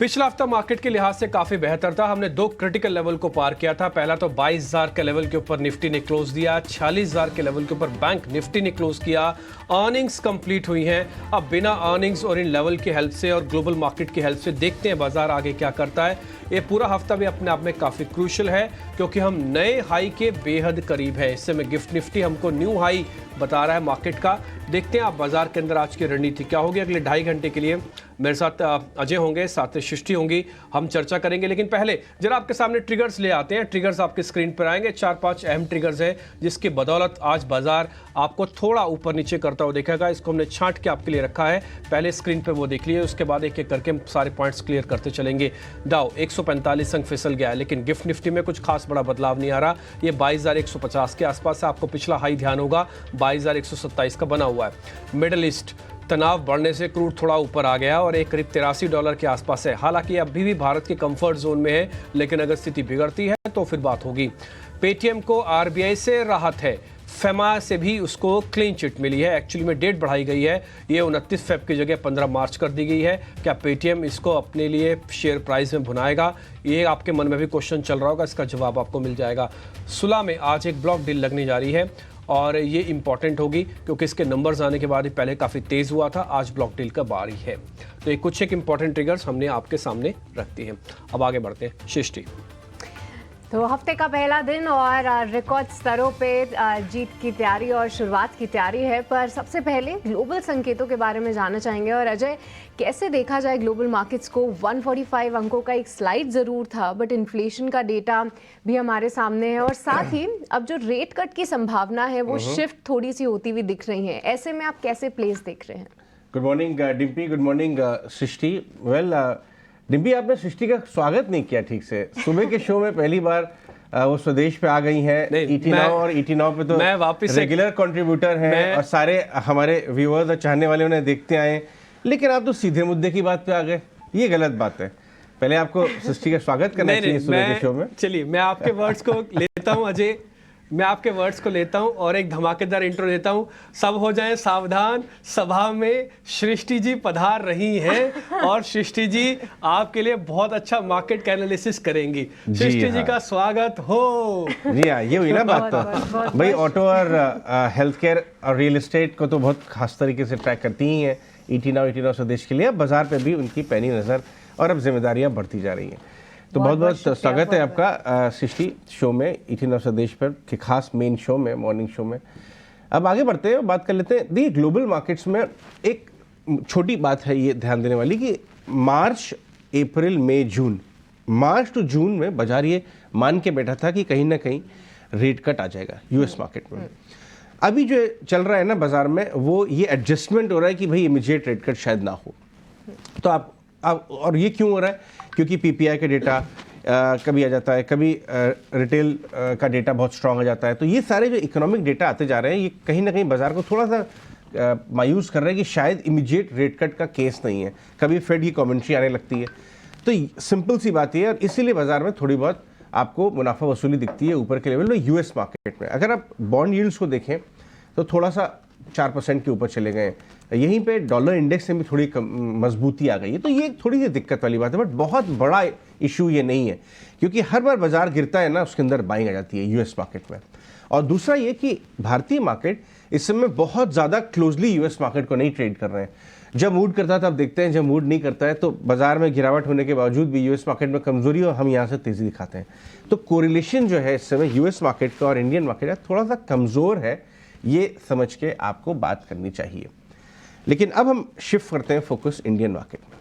पिछला हफ्ता मार्केट के लिहाज से काफी बेहतर था। हमने दो क्रिटिकल लेवल को पार किया था। पहला तो 22,000 के लेवल के ऊपर निफ्टी ने क्लोज दिया, 46,000 के लेवल के ऊपर बैंक निफ्टी ने क्लोज किया। अर्निंग्स कंप्लीट हुई हैं। अब बिना अर्निंग्स और इन लेवल की हेल्प से और ग्लोबल मार्केट की हेल्प से देखते हैं बाजार आगे क्या करता है। ये पूरा हफ्ता भी अपने आप में काफी क्रूशियल है क्योंकि हम नए हाई के बेहद करीब है। इस समय गिफ्ट निफ्टी हमको न्यू हाई बता रहा है मार्केट का। देखते हैं आप बाजार के अंदर आज की रणनीति क्या होगी। अगले 2.5 घंटे के लिए मेरे साथ अजय होंगे, साथ में सृष्टि होंगी, हम चर्चा करेंगे। लेकिन पहले जरा आपके सामने ट्रिगर्स ले आते हैं। ट्रिगर्स आपके स्क्रीन पर आएंगे। 4-5 अहम ट्रिगर्स है जिसकी बदौलत आज बाजार आपको थोड़ा ऊपर नीचे करता हुआ दिखेगा। इसको हमने छांट के आपके लिए रखा है, पहले स्क्रीन पर वो देख लिए, उसके बाद एक एक करके हम सारे पॉइंट्स क्लियर करते चलेंगे। डाउ 145 अंक फिसल गया है, लेकिन गिफ्ट निफ्टी में कुछ खास बड़ा बदलाव नहीं आ रहा। ये 22,150 के आसपास है। आपको पिछला हाई ध्यान होगा 22,127 का बना हुआ है। मिडल ईस्ट तनाव बढ़ने से क्रूड थोड़ा ऊपर आ गया और एक करीब $83 के आसपास है। हालांकि अभी भी भारत के कंफर्ट जोन में है, लेकिन अगर स्थिति बिगड़ती है तो फिर बात होगी। पेटीएम को आरबीआई से राहत है। फेमा से भी उसको क्लीन चिट मिली है। एक्चुअली में डेट बढ़ाई गई है, ये 29 फेब की जगह 15 मार्च कर दी गई है। क्या पेटीएम इसको अपने लिए शेयर प्राइस में भुनाएगा, ये आपके मन में भी क्वेश्चन चल रहा होगा, इसका जवाब आपको मिल जाएगा। सुला में आज एक ब्लॉक डील लगने जा रही है और ये इंपॉर्टेंट होगी क्योंकि इसके नंबर्स आने के बाद ही पहले काफ़ी तेज़ हुआ था, आज ब्लॉक डील का बारी है। तो ये कुछ एक इंपॉर्टेंट ट्रिगर्स हमने आपके सामने रख दी हैं। अब आगे बढ़ते हैं। सृष्टि, तो हफ्ते का पहला दिन और रिकॉर्ड स्तरों पे जीत की तैयारी और शुरुआत की तैयारी है, पर सबसे पहले ग्लोबल संकेतों के बारे में जानना चाहेंगे। और अजय, कैसे देखा जाए ग्लोबल मार्केट्स को? 145 अंकों का एक स्लाइड ज़रूर था, बट इन्फ्लेशन का डेटा भी हमारे सामने है और साथ ही अब जो रेट कट की संभावना है वो शिफ्ट थोड़ी सी होती हुई दिख रही है। ऐसे में आप कैसे प्लेस देख रहे हैं? Good morning Dimpy, good morning Srishti. Well Dimpy, आपने सृष्टि का स्वागत नहीं किया ठीक से। सुबह के शो में पहली बार वो स्वदेश पे आ गई हैं। ईटी नाउ और ईटी नाउ पे तो मैं वापस रेगुलर कंट्रीब्यूटर हैं और सारे हमारे व्यूअर्स और चाहने वाले उन्हें देखते आए, लेकिन आप तो सीधे मुद्दे की बात पे आ गए। ये गलत बात है। पहले आपको सृष्टि का स्वागत करना चाहिए सुबह के शो में। चलिए, मैं आपके वर्ड्स को लेता हूँ अजय, मैं आपके वर्ड्स को लेता हूं और एक धमाकेदार इंट्रो देता हूं। सब हो जाएं सावधान, सभा में सृष्टि जी पधार रही हैं और सृष्टि जी आपके लिए बहुत अच्छा मार्केट का एनालिसिस करेंगी। सृष्टि जी का स्वागत हो। जी हाँ, ये हुई ना बात। तो भाई ऑटो और हेल्थ केयर और रियल एस्टेट को तो बहुत खास तरीके से ट्रैक करती ही हैं ईटी नाउ स्वदेश के लिए। अब बाजार पे भी उनकी पैनी नज़र और अब जिम्मेदारियां बढ़ती जा रही हैं। तो बहुत बहुत स्वागत है आपका सृष्टि शो में, ईटी नाउ स्वदेश पर के खास मेन शो में, मॉर्निंग शो में। अब आगे बढ़ते हैं, बात कर लेते हैं। दी ग्लोबल मार्केट्स में एक छोटी बात है ये ध्यान देने वाली कि मार्च, अप्रैल, मई, जून, मार्च टू जून में बाजार ये मान के बैठा था कि कहीं ना कहीं रेट कट आ जाएगा यूएस मार्केट में। अभी जो चल रहा है ना बाजार में, वो ये एडजस्टमेंट हो रहा है कि भाई इमीडिएट रेट कट शायद ना हो। तो आप और ये क्यों हो रहा है? क्योंकि पीपीआई का डेटा कभी आ जाता है, कभी रिटेल का डेटा बहुत स्ट्रांग आ जाता है। तो ये सारे जो इकोनॉमिक डेटा आते जा रहे हैं, ये कहीं ना कहीं बाजार को थोड़ा सा मायूस कर रहे हैं कि शायद इमीडिएट रेट कट का केस नहीं है। कभी फेड की कमेंट्री आने लगती है। तो सिंपल सी बात ये है, और इसीलिए बाजार में थोड़ी बहुत आपको मुनाफा वसूली दिखती है ऊपर के लेवल में। यूएस मार्केट में अगर आप बॉन्ड यील्ड्स को देखें तो थोड़ा सा 4% के ऊपर चले गए हैं। यहीं पे डॉलर इंडेक्स में भी थोड़ी मजबूती आ गई है। तो ये थोड़ी सी दिक्कत वाली बात है, बट बहुत बड़ा इशू ये नहीं है क्योंकि हर बार बाजार गिरता है ना, उसके अंदर बाइंग आ जाती है यूएस मार्केट में। और दूसरा ये कि भारतीय मार्केट इस समय बहुत ज़्यादा क्लोजली यूएस मार्केट को नहीं ट्रेड कर रहे हैं। जब मूड करता है तब देखते हैं, जब मूड नहीं करता है तो बाजार में गिरावट होने के बावजूद भी यूएस मार्केट में कमजोरी और हम यहाँ से तेज़ी दिखाते हैं। तो कोरिलेशन जो है इस समय यूएस मार्केट का और इंडियन मार्केट का थोड़ा सा कमज़ोर है, ये समझ के आपको बात करनी चाहिए। लेकिन अब हम शिफ्ट करते हैं फोकस इंडियन मार्केट में।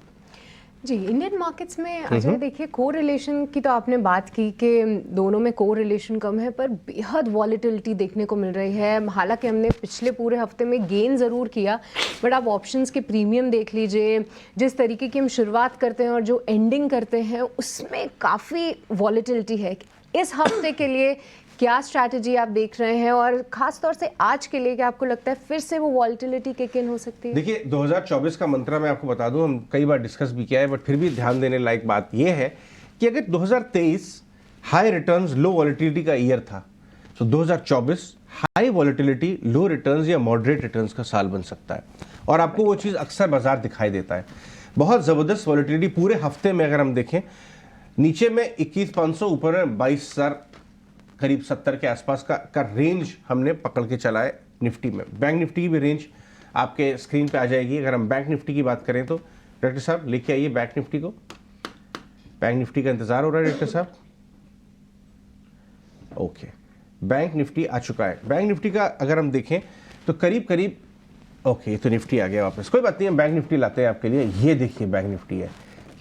जी, इंडियन मार्केट्स में अजय देखिए, कोरिलेशन की तो आपने बात की कि दोनों में कोरिलेशन कम है, पर बेहद वॉलेटिलिटी देखने को मिल रही है। हालांकि हमने पिछले पूरे हफ्ते में गेन ज़रूर किया, बट आप ऑप्शंस के प्रीमियम देख लीजिए, जिस तरीके की हम शुरुआत करते हैं और जो एंडिंग करते हैं उसमें काफ़ी वॉलेटिलिटी है। इस हफ्ते के लिए क्या स्ट्रैटेजी आप देख रहे हैं और खास तौर से आज के लिए क्या आपको लगता है फिर से वो वॉलेटिलिटी किक इन हो सकती है? देखिए, 2024 का मंत्रा मैं आपको बता दूं, हम कई बार डिस्कस भी किया है, बट फिर भी ध्यान देने लायक बात यह है कि अगर 2023 हाई रिटर्न्स लो वॉलेटिलिटी का ईयर था, तो 2024 हाई वॉलेटिलिटी लो रिटर्न्स या मॉडरेट रिटर्न्स का साल बन सकता है। और आपको वो चीज़ अक्सर बाजार दिखाई देता है। बहुत ज़बरदस्त वॉलेटिलिटी पूरे हफ्ते में अगर हम देखें, नीचे में 21,500, ऊपर में 22,000, करीब 70 के आसपास का रेंज हमने पकड़ के चला है निफ्टी में। बैंक निफ्टी की भी रेंज आपके स्क्रीन पे आ जाएगी। अगर हम बैंक निफ्टी की बात करें तो डायरेक्टर साहब लेके आइए बैंक निफ्टी को। बैंक निफ्टी का इंतजार हो रहा है डायरेक्टर साहब। ओके, बैंक निफ्टी आ चुका है। बैंक निफ्टी का अगर हम देखें तो करीब करीब, ओके ये तो निफ्टी आ गया वापस, कोई बात नहीं, हम बैंक निफ्टी लाते हैं आपके लिए। ये देखिए बैंक निफ्टी है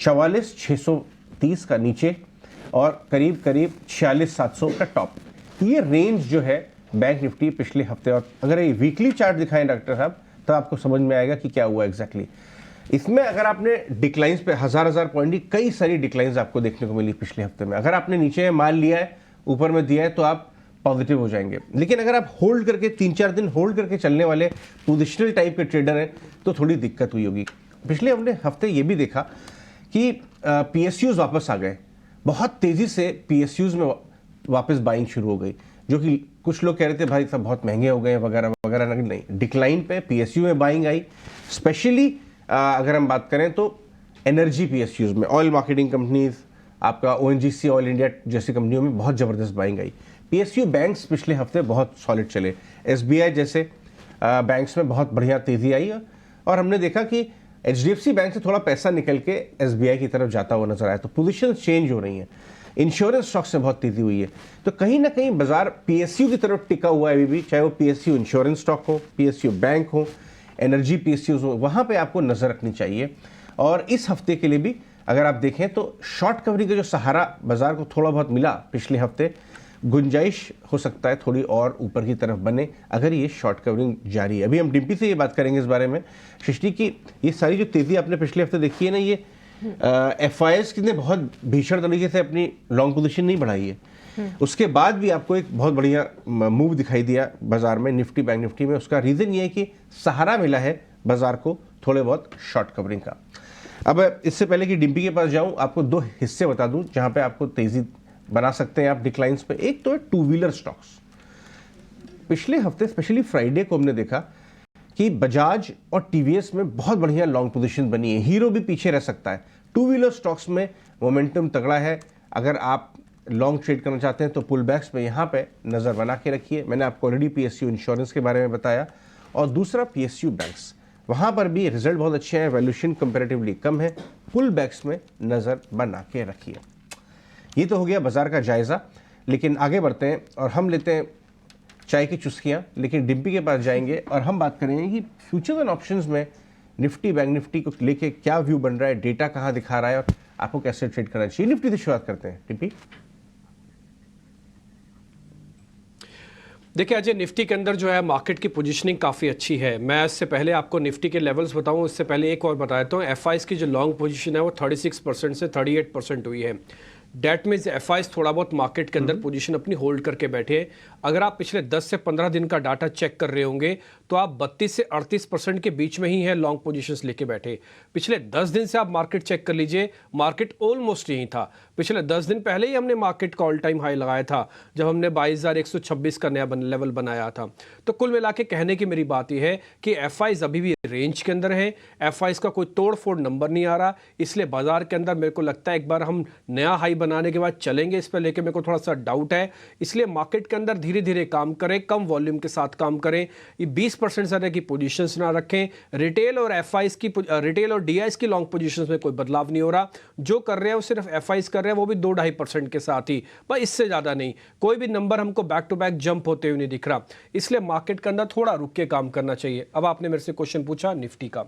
44,630 का नीचे और करीब करीब 46,700 का टॉप। ये रेंज जो है बैंक निफ्टी पिछले हफ्ते, और अगर ये वीकली चार्ट दिखाएं डॉक्टर साहब तो आपको समझ में आएगा कि क्या हुआ एग्जैक्टली। इसमें अगर आपने डिक्लाइंस पे हजार पॉइंट की कई सारी डिक्लाइंस आपको देखने को मिली पिछले हफ्ते में। अगर आपने नीचे माल लिया है, ऊपर में दिया है, तो आप पॉजिटिव हो जाएंगे। लेकिन अगर आप होल्ड करके 3-4 दिन होल्ड करके चलने वाले पोजिशनल टाइप के ट्रेडर हैं तो थोड़ी दिक्कत हुई होगी। पिछले हमने हफ्ते ये भी देखा कि पीएसयूज वापस आ गए, बहुत तेजी से पीएसयूज में वापस बाइंग शुरू हो गई, जो कि कुछ लोग कह रहे थे भाई सब बहुत महंगे हो गए वगैरह वगैरह। नहीं, डिक्लाइन पे पीएसयू में बाइंग आई। स्पेशली अगर हम बात करें तो एनर्जी पीएसयूज में, ऑयल मार्केटिंग कंपनीज, आपका ओएनजीसी, ऑयल इंडिया जैसी कंपनियों में बहुत ज़बरदस्त बाइंग आई। पीएसयू बैंक्स पिछले हफ्ते बहुत सॉलिड चले। एसबीआई जैसे बैंक्स में बहुत बढ़िया तेज़ी आई और हमने देखा कि एचडीएफसी बैंक से थोड़ा पैसा निकल के एसबीआई की तरफ जाता हुआ नजर आया। तो पोजीशन चेंज हो रही हैं। इंश्योरेंस स्टॉक से बहुत तेजी हुई है। तो कहीं ना कहीं बाजार पीएसयू की तरफ टिका हुआ है अभी भी, चाहे वो पीएसयू इंश्योरेंस स्टॉक हो, पीएसयू बैंक हो, एनर्जी पीएसयूज हो, वहाँ पे आपको नज़र रखनी चाहिए। और इस हफ्ते के लिए भी अगर आप देखें तो शॉर्ट कवरिंग का जो सहारा बाजार को थोड़ा बहुत मिला पिछले हफ्ते, गुंजाइश हो सकता है थोड़ी और ऊपर की तरफ बने अगर ये शॉर्ट कवरिंग जारी है। अभी हम डिम्पी से ये बात करेंगे इस बारे में सृष्टि की, ये सारी जो तेज़ी आपने पिछले हफ्ते देखी है ना, ये एफआईएस ने बहुत भीषण तरीके से अपनी लॉन्ग पोजीशन नहीं बढ़ाई है। उसके बाद भी आपको एक बहुत बढ़िया मूव दिखाई दिया बाजार में, निफ्टी बैंक निफ्टी में। उसका रीज़न ये है कि सहारा मिला है बाजार को थोड़े बहुत शॉर्ट कवरिंग का। अब इससे पहले कि डिम्पी के पास जाऊं, आपको दो हिस्से बता दूं जहां पे आपको तेज़ी बना सकते हैं आप डिक्लाइंस पे। एक तो है टू व्हीलर स्टॉक्स। पिछले हफ्ते स्पेशली फ्राइडे को हमने देखा कि बजाज और टीवीएस में बहुत बढ़िया लॉन्ग पोजीशन बनी है। हीरो भी पीछे रह सकता है। टू व्हीलर स्टॉक्स में मोमेंटम तगड़ा है। अगर आप लॉन्ग ट्रेड करना चाहते हैं तो पुल बैक्स में यहाँ पे नज़र बना के रखिए। मैंने आपको ऑलरेडी पीएसयू इंश्योरेंस के बारे में बताया। और दूसरा पीएसयू बैंक्स, वहाँ पर भी रिजल्ट बहुत अच्छे हैं, वैल्यूएशन कंपैरेटिवली कम है, पुल बैक्स में नज़र बना के रखिए। ये तो हो गया बाजार का जायज़ा। लेकिन आगे बढ़ते हैं और हम लेते हैं चाय की चुस्कियाँ, लेकिन डिम्पी के पास जाएंगे और हम बात करेंगे कि फ्यूचर्स एंड ऑप्शंस में निफ्टी बैंक निफ्टी को लेके क्या व्यू बन रहा है, डेटा कहाँ दिखा रहा है और आपको कैसे ट्रेड करना चाहिए। निफ्टी से शुरुआत करते हैं डिम्पी। देखिए अजय, निफ्टी के अंदर जो है मार्केट की पोजीशनिंग काफ़ी अच्छी है। मैं इससे पहले आपको निफ्टी के लेवल्स बताऊं, इससे पहले एक और बता देता हूँ। एफआईएस की जो लॉन्ग पोजीशन है वो 36% से 38% हुई है। डेट में एफआईएस थोड़ा बहुत मार्केट के अंदर पोजीशन अपनी होल्ड करके बैठे हैं। अगर आप पिछले 10 से 15 दिन का डाटा चेक कर रहे होंगे तो आप 32 से 38% के बीच में ही है लॉन्ग पोजीशंस लेके बैठे। पिछले 10 दिन से आप मार्केट चेक कर लीजिए, मार्केट ऑलमोस्ट यही था। पिछले 10 दिन पहले ही हमने मार्केट का ऑल टाइम हाई लगाया था जब हमने 22,126 का नया लेवल बनाया था। तो कुल मिला के कहने की मेरी बात यह है कि एफआईएस अभी भी रेंज के अंदर है। एफआईएस का कोई तोड़ फोड़ नंबर नहीं आ रहा, इसलिए बाजार के अंदर मेरे को लगता है एक बार हम नया हाई बनाने के बाद चलेंगे। इस पर लेके मेरे को थोड़ा सा डाउट है, इसलिए मार्केट के अंदर धीरे धीरे काम करें, कम वॉल्यूम के साथ काम करें। ये 20% से की पोजीशंस ना रखें। रिटेल और एफआईएस की, रिटेल और डीआईएस की लॉन्ग पोजीशंस में कोई बदलाव नहीं हो रहा। जो कर रहे हैं वो सिर्फ एफआईएस कर रहे हैं, वो भी 2-2.5% के साथ ही, बस इससे ज़्यादा नहीं। कोई भी नंबर हमको बैक टू बैक जंप होते हुए नहीं दिख रहा, इसलिए मार्केट के अंदर थोड़ा रुक के काम करना चाहिए। अब आपने मेरे से क्वेश्चन पूछा निफ्टी का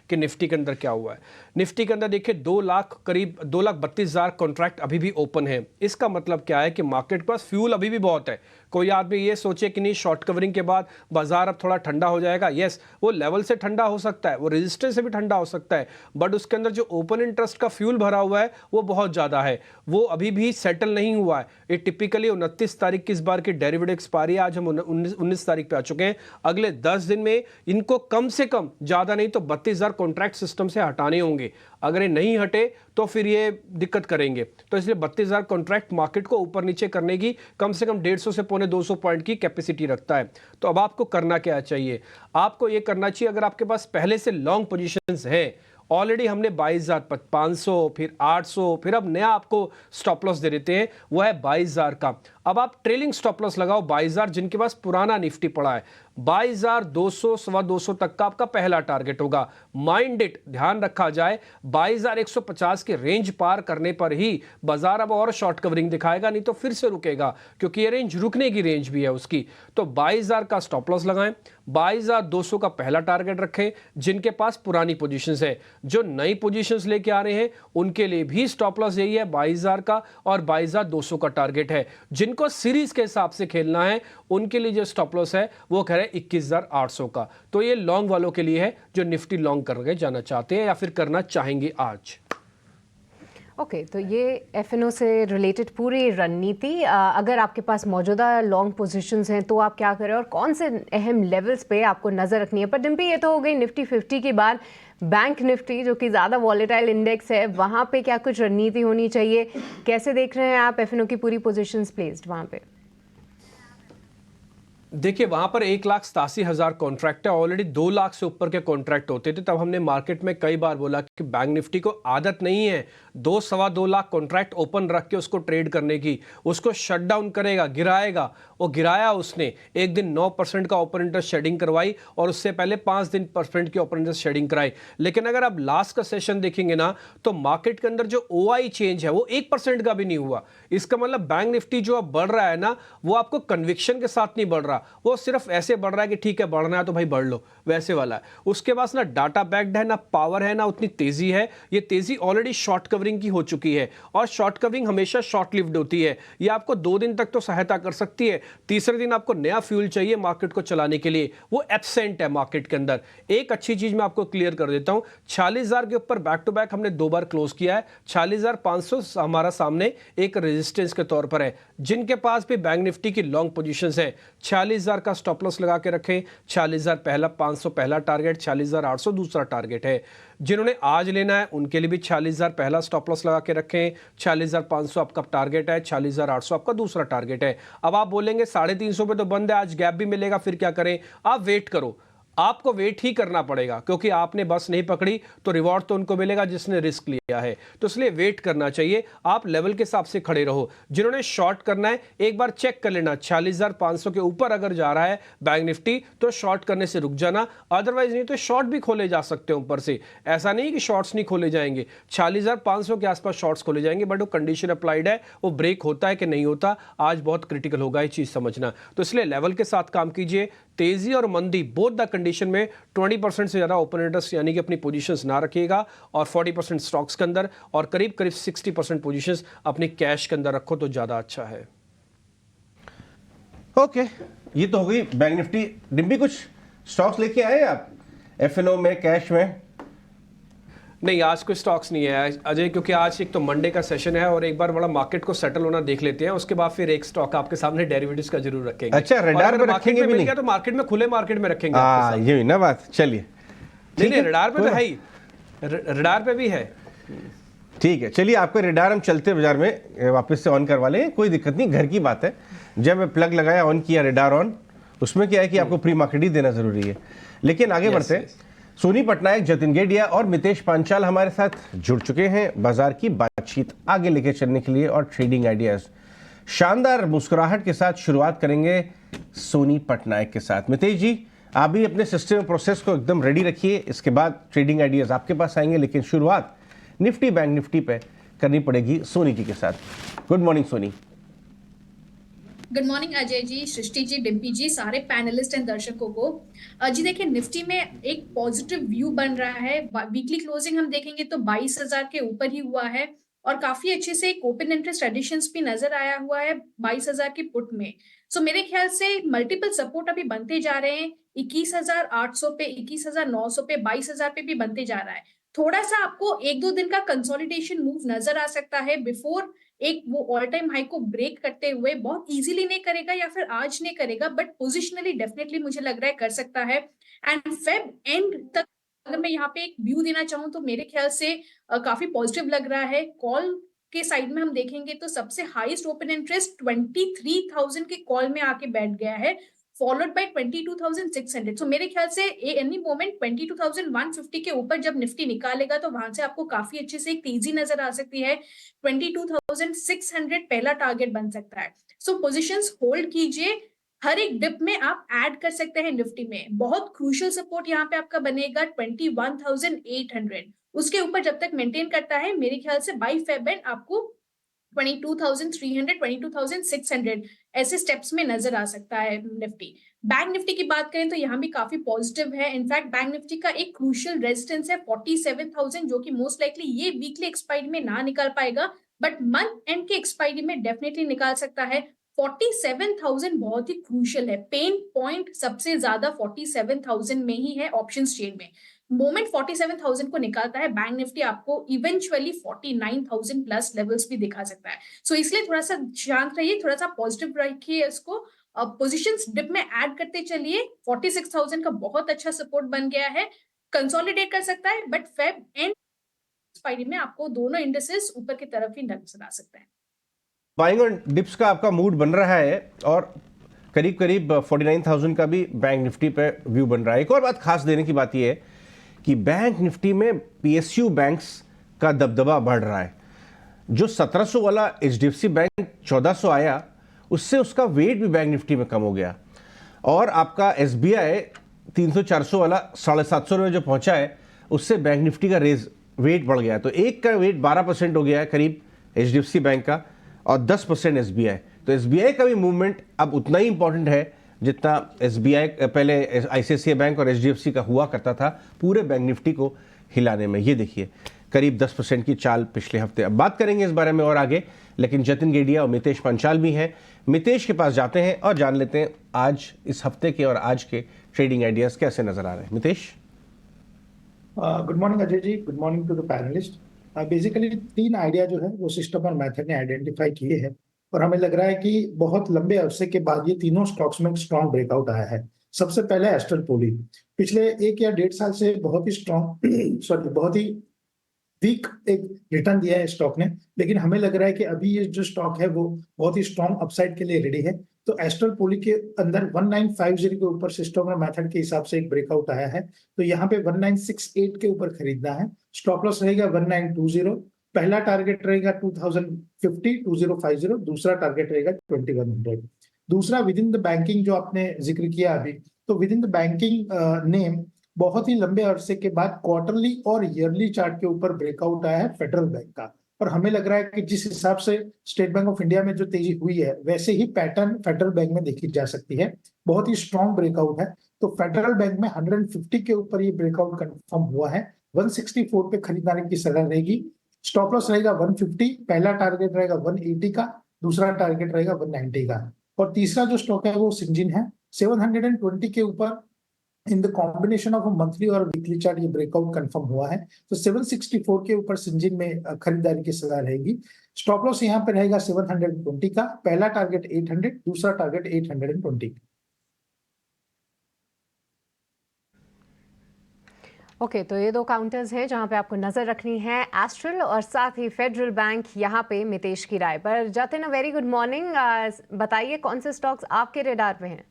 कि निफ्टी के अंदर क्या हुआ है। निफ्टी के अंदर देखिए 2 लाख, करीब 2,32,000 कॉन्ट्रैक्ट अभी भी ओपन है। इसका मतलब क्या है कि मार्केट के पास फ्यूल अभी भी बहुत है। कोई आदमी ये सोचे कि नहीं शॉर्ट कवरिंग के बाद बाजार अब थोड़ा ठंडा हो जाएगा, यस वो लेवल से ठंडा हो सकता है, वो रेजिस्टेंस से भी ठंडा हो सकता है, बट उसके अंदर जो ओपन इंटरेस्ट का फ्यूल भरा हुआ है वो बहुत ज़्यादा है, वो अभी भी सेटल नहीं हुआ है। ये टिपिकली 29 तारीख की इस बार की डेरिवेटिव एक्सपायरी, आज हम 19 तारीख पे आ चुके हैं। अगले 10 दिन में इनको कम से कम, ज़्यादा नहीं तो 32,000 कॉन्ट्रैक्ट सिस्टम से हटाने होंगे। अगर ये नहीं हटे तो फिर ये दिक्कत करेंगे। तो इसलिए 32,000 कॉन्ट्रैक्ट मार्केट को ऊपर नीचे करने की कम से कम 150 से 200 पॉइंट की कैपेसिटी रखता है। तो अब आपको करना क्या चाहिए? आपको ये करना चाहिए, अगर आपके पास पहले से लॉन्ग पोजीशंस हैं ऑलरेडी हमने 22,500, फिर 800, फिर अब नया आपको स्टॉप लॉस दे देते हैं, वो है 22,000 का। अब आप ट्रेलिंग स्टॉप लॉस लगाओ 22,000, जिनके पास पुराना निफ्टी पड़ा है। 22,200, 2,200 तक का आपका पहला टारगेट होगा। माइंड इट, ध्यान रखा जाए 22,150 के रेंज पार करने पर ही बाजार अब और शॉर्ट कवरिंग दिखाएगा, नहीं तो फिर से रुकेगा, क्योंकि ये रेंज रुकने की रेंज भी है उसकी। तो 22,000 का स्टॉप लॉस लगाएं, 22,200 का पहला टारगेट रखें। जिनके पास पुरानी पोजीशंस है, जो नई पोजीशंस लेके आ रहे हैं, उनके लिए भी स्टॉप लॉस यही है 22,000 का, और 22,200 का टारगेट है। जिनको सीरीज के हिसाब से खेलना है, उनके लिए जो स्टॉप लॉस है वो कह रहे हैं 21,800 का। तो ये लॉन्ग वालों के लिए है, जो निफ्टी लॉन्ग करके जाना चाहते हैं या फिर करना चाहेंगे आज। ओके, तो ये एफएनओ से रिलेटेड पूरी रणनीति, अगर आपके पास मौजूदा लॉन्ग पोजीशंस हैं तो आप क्या करें और कौन से अहम लेवल्स पे आपको नज़र रखनी है। पर डिम्पी, ये तो हो गई निफ्टी 50 की बात। बैंक निफ्टी जो कि ज़्यादा वॉलेटाइल इंडेक्स है, वहाँ पे क्या कुछ रणनीति होनी चाहिए? कैसे देख रहे हैं आप एफएनओ की पूरी पोजीशंस प्लेस्ड वहाँ पे? देखिए, वहां पर 1,87,000 कॉन्ट्रैक्ट है। ऑलरेडी 2 लाख से ऊपर के कॉन्ट्रैक्ट होते थे। तब हमने मार्केट में कई बार बोला कि बैंक निफ्टी को आदत नहीं है 2-2.25 लाख कॉन्ट्रैक्ट ओपन रख के उसको ट्रेड करने की। उसको शट डाउन करेगा, गिराएगा। वो गिराया उसने, एक दिन 9% का ओपन इंटरेस्ट शेडिंग करवाई, और उससे पहले 5 दिन % की ओपन इंटरेस्ट शेडिंग कराई। लेकिन अगर आप लास्ट का सेशन देखेंगे ना, तो मार्केट के अंदर जो OI चेंज है वो 1% का भी नहीं हुआ। इसका मतलब बैंक निफ्टी जो अब बढ़ रहा है ना, वो आपको कन्विक्शन के साथ नहीं बढ़ रहा, वो सिर्फ ऐसे बढ़ रहा है कि ठीक है बढ़ना है तो भाई बढ़ लो, वैसे वाला है। उसके पास ना डाटा बैक्ड है, ना पावर है, ना उतनी तेजी है। ये तेजी ऑलरेडी शॉर्ट कवरिंग की हो चुकी है, और शॉर्ट कवरिंग हमेशा शॉर्ट लिव्ड होती है। ये आपको 2 दिन तक तो सहायता कर सकती है, तीसरे दिन आपको नया फ्यूल चाहिए मार्केट को चलाने के लिए, वो एब्सेंट है मार्केट के अंदर। एक अच्छी चीज मैं आपको क्लियर कर देता हूं, 46,000 के ऊपर बैक टू बैक हमने 2 बार क्लोज किया है। 46,500 हमारा सामने एक रेजिस्टेंस के तौर पर है। जिनके पास भी बैंक निफ्टी की लॉन्ग पोजीशंस है, 46,000 का स्टॉप लॉस लगा के रखें। 40,000 पहला, 500 पहला टारगेट, 40,800 दूसरा टारगेट है। जिन्होंने आज लेना है उनके लिए भी 40,000 पहला स्टॉप लॉस लगा के रखें। 40,500 आपका टारगेट है, 40,800 आपका दूसरा टारगेट है। अब आप बोलेंगे 350 पे तो बंद है, आज गैप भी मिलेगा, फिर क्या करें? आप वेट करो, आपको वेट ही करना पड़ेगा, क्योंकि आपने बस नहीं पकड़ी तो रिवॉर्ड तो उनको मिलेगा जिसने रिस्क लिया है। तो इसलिए वेट करना चाहिए। आप लेवल के हिसाब से खड़े रहो। जिन्होंने शॉर्ट करना है, एक बार चेक कर लेना, 40,500 के ऊपर अगर जा रहा है बैंक निफ्टी तो शॉर्ट करने से रुक जाना, अदरवाइज नहीं तो शॉर्ट भी खोले जा सकते हैं ऊपर से। ऐसा नहीं कि शॉर्ट्स नहीं खोले जाएंगे, 40,500 के आसपास शॉर्ट्स खोले जाएंगे, बट वो कंडीशन अप्लाइड है, वो ब्रेक होता है कि नहीं होता, आज बहुत क्रिटिकल होगा ये चीज समझना। तो इसलिए लेवल के साथ काम कीजिए। तेजी और मंदी बोथ द कंडीशन में 20% से ज्यादा ओपन इंटरेस्ट यानी कि अपनी पोजीशंस ना रखिएगा, और 40% स्टॉक्स के अंदर और करीब करीब 60% पोजीशंस अपने कैश के अंदर रखो तो ज्यादा अच्छा है। ओके, ये तो हो गई बैंक निफ्टी। डिम्बी, कुछ स्टॉक्स लेके आए आप एफएनओ में, कैश में? नहीं, आज कोई स्टॉक्स नहीं है अजय, क्योंकि आज एक तो मंडे का सेशन है और एक बार बड़ा मार्केट को सेटल होना देख लेते हैं, उसके बाद फिर एक स्टॉक आपके सामने डेरिवेटिव्स का जरूर रखेंगे। अच्छा, रडार पे रखेंगे भी नहीं? तो मार्केट में, खुले मार्केट में रखेंगे आपके साथ। ये हुई ना बात। चलिए, नहीं, रडार पे तो है ही, रडार पे भी है। ठीक है, चलिए, आपको रडार हम चलते बाजार में वापस से ऑन करवा लें, कोई दिक्कत नहीं, घर की बात है। जब प्लग लगाया, ऑन किया रडार ऑन, उसमें क्या है कि आपको प्री मार्केट ही देना जरूरी है। लेकिन आगे बढ़ते हैं। सोनी पटनायक, जतिन गेडिया और मितेश पांचाल हमारे साथ जुड़ चुके हैं बाजार की बातचीत आगे लेके चलने के लिए और ट्रेडिंग आइडियाज। शानदार मुस्कुराहट के साथ शुरुआत करेंगे सोनी पटनायक के साथ। मितेश जी, आप भी अपने सिस्टम प्रोसेस को एकदम रेडी रखिए, इसके बाद ट्रेडिंग आइडियाज आपके पास आएंगे, लेकिन शुरुआत निफ्टी बैंक निफ्टी पे करनी पड़ेगी सोनी जी के साथ। Good morning Soni. Good morning Ajay ji, Srishti ji, Dimpy ji, सारे पैनलिस्ट एंड दर्शकों को। जी देखिए, निफ्टी में एक पॉजिटिव व्यू बन रहा है। वीकली क्लोजिंग हम देखेंगे तो 22,000 के ऊपर ही हुआ है, और काफी अच्छे से एक ओपन इंटरेस्ट एडिशंस भी नजर आया हुआ है 22,000 की पुट में। सो मेरे ख्याल से मल्टीपल सपोर्ट अभी बनते जा रहे हैं, 21,800 पे, 21,900 पे, 22,000 पे भी बनते जा रहा है। थोड़ा सा आपको 1-2 दिन का कंसोलिडेशन मूव नजर आ सकता है बिफोर एक वो ऑल टाइम हाई को ब्रेक करते हुए। बहुत इजीली नहीं करेगा या फिर आज नहीं करेगा, बट पोजिशनली डेफिनेटली मुझे लग रहा है कर सकता है। एंड फेब एंड तक अगर मैं यहाँ पे एक व्यू देना चाहूँ तो मेरे ख्याल से काफी पॉजिटिव लग रहा है। कॉल के साइड में हम देखेंगे तो सबसे हाईएस्ट ओपन इंटरेस्ट 23,000 के कॉल में आके बैठ गया है। Followed by 22,600। सो मेरे ख्याल से एनी मोमेंट 22,150 के ऊपर जब निफ्टी निकालेगा तो वहां से आपको काफी अच्छे से एक तेजी नजर आ सकती है। 22,600 पहला टारगेट बन सकता है। सो पोजीशंस होल्ड कीजिए, हर एक डिप में आप ऐड कर सकते हैं। निफ्टी में बहुत क्रूशियल सपोर्ट यहाँ पे आपका बनेगा 21,800। उसके ऊपर जब तक मेंटेन करता है मेरे ख्याल से बाय फेब एंड आपको 22,300 22,600 ऐसे स्टेप्स में नजर आ सकता है निफ्टी। बैंक निफ्टी की बात करें तो यहाँ भी काफी पॉजिटिव है। इनफैक्ट बैंक निफ्टी का एक क्रूशियल रेजिस्टेंस है 47,000, जो कि मोस्ट लाइकली ये वीकली एक्सपायरी में ना निकाल पाएगा, बट मंथ एंड के एक्सपायरी में डेफिनेटली निकाल सकता है। 47,000 बहुत ही क्रूशियल है। पेन पॉइंट सबसे ज्यादा 47,000 में ही है ऑप्शंस चेन में। मोमेंट 47,000 को निकालता है बैंक निफ्टी आपको इवेंचुअली 49,000 प्लस लेवल्स भी दिखा सकता है। सो इसलिए थोड़ा सा शांत रहिए, थोड़ा सा पॉजिटिव रखिए इसको। पोजीशंस डिप में ऐड करते चलिए। 46,000 का बहुत अच्छा सपोर्ट बन गया है, कंसोलिडेट कर सकता है, बट फेब एंड एक्सपायरी में आपको दोनों इंडिसेस ऊपर की तरफ ही नजर आ सकता है। बाइंग ऑन डिप्स का आपका मूड बन रहा है और करीब करीब 49,000 का भी बैंक निफ्टी पे व्यू बन रहा है। एक और बात खास देने की बात यह है कि बैंक निफ्टी में पीएसयू बैंक्स का दबदबा बढ़ रहा है। जो 1700 वाला एचडीएफसी बैंक 1400 आया, उससे उसका वेट भी बैंक निफ्टी में कम हो गया। और आपका एसबीआई 300-400 वाला 750 रुपये जो पहुंचा है, उससे बैंक निफ्टी का वेट बढ़ गया। तो एक का वेट 12% हो गया है करीब एचडीएफसी बैंक का, और 10% एसबीआई। तो एसबीआई का भी मूवमेंट अब उतना ही इंपॉर्टेंट है जितना एसबीआई पहले आईसीआईसीआई बैंक और एचडीएफसी का हुआ करता था पूरे बैंक निफ्टी को हिलाने में। ये देखिए करीब 10% की चाल पिछले हफ्ते। अब बात करेंगे इस बारे में और आगे, लेकिन जतिन गेडिया और मितेश पंचाल भी हैं। मितेश के पास जाते हैं और जान लेते हैं आज इस हफ्ते के और आज के ट्रेडिंग आइडियाज कैसे नजर आ रहे हैं। Mitesh. Good morning Ajay ji, good morning to the panellist. Basically 3 idea जो है वो सिस्टम और मेथड ने आइडेंटिफाई किए हैं और हमें लग रहा है कि बहुत लंबे अरसे के बाद ये तीनों स्टॉक्स में स्ट्रॉन्ग ब्रेकआउट आया है। सबसे पहले एस्टर पॉली पिछले 1 या 1.5 साल से बहुत ही स्ट्रॉन्ग बहुत ही वीक एक रिटर्न दिया है स्टॉक ने, लेकिन हमें लग रहा है कि अभी ये जो स्टॉक है वो बहुत ही स्ट्रॉन्ग अपसाइड के लिए रेडी है। तो एस्ट्रल पॉली के अंदर 1950 के ऊपर सिस्टम और मेथड के हिसाब से एक ब्रेकआउट आया है, तो यहाँ पे 1968 के ऊपर खरीदना है। स्टॉप लॉस रहेगा 1920, पहला टारगेट रहेगा 2050, दूसरा टारगेट रहेगा 2100। दूसरा विद इन द बैंकिंग जो आपने जिक्र किया अभी, तो with in the banking name बहुत ही लंबे अरसे के बाद क्वार्टरली और ईयरली चार्ट के ऊपर ब्रेकआउट आया है फेडरल बैंक का। और हमें लग रहा है कि जिस हिसाब से स्टेट बैंक ऑफ इंडिया में जो तेजी हुई है, वैसे ही पैटर्न फेडरल बैंक में देखी जा सकती है। बहुत ही स्ट्रॉन्ग ब्रेकआउट है। तो फेडरल बैंक में 150 के ऊपर ये ब्रेकआउट कंफर्म हुआ है। 164 पे खरीदारी की सलाह रहेगी। स्टॉप लॉस रहेगा 150, पहला टारगेट रहेगा 180 का, दूसरा टारगेट रहेगा 190 का। और तीसरा जो स्टॉक है वो सिंजिन है। 720 के ऊपर in the combination of monthly और वीकली चार्ट ये ब्रेकआउट कंफर्म हुआ है। तो 764 के ऊपर सिंजिन में खरीदारी की सलाह रहेगी। स्टॉप लॉस यहाँ पे रहेगा 720 का, पहला टारगेट 800, दूसरा टारगेट 820। ओके, तो ये 2 काउंटर्स हैं जहां पे आपको नजर रखनी है, एस्ट्रल और साथ ही फेडरल बैंक। यहाँ पे मितेश की राय पर जाते ना। वेरी गुड मॉर्निंग, बताइए कौन से स्टॉक्स आपके रेडार पे हैं?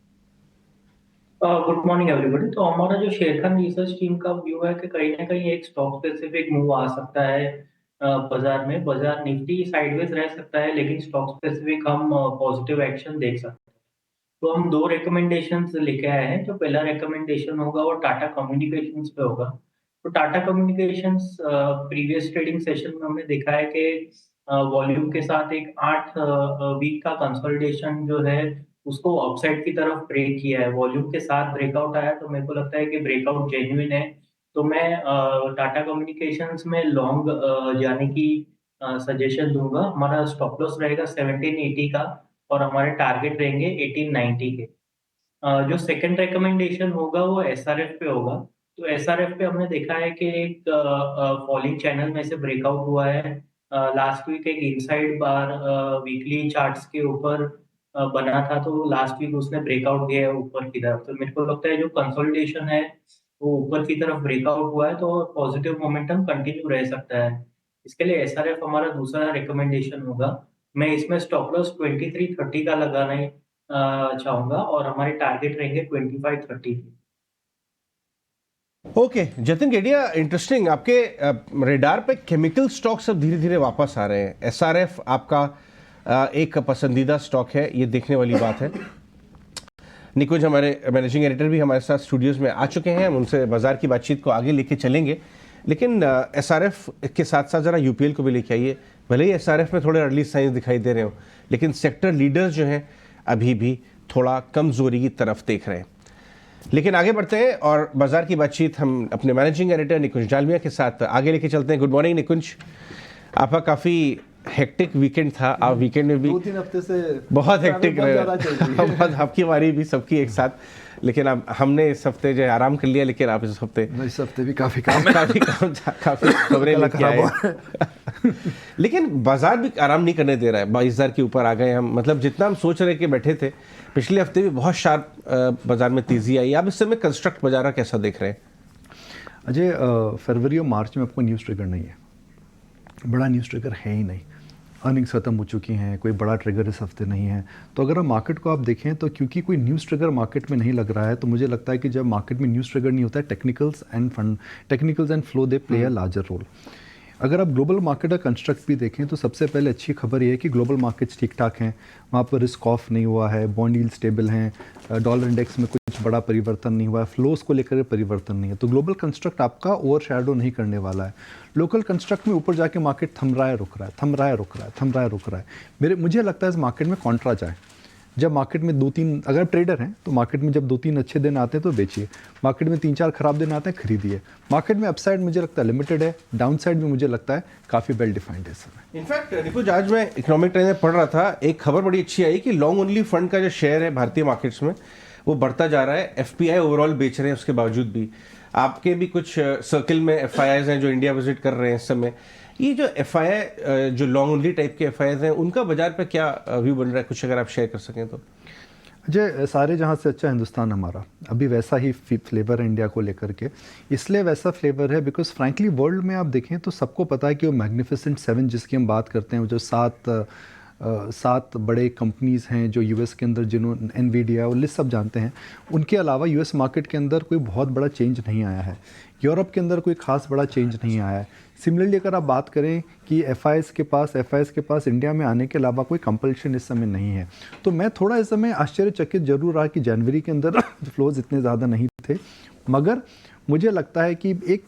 Good morning everybody. तो हमारा जो शेरखान रिसर्च टीम का व्यू है कि कहीं ना कहीं एक स्टॉक स्पेसिफिक मूव आ सकता है बाजार में। बाजार निफ्टी साइडवेज रह सकता है, लेकिन स्टॉक स्पेसिफिक हम पॉजिटिव एक्शन देख सकते हैं। तो हम 2 रिकमेंडेशंस लेके आए हैं। जो पहला रिकमेंडेशन होगा वो टाटा कम्युनिकेशंस पे होगा। तो Tata communications previous trading session में हमने देखा है कि वॉल्यूम के साथ एक 8 वीक का कंसोलिडेशन जो है उसको अपसाइड की तरफ ब्रेक किया है। वॉल्यूम के साथ ब्रेकआउट आया, तो मेरे को लगता है कि ब्रेकआउट जेन्युइन है। तो मैं टाटा कम्युनिकेशंस में लॉन्ग जाने की सजेशन दूंगा। हमारा स्टॉप लॉस रहेगा 1780 का और हमारे टारगेट रहेंगे 1890 के। जो सेकंड रिकमेंडेशन होगा वो एसआरएफ पे होगा। तो एसआरएफ पे हमने देखा है कि एक फॉलिंग चैनल में से ब्रेकआउट हुआ है। लास्ट वीक एक इनसाइड बार वीकली चार्ट्स के ऊपर बना था, तो लास्ट वीक उसने ब्रेकआउट दिया है ऊपर की तरफ। तो मेरे को लगता है जो कंसोलिडेशन है वो ऊपर की तरफ ब्रेकआउट हुआ है, तो पॉजिटिव मोमेंटम कंटिन्यू रह सकता है। इसके लिए एसआरएफ हमारा दूसरा रिकमेंडेशन होगा। मैं इसमें स्टॉप लॉस 2330 का लगाना चाहूंगा और हमारे टारगेट रहेंगे 25-30। Okay Jatin Kedia, interesting. आपके रेडार पे केमिकल स्टॉक्स अब धीरे धीरे वापस आ रहे हैं। एसआरएफ आपका एक पसंदीदा स्टॉक है, ये देखने वाली बात है। निकुंज हमारे मैनेजिंग एडिटर भी हमारे साथ स्टूडियोज में आ चुके हैं, हम उनसे बाजार की बातचीत को आगे लेके चलेंगे। लेकिन एसआरएफ के साथ साथ ज़रा यूपीएल को भी लेके आइए। भले ही एसआरएफ में थोड़े अर्ली साइंस दिखाई दे रहे हो, लेकिन सेक्टर लीडर्स जो हैं अभी भी थोड़ा कमजोरी की तरफ देख रहे हैं। लेकिन आगे बढ़ते हैं और बाजार की बातचीत हम अपने मैनेजिंग एडिटर निकुंज डालमिया के साथ आगे लेके चलते हैं। गुड मॉर्निंग निकुंज, आपका काफ़ी हेक्टिक वीकेंड था। आप वीकेंड में भी 2-3 हफ्ते से बहुत हेक्टिक रहे, बहुत आपकी बारी भी सबकी एक साथ। लेकिन अब हमने इस हफ्ते जो है आराम कर लिया, लेकिन आप इस हफ्ते भी काफी काम काफी खबरें लेके आए। लेकिन बाजार भी आराम नहीं करने दे रहा है। 22,000 के ऊपर आ गए हम, मतलब जितना हम सोच रहे के बैठे थे। पिछले हफ्ते भी बहुत शार्प बाजार में तेजी आई। आप इस समय कंस्ट्रक्ट बाजार कैसा देख रहे हैं? अजय, फरवरी और मार्च में आपको न्यूज़ ट्रिगर नहीं है, बड़ा न्यूज़ ट्रिगर है ही नहीं। अर्निंग्स खत्म हो चुकी हैं, कोई बड़ा ट्रिगर इस हफ्ते नहीं है। तो अगर आप मार्केट को आप देखें तो क्योंकि कोई न्यूज़ ट्रिगर मार्केट में नहीं लग रहा है, तो मुझे लगता है कि जब मार्केट में न्यूज़ ट्रिगर नहीं होता है, technicals and flow they play a larger role. अगर आप ग्लोबल मार्केट का कंस्ट्रक्ट भी देखें तो सबसे पहले अच्छी खबर ये है कि ग्लोबल मार्केट्स ठीक ठाक हैं, वहाँ पर रिस्क ऑफ नहीं हुआ है, बॉन्ड यील्ड स्टेबल हैं, डॉलर इंडेक्स में कुछ बड़ा परिवर्तन नहीं हुआ है, फ्लोस को लेकर परिवर्तन नहीं है। तो ग्लोबल कंस्ट्रक्ट आपका ओवर शैडो नहीं करने वाला है। लोकल कंस्ट्रक्ट में ऊपर जाके मार्केट थम रहा है, रुक रहा है। मुझे लगता है इस मार्केट में कॉन्ट्रा जाए। जब मार्केट में 2-3, अगर ट्रेडर हैं तो मार्केट में जब 2-3 अच्छे दिन आते हैं तो बेचिए, मार्केट में 3-4 खराब दिन आते हैं खरीदिए। मार्केट में अपसाइड मुझे लगता है लिमिटेड है, डाउनसाइड भी मुझे लगता है काफ़ी वेल डिफाइंड है इस समय। इनफैक्ट निकुंज, आज मैं इकोनॉमिक टाइम्स में पढ़ रहा था, एक खबर बड़ी अच्छी आई कि लॉन्ग ओनली फंड का जो शेयर है भारतीय मार्केट्स में वो बढ़ता जा रहा है। एफपीआई ओवरऑल बेच रहे हैं, उसके बावजूद भी आपके भी कुछ सर्किल में एफआईआईज हैं जो इंडिया विजिट कर रहे हैं इस समय। ये जो एफआईआई, जो लॉन्ग ओनली टाइप के एफआईआईज हैं, उनका बाजार पे क्या व्यू बन रहा है, कुछ अगर आप शेयर कर सकें तो। अजय, सारे जहाँ से अच्छा हिंदुस्तान हमारा अभी वैसा ही फ्लेवर है इंडिया को लेकर के। इसलिए वैसा फ्लेवर है बिकॉज फ्रैंकली वर्ल्ड में आप देखें तो सबको पता है कि वो मैग्निफिसेंट 7 जिसकी हम बात करते हैं, वो जो 7 बड़े कंपनीज़ हैं जो यूएस के अंदर, जिन्होंने एनवीडिया और लिस्ट सब जानते हैं, उनके अलावा यूएस मार्केट के अंदर कोई बहुत बड़ा चेंज नहीं आया है। यूरोप के अंदर कोई खास बड़ा चेंज नहीं आया है। सिमिलरली अगर आप बात करें कि एफआईआईज के पास इंडिया में आने के अलावा कोई कंपल्शन इस समय नहीं है। तो मैं थोड़ा इस समय आश्चर्यचकित जरूर रहा कि जनवरी के अंदर फ्लोज इतने ज़्यादा नहीं थे, मगर मुझे लगता है कि एक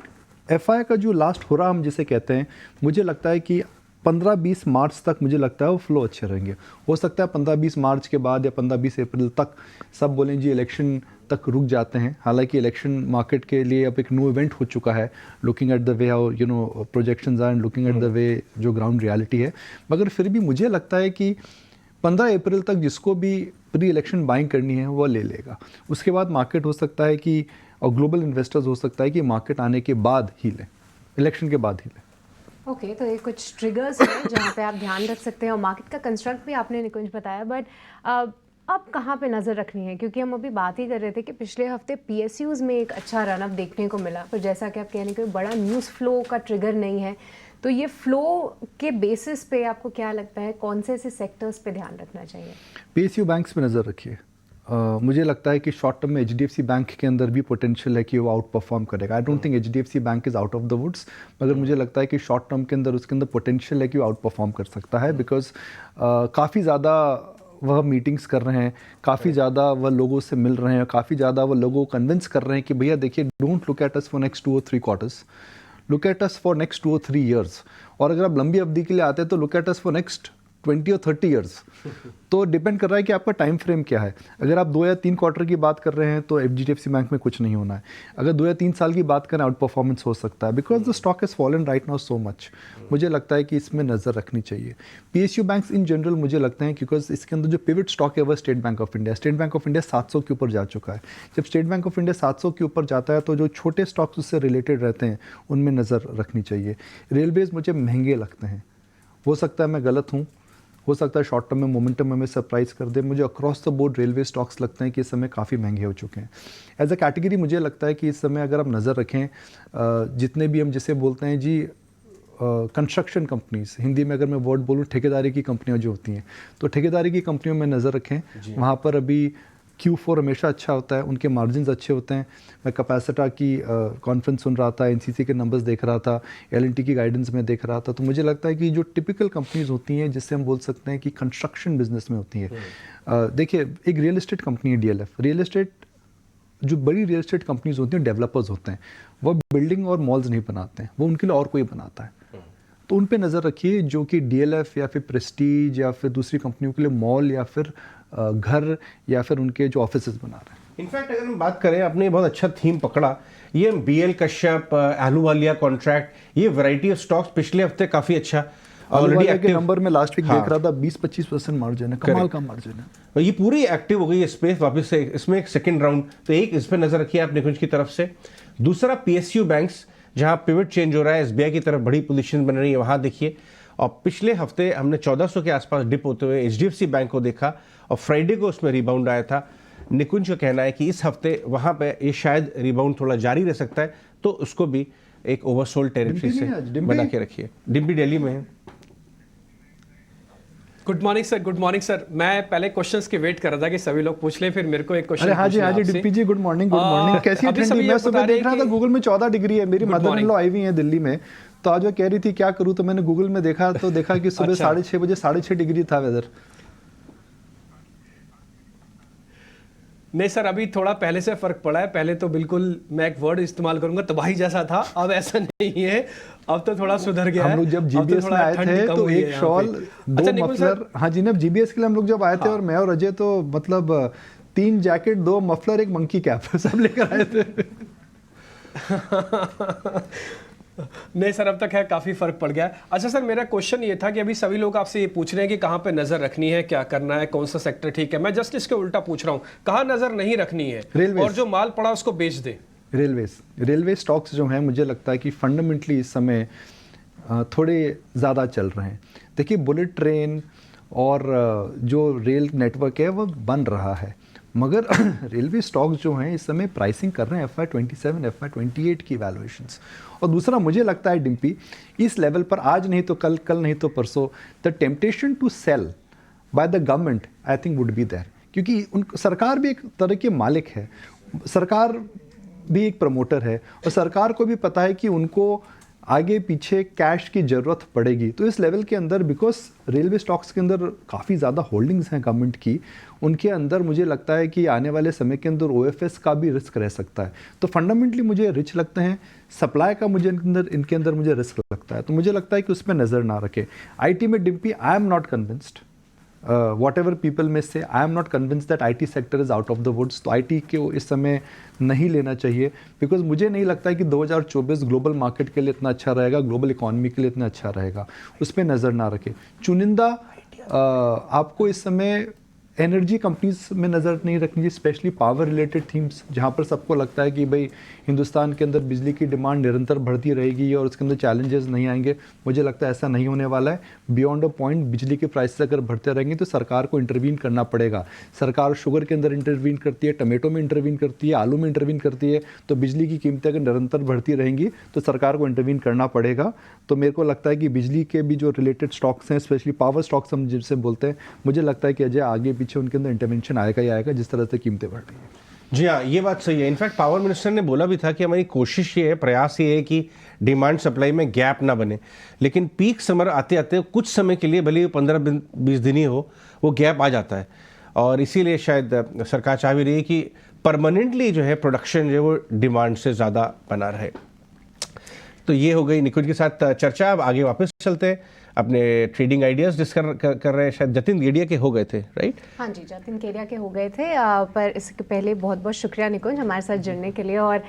एफआईआई का जो लास्ट हो रहा हम जिसे कहते हैं, मुझे लगता है कि 15-20 मार्च तक मुझे लगता है वो फ्लो अच्छे रहेंगे। हो सकता है 15-20 मार्च के बाद या 15-20 अप्रैल तक सब बोलें जी इलेक्शन तक रुक जाते हैं। हालांकि इलेक्शन मार्केट के लिए अब एक न्यू इवेंट हो चुका है, looking at the way how projections are and looking at the way जो ग्राउंड रियलिटी है। मगर फिर भी मुझे लगता है कि 15 अप्रैल तक जिसको भी प्री इलेक्शन बाइंग करनी है वो ले लेगा। उसके बाद मार्केट हो सकता है कि, और ग्लोबल इन्वेस्टर्स हो सकता है कि मार्केट आने के बाद ही लें, इलेक्शन के बाद ही लें। ओके, तो ये कुछ ट्रिगर्स हैं जहाँ पे आप ध्यान रख सकते हैं, और मार्केट का कंस्ट्रक्ट भी आपने निकुंज बताया। बट अब कहाँ पे नज़र रखनी है, क्योंकि हम अभी बात ही कर रहे थे कि पिछले हफ्ते पीएसयूज़ में एक अच्छा रनअप देखने को मिला, पर जैसा कि आप कह रहे हैं कि बड़ा न्यूज़ फ्लो का ट्रिगर नहीं है। तो ये फ्लो के बेसिस पे आपको क्या लगता है कौन से ऐसे सेक्टर्स पे ध्यान रखना चाहिए? पीएसयू बैंक्स पे नज़र रखिए। मुझे लगता है कि शॉर्ट टर्म में एचडीएफसी बैंक के अंदर भी पोटेंशियल है कि वो आउट परफॉर्म करेगा। I don't think HDFC bank is out of the woods, मगर मुझे लगता है कि शॉर्ट टर्म के अंदर उसके अंदर पोटेंशियल है कि वो आउट परफॉर्म कर सकता है। बिकॉज काफ़ी ज़्यादा वह मीटिंग्स कर रहे हैं, काफ़ी ज़्यादा वह लोगों से मिल रहे हैं, काफ़ी ज़्यादा वह लोगों को कन्विंस कर रहे हैं कि भैया देखिए, don't look at us for next 2 or 3 quarters, look at us for next 2 or 3 years। और अगर आप लंबी अवधि के लिए आते हैं तो look at us for next 20 or 30 years। तो डिपेंड कर रहा है कि आपका टाइम फ्रेम क्या है। अगर आप 2 या 3 क्वार्टर की बात कर रहे हैं तो एचडीएफसी बैंक में कुछ नहीं होना है। अगर 2 या 3 साल की बात करें, आउट परफॉर्मेंस हो सकता है, because the stock has fallen right now so much. मुझे लगता है कि इसमें नज़र रखनी चाहिए। पीएसयू बैंक्स इन जनरल मुझे लगता है बिकॉज इसके अंदर जो पिवट स्टॉक है वह state bank of India. State bank of India 700 के ऊपर जा चुका है। जब स्टेट बैंक ऑफ इंडिया 700 के ऊपर जाता है तो जो छोटे स्टॉक्स उससे रिलेटेड रहते हैं उनमें नज़र रखनी चाहिए। रेलवेज़ मुझे महंगे लगते हैं, हो सकता है मैं गलत हूँ, हो सकता है शॉर्ट टर्म में मोमेंटम हमें सरप्राइज कर दे। मुझे across the board railway stocks लगते हैं कि इस समय काफ़ी महंगे हो चुके हैं। एज अ कैटेगरी मुझे लगता है कि इस समय अगर आप नज़र रखें, जितने भी हम जिसे बोलते हैं जी कंस्ट्रक्शन कंपनीज, हिंदी में अगर मैं वर्ड बोलूँ ठेकेदारी की कंपनियां जो होती हैं, तो ठेकेदारी की कंपनियों में नज़र रखें। वहाँ पर अभी Q4 हमेशा अच्छा होता है, उनके मार्जिन्स अच्छे होते हैं। मैं कैपेसिटा की कॉन्फ्रेंस सुन रहा था, एनसीसी के नंबर्स देख रहा था, एलएनटी की गाइडेंस में देख रहा था, तो मुझे लगता है कि जो टिपिकल कंपनीज होती हैं जिससे हम बोल सकते हैं कि कंस्ट्रक्शन बिजनेस में होती हैं, देखिए एक रियल एस्टेट कंपनी है डीएलएफ। रियल एस्टेट, जो बड़ी रियल एस्टेट कंपनीज होती हैं, डेवलपर्स होते हैं, वो बिल्डिंग और मॉल्स नहीं बनाते हैं, वो उनके लिए और कोई बनाता है। तो उन पे नज़र रखिए, जो कि डीएलएफ या फिर प्रेस्टीज या फिर दूसरी कंपनियों के लिए मॉल या फिर घर या फिर उनके जो ऑफिसेज बना रहे हैं। इनफैक्ट अगर हम बात करें, आपने बहुत अच्छा थीम पकड़ा, ये BL कश्यप, अहलूवालिया कॉन्ट्रैक्ट, ये वैरायटी ऑफ स्टॉक्स पिछले हफ्ते काफ़ी अच्छा ऑलरेडी के एक्टिव नंबर में लास्ट वीक देख रहा था, 20-25% मार्जिन है, कमाल का मार्जिन है। और ये पूरी एक्टिव हो गई है स्पेस वापस से, इसमें एक सेकंड राउंड, तो एक इस पर नजर रखिए आप निकुंज की तरफ से। दूसरा PSU बैंक्स, जहां पिवट चेंज हो रहा है, SBI की तरफ बड़ी पोजीशन बन रही है, वहां देखिए। और पिछले हफ्ते हमने 1400 के आसपास डिप होते हुए HDFC बैंक को देखा और फ्राइडे को उसमें रिबाउंड आया था। निकुंज का कहना है कि इस हफ्ते वहां पे ये शायद रिबाउंड थोड़ा जारी रह सकता है, तो उसको भी एक ओवरसोल्ड टेरिटरी से बना के रखिए। डिम्पी दिल्ली में है। Good morning sir, good morning sir. मैं पहले क्वेश्चंस के वेट कर रहा था कि सभी लोग पूछ लें, फिर मेरे को एक क्वेश्चन। अरे हाँ जी डिम्पी जी, गुड मॉर्निंग। गुड मॉर्निंग, कैसी है ठंडी? मैं सुबह देख रहा था गूगल में 14 डिग्री है, मेरी मदर इन लॉ आई हुई है दिल्ली में, तो आज वो कह रही थी क्या करूँ, तो मैंने गूगल में देखा तो देखा कि सुबह 6:30 बजे 6.5 डिग्री था वेदर। नहीं सर, अभी थोड़ा पहले से फर्क पड़ा है। पहले तो बिल्कुल मैं एक वर्ड इस्तेमाल करूंगा, तबाही जैसा था। अब ऐसा नहीं है, अब तो थोड़ा सुधर गया है। हम लोग जब जीबीएस में आए थे तो एक शॉल, 2 मफलर, हाँ जी, जब जीबीएस के लिए हम लोग जब आए थे, और मैं और अजय तो मतलब 3 जैकेट, 2 मफलर, एक मंकी कैप सब लेकर आए थे। नहीं सर, अब तक है काफ़ी फर्क पड़ गया है। अच्छा सर, मेरा क्वेश्चन ये था कि अभी सभी लोग आपसे ये पूछ रहे हैं कि कहाँ पे नज़र रखनी है, क्या करना है, कौन सा सेक्टर ठीक है। मैं जस्ट इसके उल्टा पूछ रहा हूँ, कहाँ नज़र नहीं रखनी है और जो माल पड़ा उसको बेच दे। रेलवे स्टॉक्स जो हैं, मुझे लगता है कि फंडामेंटली इस समय थोड़े ज़्यादा चल रहे हैं। देखिए बुलेट ट्रेन और जो रेल नेटवर्क है वो बन रहा है, मगर रेलवे स्टॉक्स जो हैं इस समय प्राइसिंग कर रहे हैं FY27, FY28 की वैल्यूएशंस। और दूसरा मुझे लगता है डिम्पी, इस लेवल पर आज नहीं तो कल, कल नहीं तो परसों, the temptation to sell by the government I think would be there, क्योंकि उन सरकार भी एक तरह के मालिक है, सरकार भी एक प्रमोटर है, और सरकार को भी पता है कि उनको आगे पीछे कैश की ज़रूरत पड़ेगी। तो इस लेवल के अंदर, बिकॉज रेलवे स्टॉक्स के अंदर काफ़ी ज़्यादा होल्डिंग्स हैं गवर्नमेंट की, उनके अंदर मुझे लगता है कि आने वाले समय के अंदर OFS का भी रिस्क रह सकता है। तो फंडामेंटली मुझे रिच लगते हैं, सप्लाई का मुझे इनके अंदर मुझे रिस्क लगता है, तो मुझे लगता है कि उस पर नज़र ना रखें। IT में Dimpy, I am not convinced, whatever people may say, I am not convinced that IT sector is out of the woods। तो IT को इस समय नहीं लेना चाहिए, बिकॉज मुझे नहीं लगता है कि 2024 ग्लोबल मार्केट के लिए इतना अच्छा रहेगा, ग्लोबल इकॉनमी के लिए इतना अच्छा रहेगा, उस पर नज़र ना रखें। चुनिंदा आपको इस समय एनर्जी कंपनीज में नज़र नहीं रखनी चाहिए, स्पेशली पावर रिलेटेड थीम्स, जहाँ पर सबको लगता है कि भाई हिंदुस्तान के अंदर बिजली की डिमांड निरंतर बढ़ती रहेगी और उसके अंदर चैलेंजेस नहीं आएंगे। मुझे लगता है ऐसा नहीं होने वाला है। बियॉन्ड अ पॉइंट बिजली के प्राइसेस अगर बढ़ते रहेंगे तो सरकार को इंटरवीन करना पड़ेगा। सरकार शुगर के अंदर इंटरवीन करती है, टमाटो में इंटरवीन करती है, आलू में इंटरवीन करती है, तो बिजली की कीमतें अगर निरंतर बढ़ती रहेंगी तो सरकार को इंटरवीन करना पड़ेगा। तो मेरे को लगता है कि बिजली के भी जो रिलेटेड स्टॉक्स हैं, स्पेशली पावर स्टॉक्स हम जिनसे बोलते हैं, मुझे लगता है कि अजय आगे पीछे उनके अंदर इंटरवेंशन आएगा ही आएगा, जिस तरह से कीमतें बढ़ रही हैं। जी हाँ, ये बात सही है। इनफैक्ट पावर मिनिस्टर ने बोला भी था कि हमारी कोशिश ये है, प्रयास ये है कि डिमांड सप्लाई में गैप ना बने, लेकिन पीक समर आते आते कुछ समय के लिए, भले 15-20 दिन ही हो, वो गैप आ जाता है। और इसीलिए शायद सरकार चाह भी रही है कि परमानेंटली जो है प्रोडक्शन जो है वो डिमांड से ज़्यादा बना रहे। तो ये हो गई निकुंज के साथ चर्चा। अब आगे वापस चलते हैं, अपने ट्रेडिंग आइडियाज डिस्कस कर रहे हैं। शायद जतिन केडिया के हो गए थे, राइट? हाँ जी, जतिन केडिया के हो गए थे, पर इसके पहले बहुत बहुत शुक्रिया निकुंज हमारे साथ जुड़ने के लिए। और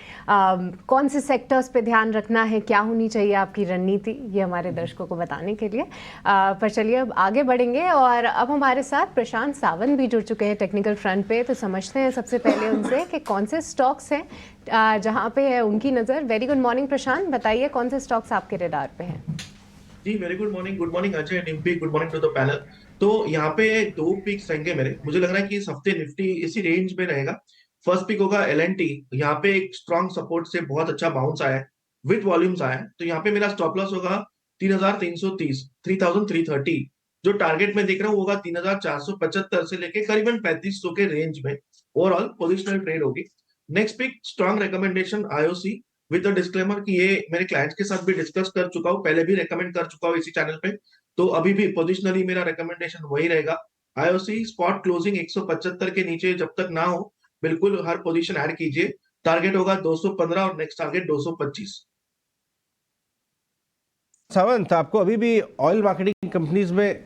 कौन से सेक्टर्स पे ध्यान रखना है, क्या होनी चाहिए आपकी रणनीति, ये हमारे दर्शकों को बताने के लिए। पर चलिए अब आगे बढ़ेंगे, और अब हमारे साथ प्रशांत सावंत भी जुड़ चुके हैं टेक्निकल फ्रंट पे। तो समझते हैं सबसे पहले उनसे कि कौन से स्टॉक्स हैं जहाँ पे है उनकी नज़र। वेरी गुड मॉर्निंग प्रशांत, बताइए कौन से स्टॉक्स आपके रडार पे हैं? जी very good morning Ajay, Dimpy, good morning to the panel. तो यहाँ पे 2 पिक्स रहेंगे मेरे। मुझे लग रहा है कि इस हफ्ते निफ्टी इसी रेंज में रहेगा। फर्स्ट पिक होगा L&T। यहाँ पे एक स्ट्रॉन्ग सपोर्ट से बहुत अच्छा बाउंस आया है, विद वॉल्यूम्स आया है, तो यहाँ पे मेरा स्टॉप लॉस होगा 3330, 3330। जो टारगेट में देख रहा हूँ होगा 3475 से लेके करीबन 3500 के रेंज में ओवरऑल पोजिशनल ट्रेड होगी। Next pick strong recommendation IOC with the disclaimer कि ये मेरे क्लाइंट्स के साथ भी डिस्कस कर चुका हूँ, पहले भी रेकमेंड कर चुका हूँ इसी चैनल पे, तो अभी भी पोजिशनली मेरा रिकमेंडेशन वही रहेगा। आईओसी स्पॉट क्लोजिंग 175 के नीचे जब तक ना हो बिल्कुल हर पोजीशन ऐड कीजिए। टारगेट होगा 215 और नेक्स्ट टारगेट 225। सावंत, आपको अभी भी ऑयल मार्केटिंग कंपनीज में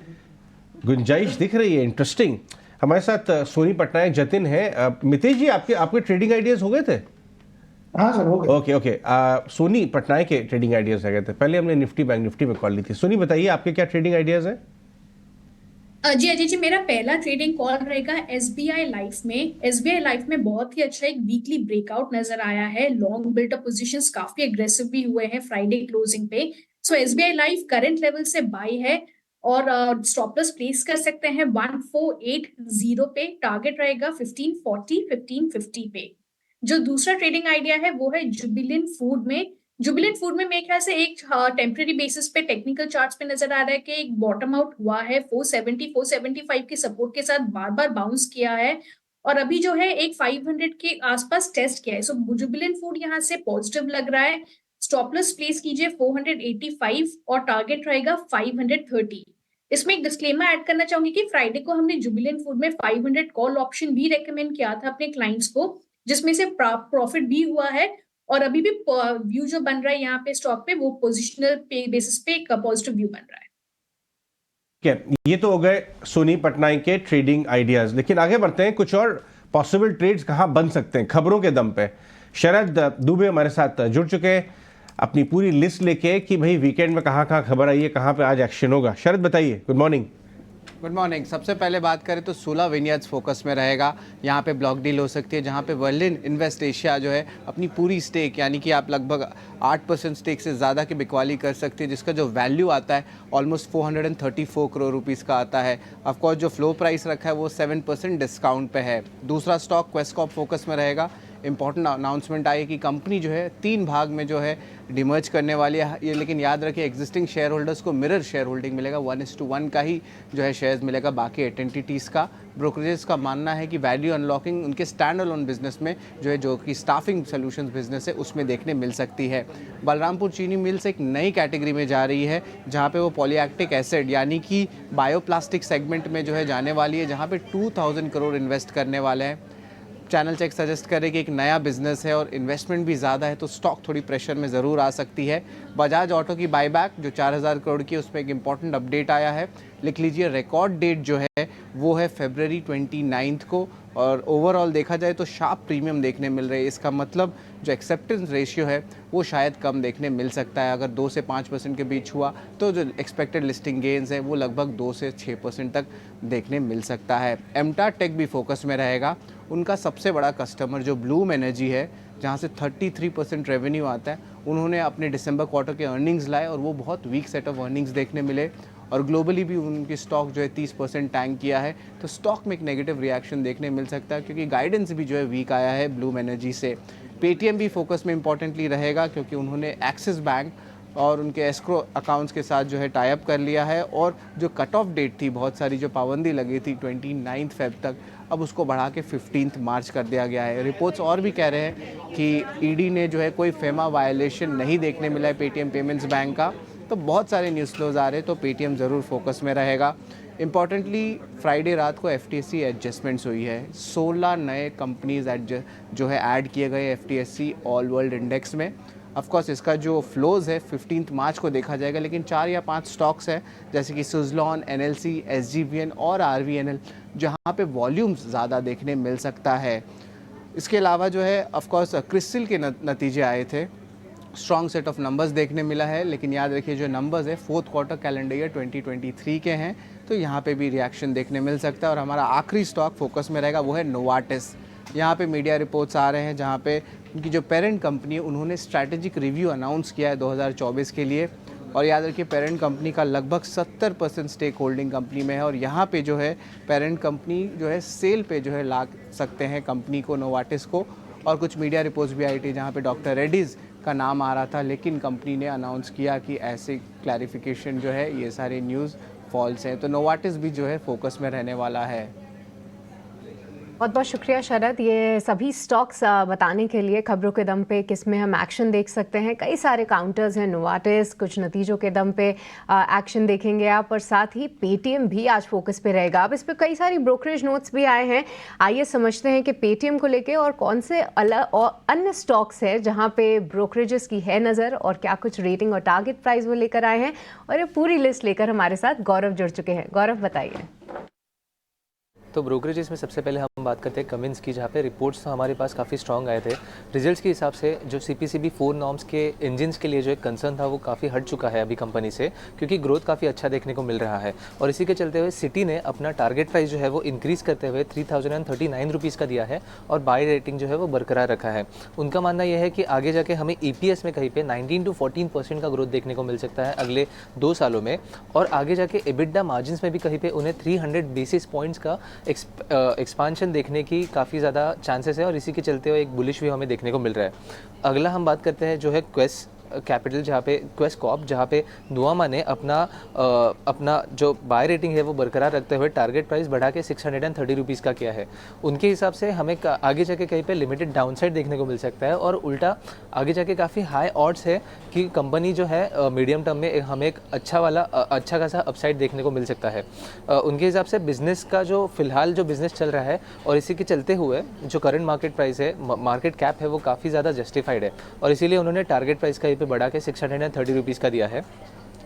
गुंजाइश दिख रही है? इंटरेस्टिंग। हमारे साथ सोनी पटनायक जतिन है। मितेश जी, आपके ट्रेडिंग आइडियाज हो गए थे? हाँ सर, हो गए। ओके। सोनी पटनायक के ट्रेडिंग आइडियाज आ गए थे। पहले हमने निफ्टी बैंक निफ्टी में कॉल ली थी। सोनी बताइए, आपके क्या ट्रेडिंग आइडियाज हैं? जी अजय जी, मेरा पहला ट्रेडिंग कॉल रहेगा एसबीआई लाइफ में। एसबीआई लाइफ में बहुत ही अच्छा एक वीकली ब्रेकआउट नजर आया है। लॉन्ग बिल्टअप पोजीशंस काफी एग्रेसिव भी हुए हैं फ्राइडे क्लोजिंग पे। सो एसबीआई लाइफ करंट लेवल से बाई है और स्टॉप लॉस प्लेस कर सकते हैं 1480 पे। टारगेट रहेगा 1540 1550 पे। जो दूसरा ट्रेडिंग आइडिया है वो है जुबिलेंट फूड में। जुबिलेंट फूड में मेरे ख्याल से एक टेम्पररी बेसिस पे टेक्निकल चार्ट्स पे नजर आ रहा है कि एक बॉटम आउट हुआ है 470 475 के सपोर्ट के साथ, बार बार बाउंस किया है और अभी जो है एक 500 के आसपास टेस्ट किया है। सो जुबिलेंट फूड यहाँ से पॉजिटिव लग रहा है। स्टॉपलेस प्लेस कीजिए 485 और टारगेट रहेगा 530। इसमें एक डिस्क्लेमर ऐड करना चाहूंगी कि फ्राइडे को हमने जुबिलेंट फूड में 500 कॉल ऑप्शन भी रेकमेंड किया था अपने क्लाइंट्स को, जिसमें से प्रॉफिट भी हुआ है और अभी भी व्यू जो बन रहा है यहाँ पे स्टॉक पे वो पोजिशनल पे बेसिस पे एक पॉजिटिव व्यू बन रहा है। ये तो हो गए सोनी पटनायक के ट्रेडिंग आइडियाज, लेकिन आगे बढ़ते हैं। कुछ और पॉसिबल ट्रेड्स कहाँ बन सकते हैं खबरों के दम पे? शरद दुबे हमारे साथ जुड़ चुके हैं अपनी पूरी लिस्ट लेके कि भाई वीकेंड में कहाँ कहाँ खबर आई है, कहाँ पे आज एक्शन होगा। शरद बताइए। Good morning. Good morning. सबसे पहले बात करें तो सोला विनियर्ड्स फोकस में रहेगा। यहाँ पे ब्लॉक डील हो सकती है जहाँ पे वर्लिन इन्वेस्ट एशिया जो है अपनी पूरी स्टेक, यानी कि आप लगभग 8% स्टेक से ज़्यादा की बिकवाली कर सकती है, जिसका जो वैल्यू आता है ऑलमोस्ट 434 करोड़ रुपीज़ का आता है। ऑफकोर्स जो फ्लो प्राइस रखा है वो 7% डिस्काउंट पे है। दूसरा स्टॉक क्वेस्कॉर्प फोकस में रहेगा। इंपॉर्टेंट अनाउंसमेंट आई है कि कंपनी जो है 3 भाग में जो है डिमर्ज करने वाली है ये, लेकिन याद रखिए एग्जिस्टिंग शेयर होल्डर्स को मिरर शेयर होल्डिंग मिलेगा, 1:1 का ही जो है शेयर्स मिलेगा बाकी एंटिटीज़ का। ब्रोकरेज का मानना है कि वैल्यू अनलॉकिंग उनके स्टैंड अलोन बिजनेस में जो कि स्टाफिंग सोल्यूशंस बिजनेस है उसमें देखने मिल सकती है। बलरामपुर चीनी मिल्स एक नई कैटेगरी में जा रही है जहाँ पे वो पॉलीएक्टिक एसिड यानी कि बायोप्लास्टिक सेगमेंट में जो है जाने वाली है, जहाँ पे 2000 करोड़ इन्वेस्ट करने वाले हैं। चैनल चेक सजेस्ट करे कि एक नया बिजनेस है और इन्वेस्टमेंट भी ज़्यादा है तो स्टॉक थोड़ी प्रेशर में ज़रूर आ सकती है। बजाज ऑटो की बायबैक जो 4000 करोड़ की, उसमें एक इंपॉर्टेंट अपडेट आया है। लिख लीजिए रिकॉर्ड डेट जो है वो है February 29 को और ओवरऑल देखा जाए तो शार्प प्रीमियम देखने मिल रहे हैं। इसका मतलब जो एक्सेप्टेंस रेशियो है वो शायद कम देखने मिल सकता है। अगर 2 से 5% के बीच हुआ तो जो एक्सपेक्टेड लिस्टिंग गेंस है वो लगभग 2 से 6% तक देखने मिल सकता है। एमटा टेक भी फोकस में रहेगा। उनका सबसे बड़ा कस्टमर जो ब्लूम एनर्जी है, जहाँ से 33% रेवेन्यू आता है, उन्होंने अपने दिसंबर क्वार्टर के अर्निंग्स लाए और वो बहुत वीक सेट ऑफ अर्निंग्स देखने मिले और ग्लोबली भी उनकी स्टॉक जो है 30% टैंक किया है, तो स्टॉक में एक नेगेटिव रिएक्शन देखने मिल सकता है क्योंकि गाइडेंस भी जो है वीक आया है ब्लूम एनर्जी से। पेटीएम भी फोकस में इंपॉर्टेंटली रहेगा क्योंकि उन्होंने एक्सिस बैंक और उनके एस्क्रो अकाउंट्स के साथ जो है टाई अप कर लिया है और जो कट ऑफ डेट थी, बहुत सारी जो पाबंदी लगी थी 29 फेब तक, अब उसको बढ़ा के 15 मार्च कर दिया गया है। रिपोर्ट्स और भी कह रहे हैं कि ईडी ने जो है कोई फेमा वायलेशन नहीं देखने मिला है पेटीएम पेमेंट्स बैंक का। तो बहुत सारे न्यूज़ फ्लोज आ रहे हैं तो पेटीएम ज़रूर फोकस में रहेगा। इम्पॉर्टेंटली फ्राइडे रात को एफटीएससी एडजस्टमेंट्स हुई है। 16 नए कंपनीज जो है ऐड किए गए एफटीएससी ऑल वर्ल्ड इंडेक्स में। ऑफकोर्स इसका जो फ्लोज है 15 मार्च को देखा जाएगा, लेकिन 4 या 5 स्टॉक्स हैं जैसे कि सुजलॉन, एनएलसी, एसजीवीएन और आरवीएनएल जहाँ पे वॉल्यूम्स ज़्यादा देखने मिल सकता है। इसके अलावा जो है ऑफकोर्स क्रिस्टल के नतीजे आए थे, स्ट्रॉन्ग सेट ऑफ नंबर्स देखने मिला है, लेकिन याद रखिए जो नंबर्स है 4th क्वार्टर कैलेंडर ईयर 2023 के हैं तो यहाँ पे भी रिएक्शन देखने मिल सकता है। और हमारा आखिरी स्टॉक फोकस में रहेगा वो है नोवार्टिस। यहाँ पे मीडिया रिपोर्ट्स आ रहे हैं जहाँ पे उनकी जो पेरेंट कंपनी है उन्होंने स्ट्रैटेजिक रिव्यू अनाउंस किया है 2024 के लिए और याद रखिए पेरेंट कंपनी का लगभग 70% स्टेक होल्डिंग कंपनी में है और यहाँ पे जो है पेरेंट कंपनी जो है सेल पे जो है ला सकते हैं कंपनी को, नोवार्टिस को। और कुछ मीडिया रिपोर्ट्स भी आई थी जहाँ पे डॉक्टर रेड्डीज़ का नाम आ रहा था, लेकिन कंपनी ने अनाउंस किया कि ऐसे क्लैरिफिकेशन जो है ये सारे न्यूज़ फॉल्स हैं। तो नोवार्टिस भी जो है फोकस में रहने वाला है। बहुत बहुत शुक्रिया शरद, ये सभी स्टॉक्स बताने के लिए खबरों के दम पे किसमें हम एक्शन देख सकते हैं। कई सारे काउंटर्स हैं, नोवार्टिस कुछ नतीजों के दम पे एक्शन देखेंगे आप, और साथ ही पेटीएम भी आज फोकस पे रहेगा। अब इस पे कई सारी ब्रोकरेज नोट्स भी आए हैं, आइए समझते हैं कि पेटीएम को लेके और कौन से अलग और अन्य स्टॉक्स हैं जहाँ पे ब्रोकरेजेस की है नज़र, और क्या कुछ रेटिंग और टारगेट प्राइस वो लेकर आए हैं। और ये पूरी लिस्ट लेकर हमारे साथ गौरव जुड़ चुके हैं। गौरव बताइए। तो ब्रोकरेजेस में सबसे पहले हम बात करते हैं कमिंस की, जहाँ पे रिपोर्ट्स तो हमारे पास काफ़ी स्ट्रॉन्ग आए थे। रिजल्ट्स के हिसाब से जो CPCB 4 नॉर्म्स के इंजन्स के लिए जो एक कंसर्न था वो काफ़ी हट चुका है अभी कंपनी से, क्योंकि ग्रोथ काफ़ी अच्छा देखने को मिल रहा है। और इसी के चलते हुए सिटी ने अपना टारगेट प्राइस जो है वो इंक्रीज़ करते हुए 3039 रुपीज़ का दिया है, और बाय रेटिंग जो है वो बरकरार रखा है। उनका मानना यह है कि आगे जाके हमें EPS में कहीं पर 19 to 14% का ग्रोथ देखने को मिल सकता है अगले 2 सालों में, और आगे जाके EBITDA मार्जिन्स में भी कहीं पर उन्हें 300 बेसिस पॉइंट्स का एक्सपांशन देखने की काफ़ी ज़्यादा चांसेस है, और इसी के चलते हुए एक बुलिश व्यू हमें देखने को मिल रहा है। अगला हम बात करते हैं जो है क्वेस्ट कैपिटल, जहाँ पे क्वेस्ट कॉर्प, जहाँ पे नुआमा ने अपना जो बाय रेटिंग है वो बरकरार रखते हुए टारगेट प्राइस बढ़ा के 630 रुपीज़ का किया है। उनके हिसाब से हमें आगे जाके कहीं पे लिमिटेड डाउनसाइड देखने को मिल सकता है, और उल्टा आगे जाके काफ़ी हाई ऑड्स है कि कंपनी जो है मीडियम टर्म में हमें एक अच्छा खासा अपसाइड देखने को मिल सकता है। उनके हिसाब से बिज़नेस का जो फिलहाल जो बिज़नेस चल रहा है, और इसी के चलते हुए जो करंट मार्केट प्राइस है, मार्केट कैप है, वो काफ़ी ज़्यादा जस्टिफाइड है, और इसीलिए उन्होंने टारगेट प्राइस का पे बढ़ा के 630 रुपीज़ का दिया है।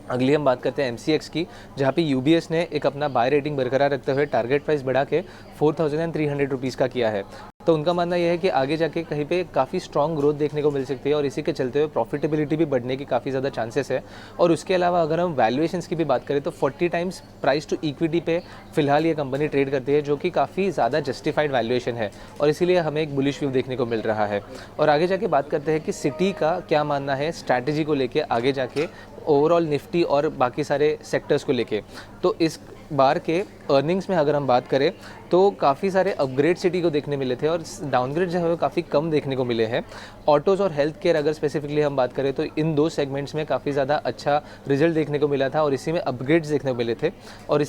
अगली हम बात करते हैं MCX की, जहाँ पे UBS ने एक अपना बाय रेटिंग बरकरार रखते हुए टारगेट प्राइस बढ़ा के 4300 रुपीज़ का किया है। तो उनका मानना यह है कि आगे जाके कहीं पे काफ़ी स्ट्रॉन्ग ग्रोथ देखने को मिल सकती है, और इसी के चलते हुए प्रॉफिटेबिलिटी भी बढ़ने की काफ़ी ज़्यादा चांसेस है। और उसके अलावा अगर हम वैल्यूएशंस की भी बात करें तो 40 टाइम्स प्राइस टू इक्विटी पे फिलहाल ये कंपनी ट्रेड करती है, जो कि काफ़ी ज़्यादा जस्टिफाइड वैल्यूएशन है, और इसीलिए हमें एक बुलिश व्यू देखने को मिल रहा है। और आगे जाके बात करते हैं कि सिटी का क्या मानना है स्ट्रैटेजी को लेके, आगे जाके ओवरऑल निफ्टी और बाकी सारे सेक्टर्स को लेके। तो इस बार के अर्निंग्स में अगर हम बात करें तो काफ़ी सारे अपग्रेड सिटी को देखने मिले थे, और डाउनग्रेड जो है वो काफ़ी कम देखने को मिले हैं। ऑटोज़ और हेल्थ केयर अगर स्पेसिफिकली हम बात करें तो इन 2 सेगमेंट्स में काफ़ी ज़्यादा अच्छा रिजल्ट देखने को मिला था, और इसी में अपग्रेड्स देखने को मिले थे। और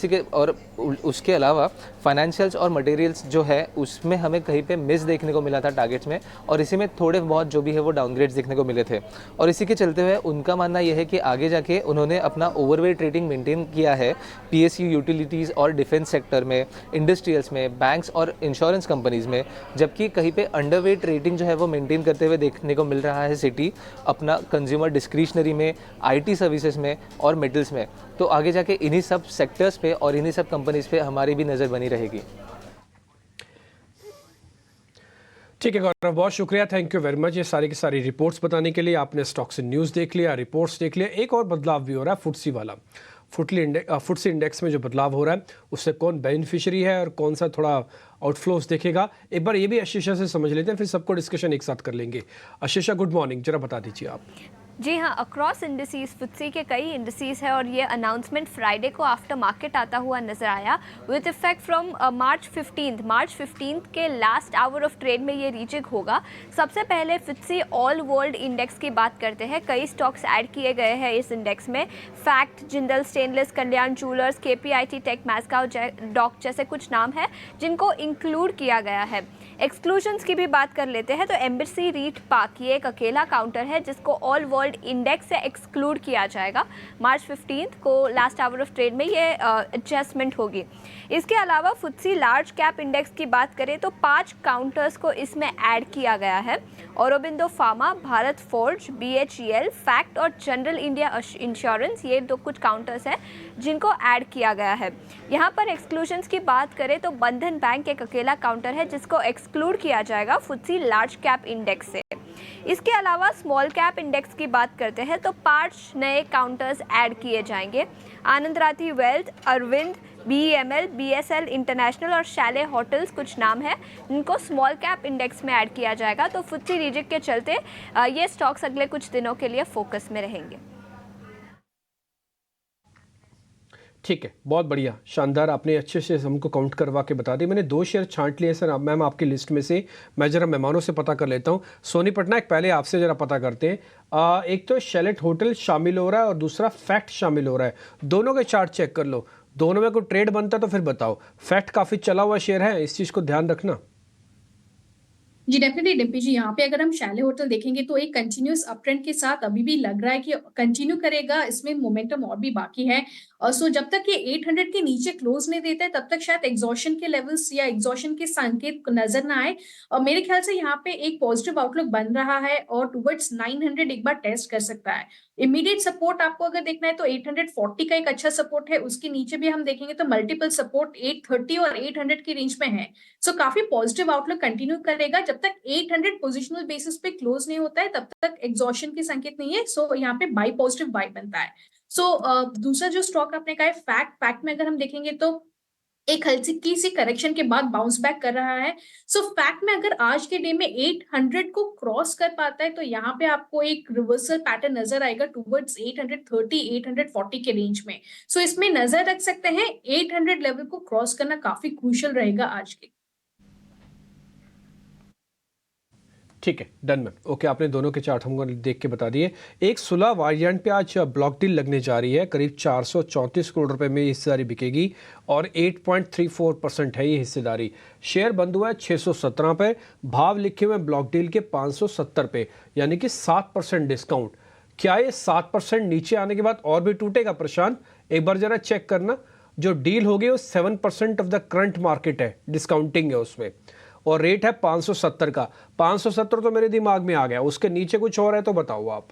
उसके अलावा फाइनेंशियल्स और मटेरियल्स जो है उसमें हमें कहीं पे मिस देखने को मिला था टारगेट्स में, और इसी में थोड़े बहुत जो भी है वो डाउनग्रेड्स देखने को मिले थे। और इसी के चलते हुए उनका मानना यह है कि आगे जाके उन्होंने अपना ओवरवेट रेटिंग मेंटेन किया है PSU, यूटिलिटीज़ और डिफेंस सेक्टर में, इंडस्ट्रियल्स में, बैंक्स और इंश्योरेंस कंपनीज में, जबकि कहीं पे अंडरवेट रेटिंग जो है वो मेंटेन करते हुए देखने को मिल रहा है सिटी अपना कंज्यूमर डिस्क्रिशनरी में, IT सर्विसेज में और मेटल्स में। तो आगे जाके इन्हीं सब सेक्टर्स पे और इन्हीं सब कंपनीज पे हमारी भी नज़र बनी रहेगी। ठीक है गौरव, बहुत शुक्रिया, थैंक यू वेरी मच। ये सारी की सारी रिपोर्ट्स बताने के लिए। आपने स्टॉक से न्यूज़ देख लिया, रिपोर्ट्स देख लिया। एक और बदलाव भी हो रहा है फुटसी वाला, फुटसी इंडेक्स में जो बदलाव हो रहा है उससे कौन बेनिफिशियरी है और कौन सा थोड़ा आउटफ्लोज देखेगा, एक बार ये भी आशीषा से समझ लेते हैं, फिर सबको डिस्कशन एक साथ कर लेंगे। आशीषा गुड मॉर्निंग, जरा बता दीजिए आप। जी हाँ, अक्रॉस इंडिसेस फुटसी के कई इंडिसेस है, और ये अनाउंसमेंट फ्राइडे को आफ्टर मार्केट आता हुआ नजर आया विद इफेक्ट फ्रॉम मार्च 15 के लास्ट आवर ऑफ ट्रेड में ये रीचेक होगा। सबसे पहले फुटसी ऑल वर्ल्ड इंडेक्स की बात करते हैं। कई स्टॉक्स ऐड किए गए हैं इस इंडेक्स में, फैक्ट, जिंदल स्टेनलेस, कल्याण ज्वेलर्स, KPIT टेक, मैस्काउ डॉक जैसे कुछ नाम है जिनको इंक्लूड किया गया है। एक्सक्लूजन्स की भी बात कर लेते हैं तो एम्बेसी रीट पार्क ये एक अकेला काउंटर है जिसको ऑल वर्ल्ड इंडेक्स से एक्सक्लूड किया जाएगा। मार्च 15 को लास्ट आवर ऑफ ट्रेड में ये एडजस्टमेंट होगी। इसके अलावा फुटसी लार्ज कैप इंडेक्स की बात करें तो 5 काउंटर्स को इसमें ऐड किया गया है। Aurobindo pharma, Bharat forge, BHEL, fact और जनरल इंडिया इंश्योरेंस, ये 2 कुछ काउंटर्स हैं जिनको ऐड किया गया है। यहाँ पर एक्सक्लूजन्स की बात करें तो बंधन बैंक एक अकेला काउंटर है जिसको एक्सक्लूड किया जाएगा फुटसी लार्ज कैप इंडेक्स से। इसके अलावा स्मॉल कैप इंडेक्स की बात करते हैं तो 5 नए काउंटर्स ऐड किए जाएंगे। Anand Rathi wealth, Arvind, BEML, BSL international और शैले होटल्स कुछ नाम है जिनको स्मॉल कैप इंडेक्स में ऐड किया जाएगा। तो फुटसी रिजिक के चलते ये स्टॉक्स अगले कुछ दिनों के लिए फोकस में रहेंगे। ठीक है, बहुत बढ़िया, शानदार, आपने अच्छे से हमको काउंट करवा के बता दी। मैंने 2 शेयर छांट लिए सर, अब मैम आपकी लिस्ट में से मैं जरा मेहमानों से पता कर लेता हूँ। सोनी पटनायक, पहले आपसे जरा पता करते हैं। एक तो शैलेट होटल शामिल हो रहा है और दूसरा फैक्ट शामिल हो रहा है, दोनों के चार्ट चेक कर लो, दोनों में कोई ट्रेड बनता तो फिर बताओ। फैक्ट काफ़ी चला हुआ शेयर है, इस चीज़ को ध्यान रखना। जी डेफिनेटली डिम्पी जी, यहाँ पे अगर हम शैले होटल देखेंगे तो एक कंटिन्यूअस अप ट्रेंड के साथ अभी भी लग रहा है कि कंटिन्यू करेगा, इसमें मोमेंटम और भी बाकी है। सो जब तक ये 800 के नीचे क्लोज नहीं देता है तब तक शायद एग्जॉशन के लेवल्स या एग्जॉशन के संकेत नजर ना आए। और मेरे ख्याल से यहाँ पे एक पॉजिटिव आउटलुक बन रहा है और टुवर्ड्स 900 एक बार टेस्ट कर सकता है। इमीडिएट सपोर्ट आपको अगर देखना है तो 840 का एक अच्छा सपोर्ट है, उसके नीचे भी हम देखेंगे तो मल्टीपल सपोर्ट 830 और 800 की रेंज में है। सो काफी पॉजिटिव आउटलुक कंटिन्यू करेगा, जब तक 800 पोजिशनल बेसिस पे क्लोज नहीं होता है तब तक एग्जॉशन के संकेत नहीं है। सो यहाँ पे बाई पॉजिटिव बाई बनता है। सो दूसरा जो स्टॉक आपने कहा है फैक्ट में अगर हम देखेंगे तो एक हल्की सी करेक्शन के बाद बाउंस बैक कर रहा है। सो फैक्ट में अगर आज के डे में 800 को क्रॉस कर पाता है तो यहाँ पे आपको एक रिवर्सल पैटर्न नजर आएगा टुवर्ड्स 830 840 के रेंज में। सो इसमें नजर रख सकते हैं, 800 लेवल को क्रॉस करना काफी क्रूशियल रहेगा आज के। ठीक है, डन मैम, ओके, आपने दोनों के चार्ट हमको देख के बता दिए। एक सुलह वेरिएंट पे आज ब्लॉक डील लगने जा रही है, करीब 434 करोड़ रुपए में हिस्सेदारी बिकेगी और 8.34% है ये हिस्सेदारी। शेयर बंद हुआ है 617 पे, भाव लिखे हुए ब्लॉक डील के 570 पे, यानी कि 7% डिस्काउंट। क्या ये 7% नीचे आने के बाद और भी टूटेगा प्रशांत? एक बार जरा चेक करना। जो डील होगी वो 7% ऑफ द करंट मार्केट है, डिस्काउंटिंग है उसमें, और रेट है 570 का। 570 तो मेरे दिमाग में आ गया, उसके नीचे कुछ और है तो बताओ आप।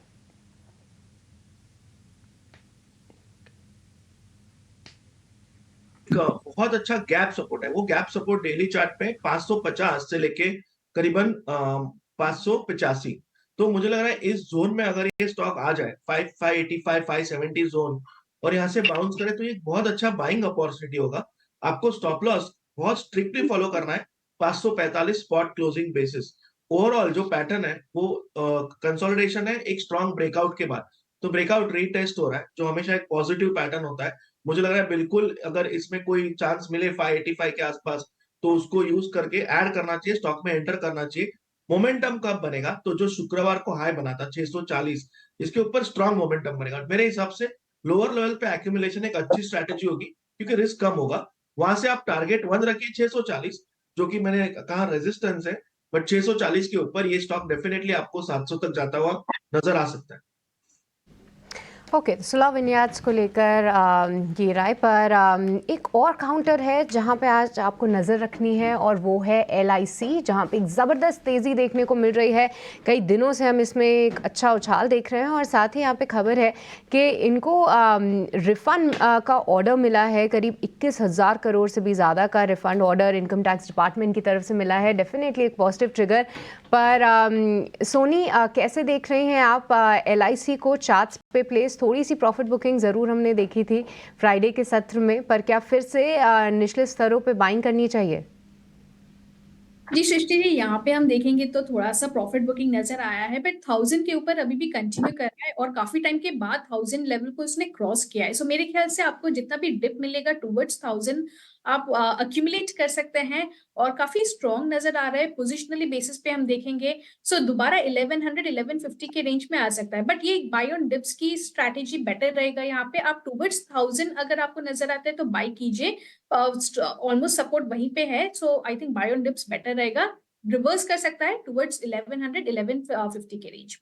बहुत अच्छा गैप सपोर्ट है, वो गैप सपोर्ट डेली चार्ट पे 550 से लेके करीबन 585। तो मुझे लग रहा है इस जोन में अगर ये स्टॉक आ जाए 585 570 जोन और यहाँ से बाउंस करे तो ये बहुत अच्छा बाइंग अपॉर्चुनिटी होगा। आपको स्टॉप लॉस बहुत स्ट्रिक्टली फॉलो करना है, 545 स्पॉट क्लोजिंग बेसिस। ओवरऑल जो पैटर्न है वो कंसोलिडेशन है एक स्ट्रॉन्ग ब्रेकआउट के बाद, तो ब्रेकआउट रीटेस्ट हो रहा है जो हमेशा एक पॉजिटिव पैटर्न होता है। मुझे लग रहा है बिल्कुल अगर इसमें कोई चांस मिले 585 के आसपास तो उसको यूज करके ऐड करना चाहिए, स्टॉक में एंटर करना चाहिए। मोमेंटम कब बनेगा? तो जो शुक्रवार को हाई बना था 640, इसके ऊपर स्ट्रॉन्ग मोमेंटम बनेगा। मेरे हिसाब से लोअर लेवल पे एक्यूमुलेशन एक अच्छी स्ट्रैटेजी होगी क्योंकि रिस्क कम होगा। वहां से आप टारगेट 1 रखिए 640, जो कि मैंने कहा रेजिस्टेंस है, बट 640 के ऊपर ये स्टॉक डेफिनेटली आपको 700 तक जाता हुआ नजर आ सकता है। ओके, सुलह विनियार्ड्स को लेकर ये राय पर एक और काउंटर है जहां पे आज आपको नज़र रखनी है और वो है LIC, जहां पे एक ज़बरदस्त तेज़ी देखने को मिल रही है। कई दिनों से हम इसमें एक अच्छा उछाल देख रहे हैं और साथ ही यहाँ पे खबर है कि इनको रिफ़ंड का ऑर्डर मिला है, करीब 21,000 करोड़ से भी ज़्यादा का refund order income tax department की तरफ से मिला है। डेफिनेटली एक पॉजिटिव ट्रिगर। पर सोनी, कैसे देख रहे हैं आप LIC को? चार्ट्स पे प्लेस थोड़ी सी प्रॉफिट बुकिंग ज़रूर हमने देखी थी फ्राइडे के सत्र में, पर क्या फिर से निचले स्तरों पे बाइंग करनी चाहिए? जी सृष्टि जी, यहाँ पे हम देखेंगे तो थोड़ा सा प्रॉफिट बुकिंग नजर आया है, बट 1000 के ऊपर अभी भी कंटिन्यू कर रहा है और काफी टाइम के बाद 1000 लेवल को इसने क्रॉस किया है। सो मेरे ख्याल से आपको जितना भी डिप मिलेगा टुवर्ड्स 1000 आप अक्यूमुलेट कर सकते हैं और काफी स्ट्रॉन्ग नजर आ रहा है। पोजिशनली बेसिस पे हम देखेंगे सो दोबारा 1100 1150 के रेंज में आ सकता है, बट ये बाय ऑन डिप्स की स्ट्रैटेजी बेटर रहेगा। यहाँ पे आप टुवर्ड्स 1000 अगर आपको नजर आता है तो बाय कीजिए, ऑलमोस्ट सपोर्ट वहीं पे है। So I think buy on dips better रहेगा, रिवर्स कर सकता है टुवर्ड्स 1100 1150 के रेंज।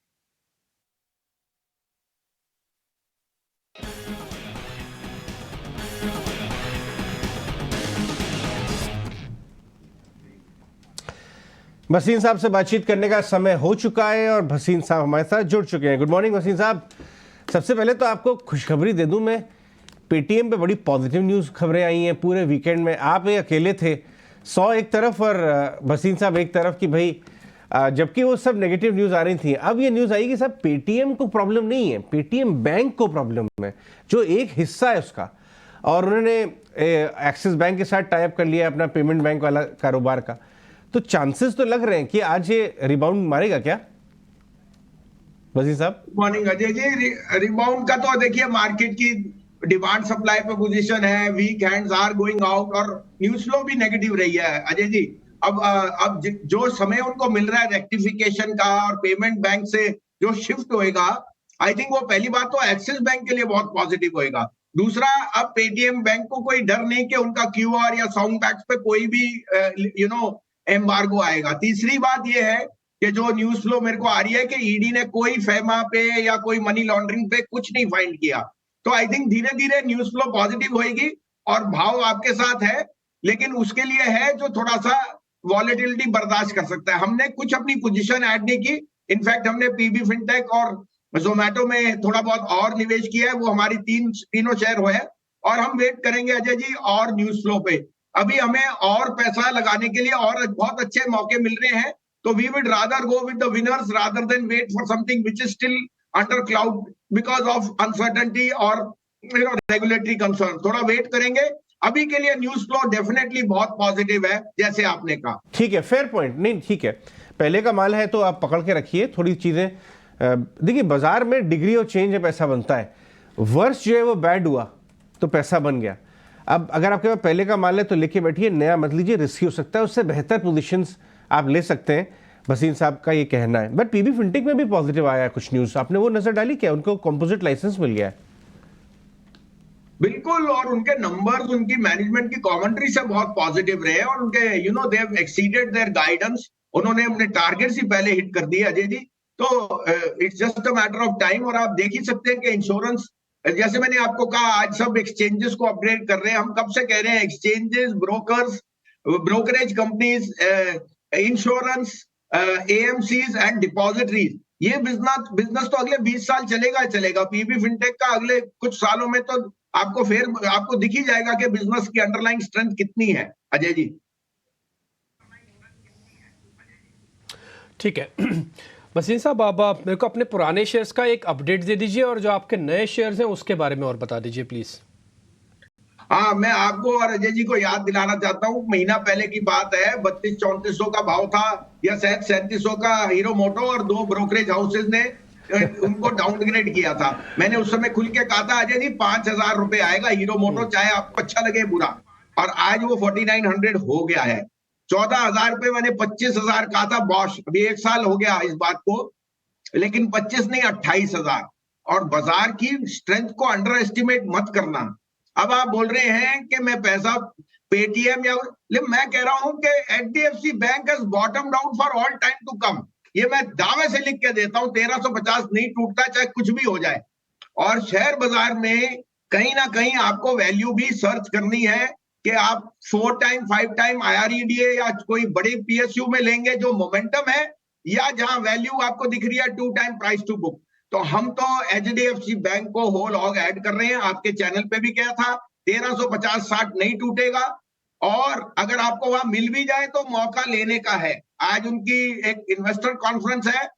भसीन साहब से बातचीत करने का समय हो चुका है और भसीन साहब हमारे साथ जुड़ चुके हैं। गुड मॉर्निंग भसीन साहब। सबसे पहले तो आपको खुशखबरी दे दूं मैं, पेटीएम पे बड़ी पॉजिटिव न्यूज़ खबरें आई हैं पूरे वीकेंड में। आप ये अकेले थे, 100 एक तरफ और भसीन साहब एक तरफ की भाई, जबकि वो सब नेगेटिव न्यूज़ आ रही थी। अब ये न्यूज़ आई कि साहब पेटीएम को प्रॉब्लम नहीं है, पेटीएम बैंक को प्रॉब्लम है, जो एक हिस्सा है उसका, और उन्होंने एक्सिस बैंक के साथ टाइप कर लिया अपना पेमेंट बैंक वाला कारोबार का। तो चांसेस तो लग रहे हैं कि आज ये रिबाउंड मारेगा क्या वजीर साहब? मॉर्निंग अजय जी, रिबाउंड का तो देखिए मार्केट की डिमांड सप्लाई पे पोजीशन है, weak hands are going out और न्यूज फ्लो भी नेगेटिव रही है अजय जी। अब जो समय उनको मिल रहा है रेक्टिफिकेशन का और पेमेंट बैंक से जो शिफ्ट होएगा, आई थिंक वो पहली बात तो एक्सिस बैंक के लिए बहुत पॉजिटिव होएगा। दूसरा, अब पेटीएम बैंक को कोई डर नहीं कि उनका क्यूआर या साउंड पैक्स पे कोई भी एम्बार्गो आएगा। तीसरी बात ये है कि जो न्यूज फ्लो मेरे को आ रही है कि ईडी ने कोई फेमा पे या कोई मनी लॉन्ड्रिंग पे कुछ नहीं फाइंड किया, तो आई थिंक धीरे धीरे न्यूज फ्लो पॉजिटिव होएगी और भाव आपके साथ है, लेकिन उसके लिए है जो थोड़ा सा वॉलेटिलिटी बर्दाश्त कर सकता है। हमने कुछ अपनी पोजीशन ऐड नहीं की, इनफैक्ट हमने पीबी फिनटेक और जोमेटो में थोड़ा बहुत और निवेश किया है, वो हमारी तीनों शेयर हुए हैं और हम वेट करेंगे अजय जी और न्यूज फ्लो पे। अभी हमें और पैसा लगाने के लिए और बहुत अच्छे मौके मिल रहे हैं, तो we would rather go with the winners rather than wait for something which is still under cloud because of uncertainty और रेगुलेटरी कंसर्न। थोड़ा वेट करेंगे। अभी के लिए न्यूज फ्लो डेफिनेटली बहुत पॉजिटिव है जैसे आपने कहा। ठीक है, फेयर पॉइंट। नहीं ठीक है, पहले का माल है तो आप पकड़ के रखिए थोड़ी चीजें। देखिए बाजार में डिग्री और चेंज है, पैसा बनता है। वर्ष जो है वो बैड हुआ तो पैसा बन गया। अब अगर आपके पास पहले का माल है तो लेके बैठिए, नया मत लीजिए, रिस्की हो सकता है। उससे बेहतर पोजीशंस आप ले सकते हैं, वसीम साहब का ये कहना है। बट पीबी फिनटेक में भी पॉजिटिव आया है कुछ न्यूज, आपने वो नजर डाली क्या? उनको कंपोजिट लाइसेंस मिल गया है। बिल्कुल, और उनके नंबर्स, उनकी मैनेजमेंट की कमेंट्री से बहुत पॉजिटिव रहे और उनके they have exceeded their guidance. उन्होंने अपने टारगेट्स ही पहले हिट कर दिए अजय जी, तो it's just a matter of time. और आप देख ही सकते हैं कि इंश्योरेंस, जैसे मैंने आपको कहा, आज सब एक्सचेंजेस को अपग्रेड कर रहे हैं। हम कब से कह रहे हैं exchanges, brokers, brokerage companies, insurance, AMCs and depositories, ये बिजनेस तो अगले 20 साल चलेगा। पीबी फिनटेक का अगले कुछ सालों में तो आपको दिख ही जाएगा कि बिजनेस की अंडरलाइंग स्ट्रेंथ कितनी है अजय जी। ठीक है वसीम साहब, आप मेरे को अपने पुराने शेयर्स का एक अपडेट दे दीजिए और जो आपके नए शेयर्स हैं उसके बारे में और बता दीजिए प्लीज। हाँ, मैं आपको और अजय जी को याद दिलाना चाहता हूँ, महीना पहले की बात है, 32-3400 का भाव था या शायद 3700 का हीरो मोटो, और 2 ब्रोकरेज हाउसेज ने उनको डाउनग्रेड किया था। मैंने उस समय खुल के कहा था अजय जी 5000 रुपए आएगा हीरो मोटो, चाहे आपको अच्छा लगे बुरा, और आज वो 4900 हो गया है। 14,000 रुपए मैंने 25,000 कहा था बॉश, अभी 1 साल हो गया इस बात को, लेकिन 25 नहीं 28,000। और बाजार की स्ट्रेंथ को अंडर एस्टिमेट मत करना। अब आप बोल रहे हैं कि मैं पैसा पेटीएम या, मैं कह रहा हूं कि HDFC bank has bottomed out for all time to come. ये मैं दावे से लिख के देता हूं, 1350 नहीं टूटता चाहे कुछ भी हो जाए। और शेयर बाजार में कहीं ना कहीं आपको वैल्यू भी सर्च करनी है कि आप 4 टाइम 5 टाइम IREDA या कोई बड़े PSU में लेंगे जो मोमेंटम है, या जहां वैल्यू आपको दिख रही है 2 टाइम प्राइस टू बुक। तो हम तो HDFC बैंक को होल हॉग ऐड कर रहे हैं। आपके चैनल पे भी क्या था, 1350-60 नहीं टूटेगा, और अगर आपको वहां मिल भी जाए तो मौका लेने का है। आज उनकी एक इन्वेस्टर कॉन्फ्रेंस है,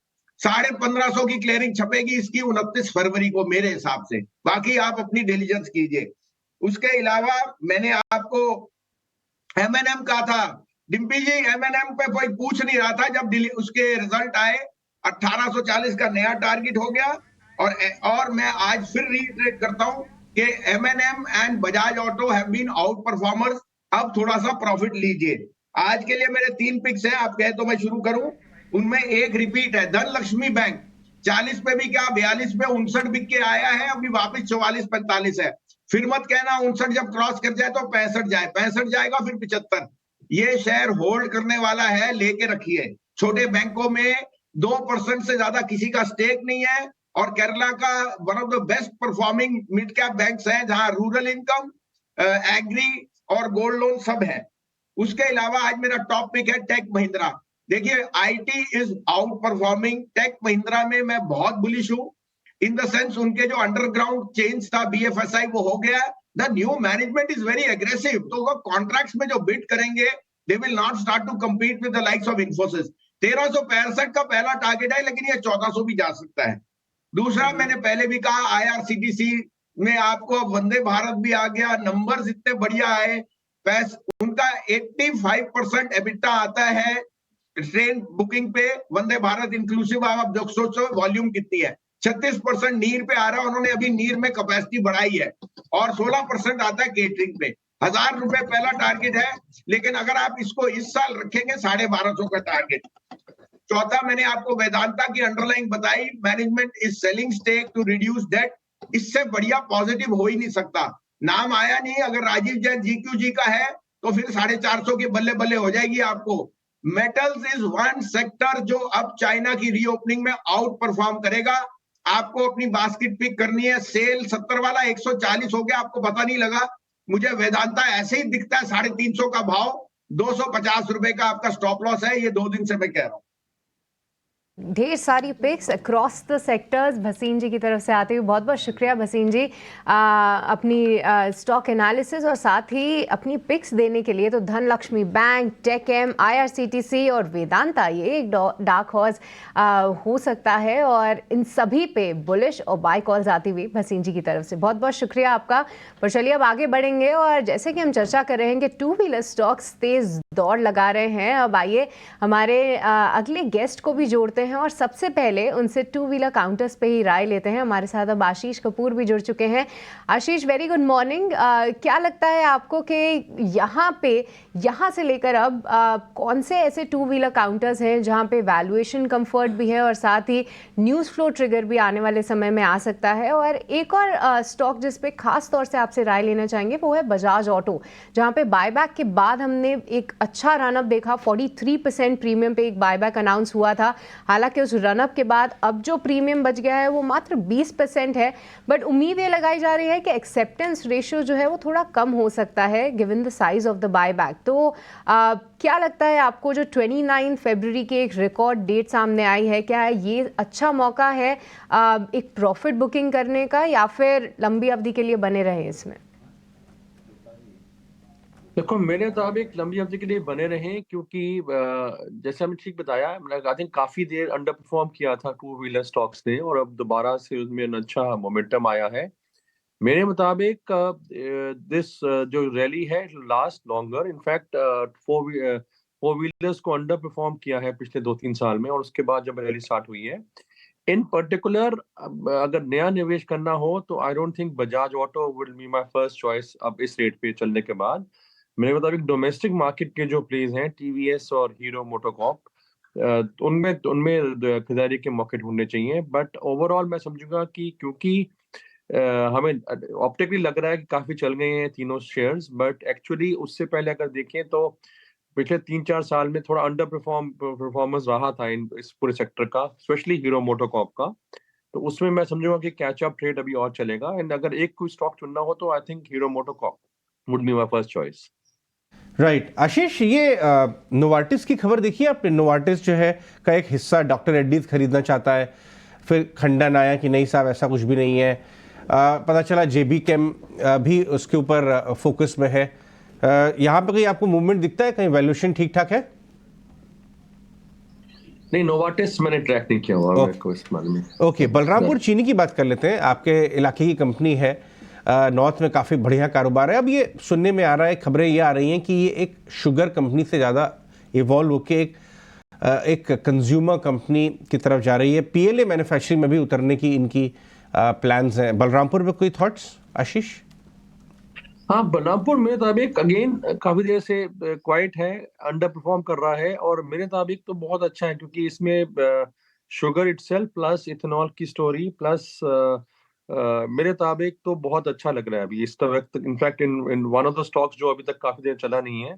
1550 की क्लियरिंग छपेगी इसकी 29 फरवरी को मेरे हिसाब से। बाकी आप अपनी डिलीजेंस कीजिए। उसके अलावा मैंने आपको M&M कहा था, डिम्पी जी M&M पे कोई पूछ नहीं रहा था, जब उसके रिजल्ट आए 1840 का नया टारगेट हो गया। और मैं आज फिर रीइटरेट करता हूं कि M&M and Bajaj auto have been outperformers. अब थोड़ा सा प्रॉफिट लीजिए। आज के लिए मेरे 3 पिक्स हैं, आप कहे तो मैं शुरू करूं। उनमें एक रिपीट है, धनलक्ष्मी बैंक 40 पे भी क्या 42 पे 59 बिक के आया है, अभी वापस 44-45 है। फिर मत कहना 59 जब क्रॉस कर जाए तो 65 जाए, 65 जाएगा फिर 75। ये शेयर होल्ड करने वाला है, लेके रखिए। छोटे बैंकों में 2% से ज्यादा किसी का स्टेक नहीं है, और केरला का one of the best performing mid cap banks है, जहां रूरल इनकम, एग्री और गोल्ड लोन सब है। उसके अलावा आज मेरा टॉप पिक है टेक महिंद्रा। देखिए IT is outperforming. Tech Mahindra में मैं बहुत बुलिश हूं, इन द सेंस उनके जो अंडरग्राउंड चेंज था BFSI वो हो गया। The new management is very aggressive, तो वो कॉन्ट्रैक्ट्स में जो बिड करेंगे they will not start to compete with the likes of Infosys. 1365 का पहला टारगेट है, लेकिन ये 1400 भी जा सकता है। दूसरा, मैंने पहले भी कहा, IRCTC में आपको वंदे भारत भी आ गया, नंबर्स इतने बढ़िया आए। उनका 85% EBITDA आता है ट्रेन बुकिंग पे, वंदे भारत इंक्लूसिव। आप जो सोचो वॉल्यूम कितनी है, 36% नीर पे आ रहा है। उन्होंने अभी नीर में कैपेसिटी बढ़ाई है, और 16% आता है केटरिंग पे। 1000 रुपए पहला टारगेट है, लेकिन अगर आप इसको इस साल रखेंगे 1250 का टारगेट। चौथा, मैंने आपको वेदांता की अंडरलाइंग बताई, management is selling stake to reduce debt. इससे बढ़िया पॉजिटिव हो ही नहीं सकता। नाम आया नहीं, अगर राजीव जैन GQG का है तो फिर 450 के बल्ले बल्ले हो जाएगी आपको। मेटल्स इज वन सेक्टर जो अब चाइना की रीओपनिंग में आउट परफॉर्म करेगा। आपको अपनी बास्केट पिक करनी है। सेल 70 वाला 140 हो गया, आपको पता नहीं लगा। मुझे वेदांता ऐसे ही दिखता है 350 का भाव, 250 रुपए का आपका स्टॉप लॉस है। ये 2 दिन से मैं कह रहा हूं। ढेर सारी picks across the sectors Bhasin ji की तरफ से आते हुए बहुत बहुत शुक्रिया भसीन जी, अपनी स्टॉक एनालिसिस और साथ ही अपनी पिक्स देने के लिए। तो धनलक्ष्मी बैंक, टेकएम, IRCTC और वेदांता ये एक डार्क हॉर्स हो सकता है, और इन सभी पे बुलिश और बाय कॉल्स आती हुई भसीन जी की तरफ से बहुत बहुत शुक्रिया आपका। पर चलिए अब आगे बढ़ेंगे, और जैसे कि हम चर्चा कर रहे हैं कि 2 व्हीलर स्टॉक्स तेज दौड़ लगा रहे हैं। अब आइए हमारे अगले गेस्ट को भी जोड़ते हैं और सबसे पहले उनसे 2 व्हीलर काउंटर्स पे ही राय लेते हैं। हमारे साथ अब आशीष कपूर भी जुड़ चुके हैं। आशीष, वेरी गुड मॉर्निंग। क्या लगता है आपको कि यहाँ से लेकर अब कौन से ऐसे 2 व्हीलर काउंटर्स हैं जहाँ पे वैल्यूएशन कंफर्ट भी है और साथ ही न्यूज़ फ्लो ट्रिगर भी आने वाले समय में आ सकता है? और एक और स्टॉक जिस पे खास तौर से आपसे राय लेना चाहेंगे वो है बजाज ऑटो, जहाँ पे बायबैक के बाद हमने एक अच्छा रनअप देखा। 43% प्रीमियम पे एक बायबैक अनाउंस हुआ था। हालांकि उस रनअप के बाद अब जो प्रीमियम बच गया है वो मात्र 20% है, बट उम्मीद ये लगाई जा रही है कि एक्सेप्टेंस रेशियो जो है वो थोड़ा कम हो सकता है given the size of the buyback. तो क्या लगता है आपको, जो 29 फरवरी की एक रिकॉर्ड डेट सामने आई है, क्या ये अच्छा मौका है एक प्रॉफिट बुकिंग करने का, या फिर लंबी अवधि के लिए बने रहे इसमें? देखो, मेरे मुताबिक लंबी अवधि के लिए बने रहें, क्योंकि जैसे हमने ठीक बताया, आई थिंक काफ़ी देर अंडर परफॉर्म किया था 2 व्हीलर स्टॉक्स ने, और अब दोबारा से उसमें अच्छा मोमेंटम आया है। मेरे मुताबिक दिस जो रैली है लास्ट लॉन्गर। इनफैक्ट 4 व्हीलर्स को अंडर परफॉर्म किया है पिछले 2-3 साल में, और उसके बाद जब रैली स्टार्ट हुई है इन पर्टिकुलर, अगर नया निवेश करना हो तो आई don't think Bajaj auto will be my first choice अब इस रेट पे चलने के बाद। मेरे मुताबिक डोमेस्टिक मार्केट के जो प्लेज हैं TVS और हीरो मोटोकॉर्प, उनमें खरीदारी के मौके ढूंढने चाहिए। बट ओवरऑल मैं समझूंगा कि क्योंकि हमें ऑप्टिकली लग रहा है कि काफी चल गए हैं तीनों शेयर्स, बट एक्चुअली उससे पहले अगर देखें तो पिछले 3-4 साल में थोड़ा अंडर परफॉर्मेंस रहा था इस पूरे सेक्टर का, स्पेशली हीरो मोटोकॉर्प का। तो उसमें मैं समझूंगा कि कैचअप ट्रेड अभी और चलेगा। एंड अगर एक कोई स्टॉक चुनना हो तो I think Hero MotoCorp would be my first choice. Right Ashish, ये नोवार्टिस की खबर देखी आपने? नोवार्टिस जो है का एक हिस्सा डॉक्टर रेड्डीज खरीदना चाहता है, फिर खंडन आया कि नहीं साहब ऐसा कुछ भी नहीं है। पता चला JB Chem भी उसके ऊपर फोकस में है। यहाँ पे कोई आपको मूवमेंट दिखता है? कहीं वैल्यूएशन ठीक ठाक है? नहीं, नोवार्टिस मैंने ट्रैक नहीं किया हुआ मेरे को इस बारे में। ओके, बलरामपुर चीनी की बात कर लेते हैं। आपके इलाके की कंपनी है, नॉर्थ में काफ़ी बढ़िया कारोबार है। अब ये सुनने में आ रहा है, खबरें ये आ रही हैं कि ये एक शुगर कंपनी से ज़्यादा इवॉल्व होकर एक कंज्यूमर कंपनी की तरफ जा रही है। PLA मैन्युफैक्चरिंग में भी उतरने की इनकी प्लान्स हैं। बलरामपुर में कोई थॉट्स आशीष? हाँ, बलरामपुर मेरे मुताबिक अगेन काफी देर से क्वाइट है, अंडर परफॉर्म कर रहा है, और मेरे मुताबिक तो बहुत अच्छा है, क्योंकि इसमें शुगर इटसेल्फ प्लस इथेनॉल की स्टोरी प्लस मेरे मुताबिक तो बहुत अच्छा लग रहा है अभी इस वक्त। In fact in one of the stocks जो अभी तक काफी देर चला नहीं है,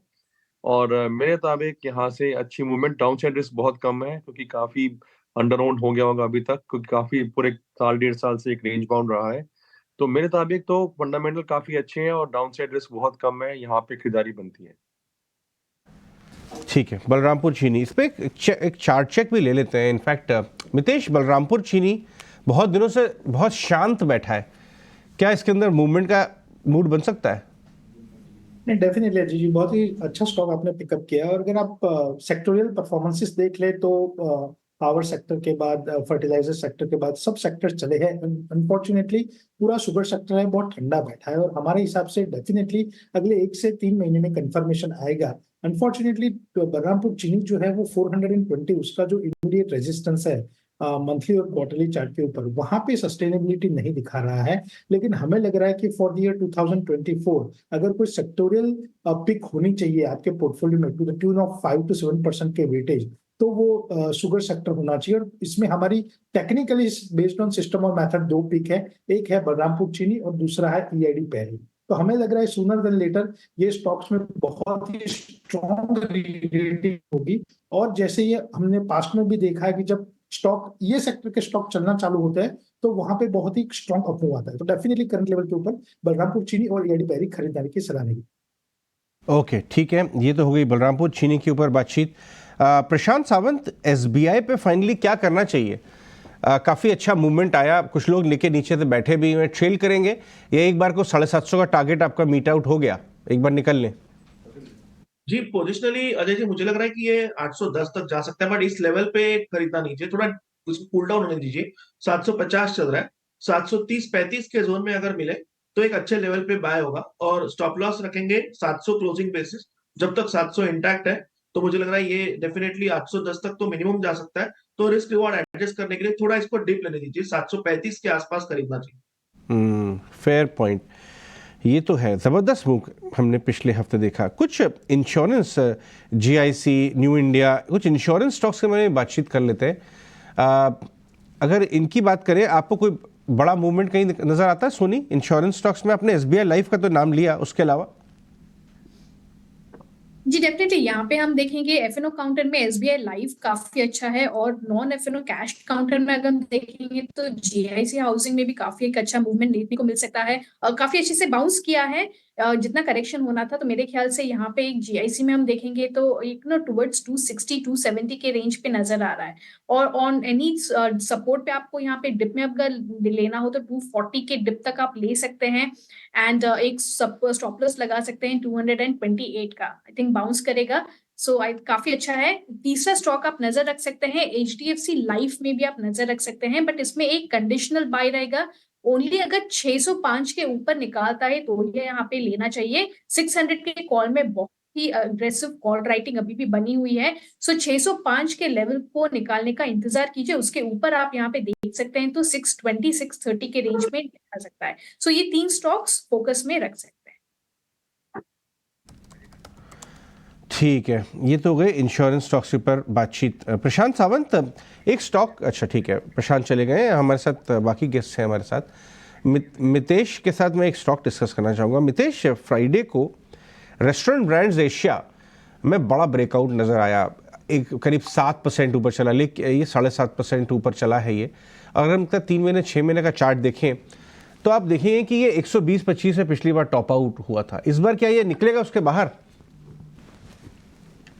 और मेरे मुताबिक यहाँ से अच्छी मूवमेंट, डाउन साइड रिस्क बहुत कम है, क्योंकि काफी अंडर ओन्ड हो गया होगा अभी तक, क्योंकि काफी पूरे 1.5 साल से एक रेंज बाउंड रहा है। तो मेरे मुताबिक तो फंडामेंटल काफी अच्छे हैं और डाउन साइड रिस्क बहुत कम है, यहाँ पे खरीदारी बनती है। ठीक है, बलरामपुर चीनी, इस पे एक चार्ट चेक भी ले लेते हैं। इनफैक्ट मितेश, बलरामपुर चीनी बहुत दिनों से बहुत शांत बैठा है, क्या इसके अंदर मूवमेंट का मूड बन सकता है? नहीं, डेफिनेटली जी, बहुत ही अच्छा स्टॉक आपने पिकअप किया। और अगर आप सेक्टोरियल परफॉर्मेंसेस देख ले तो पावर सेक्टर के बाद, फर्टिलाइजर सेक्टर के बाद सब सेक्टर चले हैं। अनफॉर्चुनेटली पूरा शुगर सेक्टर है बहुत ठंडा बैठा है, और हमारे हिसाब से डेफिनेटली अगले 1 से 3 महीने में कंफर्मेशन आएगा। अनफॉर्चुनेटली बलरामपुर चीनी जो है वो 420, उसका जो इमीडिएट रेजिस्टेंस है मंथली और क्वार्टरली चार्ट के ऊपर, वहां पे सस्टेनेबिलिटी नहीं दिखा रहा है। लेकिन हमें लग रहा है कि फॉर द ईयर 2024 अगर कोई सेक्टोरियल पिक होनी चाहिए आपके पोर्टफोलियो में to the tune of 5 to 7% के वेटेज, तो वो शुगर सेक्टर होना चाहिए। और इसमें हमारी टेक्निकली बेस्ड ऑन सिस्टम और मेथड 2 पिक है, एक है बलरामपुर चीनी और दूसरा है ईआईडी पैरी। तो हमें लग रहा है सूनर देन लेटर ये स्टॉक्स में बहुत ही स्ट्रॉन्ग रेटिंग होगी। और जैसे ये हमने पास्ट में भी देखा है कि जब स्टॉक ये सेक्टर के स्टॉक चलना चालू होते हैं तो वहां पे बहुत ही स्ट्रॉन्ग अपमूव आता है। तो डेफिनेटली करंट लेवल के ऊपर बलरामपुर चीनी और ईआईडी पैरी खरीदारी की सलाह रहेगी। ओके, ठीक है, ये तो हो गई बलरामपुर चीनी के ऊपर बातचीत। प्रशांत सावंत, एसबीआई पे फाइनली क्या करना चाहिए? काफ़ी अच्छा मूवमेंट आया, कुछ लोग लेके नीचे से बैठे भी हुए, ट्रेल करेंगे या एक बार को 750 का टारगेट आपका मीट आउट हो गया, एक बार निकल लें? जी, पोजिशनली अजय जी मुझे लग रहा है कि ये 810 तक जा सकता है, बट इस लेवल पे खरीदना नहीं चाहिए, थोड़ा उसको कूल डाउन होने दीजिए। 750 चल रहा है, 730-35 के जोन में अगर मिले तो एक अच्छे लेवल पे बाय होगा, और स्टॉप लॉस रखेंगे 700 क्लोजिंग बेसिस। जब तक 700 इंटैक्ट है तो मुझे लग रहा है ये डेफिनेटली 810 तक तो मिनिमम जा सकता है। तो रिस्क रिवॉर्ड एडजस्ट करने के लिए थोड़ा इसको डिप लेने दीजिए, 735 के आसपास खरीदना चाहिए। Fair point. ये तो है, ज़बरदस्त मूव हमने पिछले हफ्ते देखा। कुछ इंश्योरेंस, जीआईसी, न्यू इंडिया, कुछ इंश्योरेंस स्टॉक्स के बारे में बातचीत कर लेते हैं। अगर इनकी बात करें, आपको कोई बड़ा मूवमेंट कहीं नज़र आता है सोनी इंश्योरेंस स्टॉक्स में? आपने एसबीआई लाइफ का तो नाम लिया, उसके अलावा? जी डेफिनेटली यहाँ पे हम देखेंगे एफएनओ काउंटर में एसबीआई लाइफ काफी अच्छा है, और नॉन एफएनओ कैश काउंटर में अगर हम देखेंगे तो जीआईसी हाउसिंग में भी काफी एक अच्छा मूवमेंट देखने को मिल सकता है। काफी अच्छे से बाउंस किया है जितना करेक्शन होना था। तो मेरे ख्याल से यहाँ पे एक जीआईसी में हम देखेंगे तो एक ना टुवर्ड्स 260-270 के रेंज पे नजर आ रहा है। और ऑन एनी सपोर्ट पे आपको यहाँ पे डिप में अगर लेना हो तो 240 के डिप तक आप ले सकते हैं। एंड एक स्टॉप लॉस लगा सकते हैं 228 का, आई थिंक बाउंस करेगा। सो काफी अच्छा है। तीसरा स्टॉक आप नजर रख सकते हैं एचडीएफसी लाइफ में भी आप नजर रख सकते हैं, बट इसमें एक कंडीशनल बाय रहेगा। ओनली अगर 605 के ऊपर निकालता है तो ये यहाँ पे लेना चाहिए। 600 के कॉल में बहुत ही अग्रेसिव कॉल राइटिंग अभी भी बनी हुई है। सो 605 के लेवल को निकालने का इंतजार कीजिए, उसके ऊपर आप यहाँ पे देख सकते हैं तो 620-630 के रेंज में आ सकता है। सो ये 3 स्टॉक्स फोकस में रख सकते हैं। ठीक है, ये तो गए इंश्योरेंस स्टॉक्स के ऊपर बातचीत। प्रशांत सावंत, एक स्टॉक, अच्छा ठीक है, प्रशांत चले गए, हमारे साथ बाकी गेस्ट हैं हमारे साथ। मितेश के साथ मैं एक स्टॉक डिस्कस करना चाहूँगा। मितेश, फ्राइडे को रेस्टोरेंट ब्रांड्स एशिया में बड़ा ब्रेकआउट नज़र आया, एक करीब 7% ऊपर चला, लेकिन ये 7.5% ऊपर चला है ये। अगर हम 3 महीने 6 महीने का चार्ट देखें तो आप देखेंगे कि ये 120-25 से पिछली बार टॉप आउट हुआ था। इस बार क्या ये निकलेगा उसके बाहर?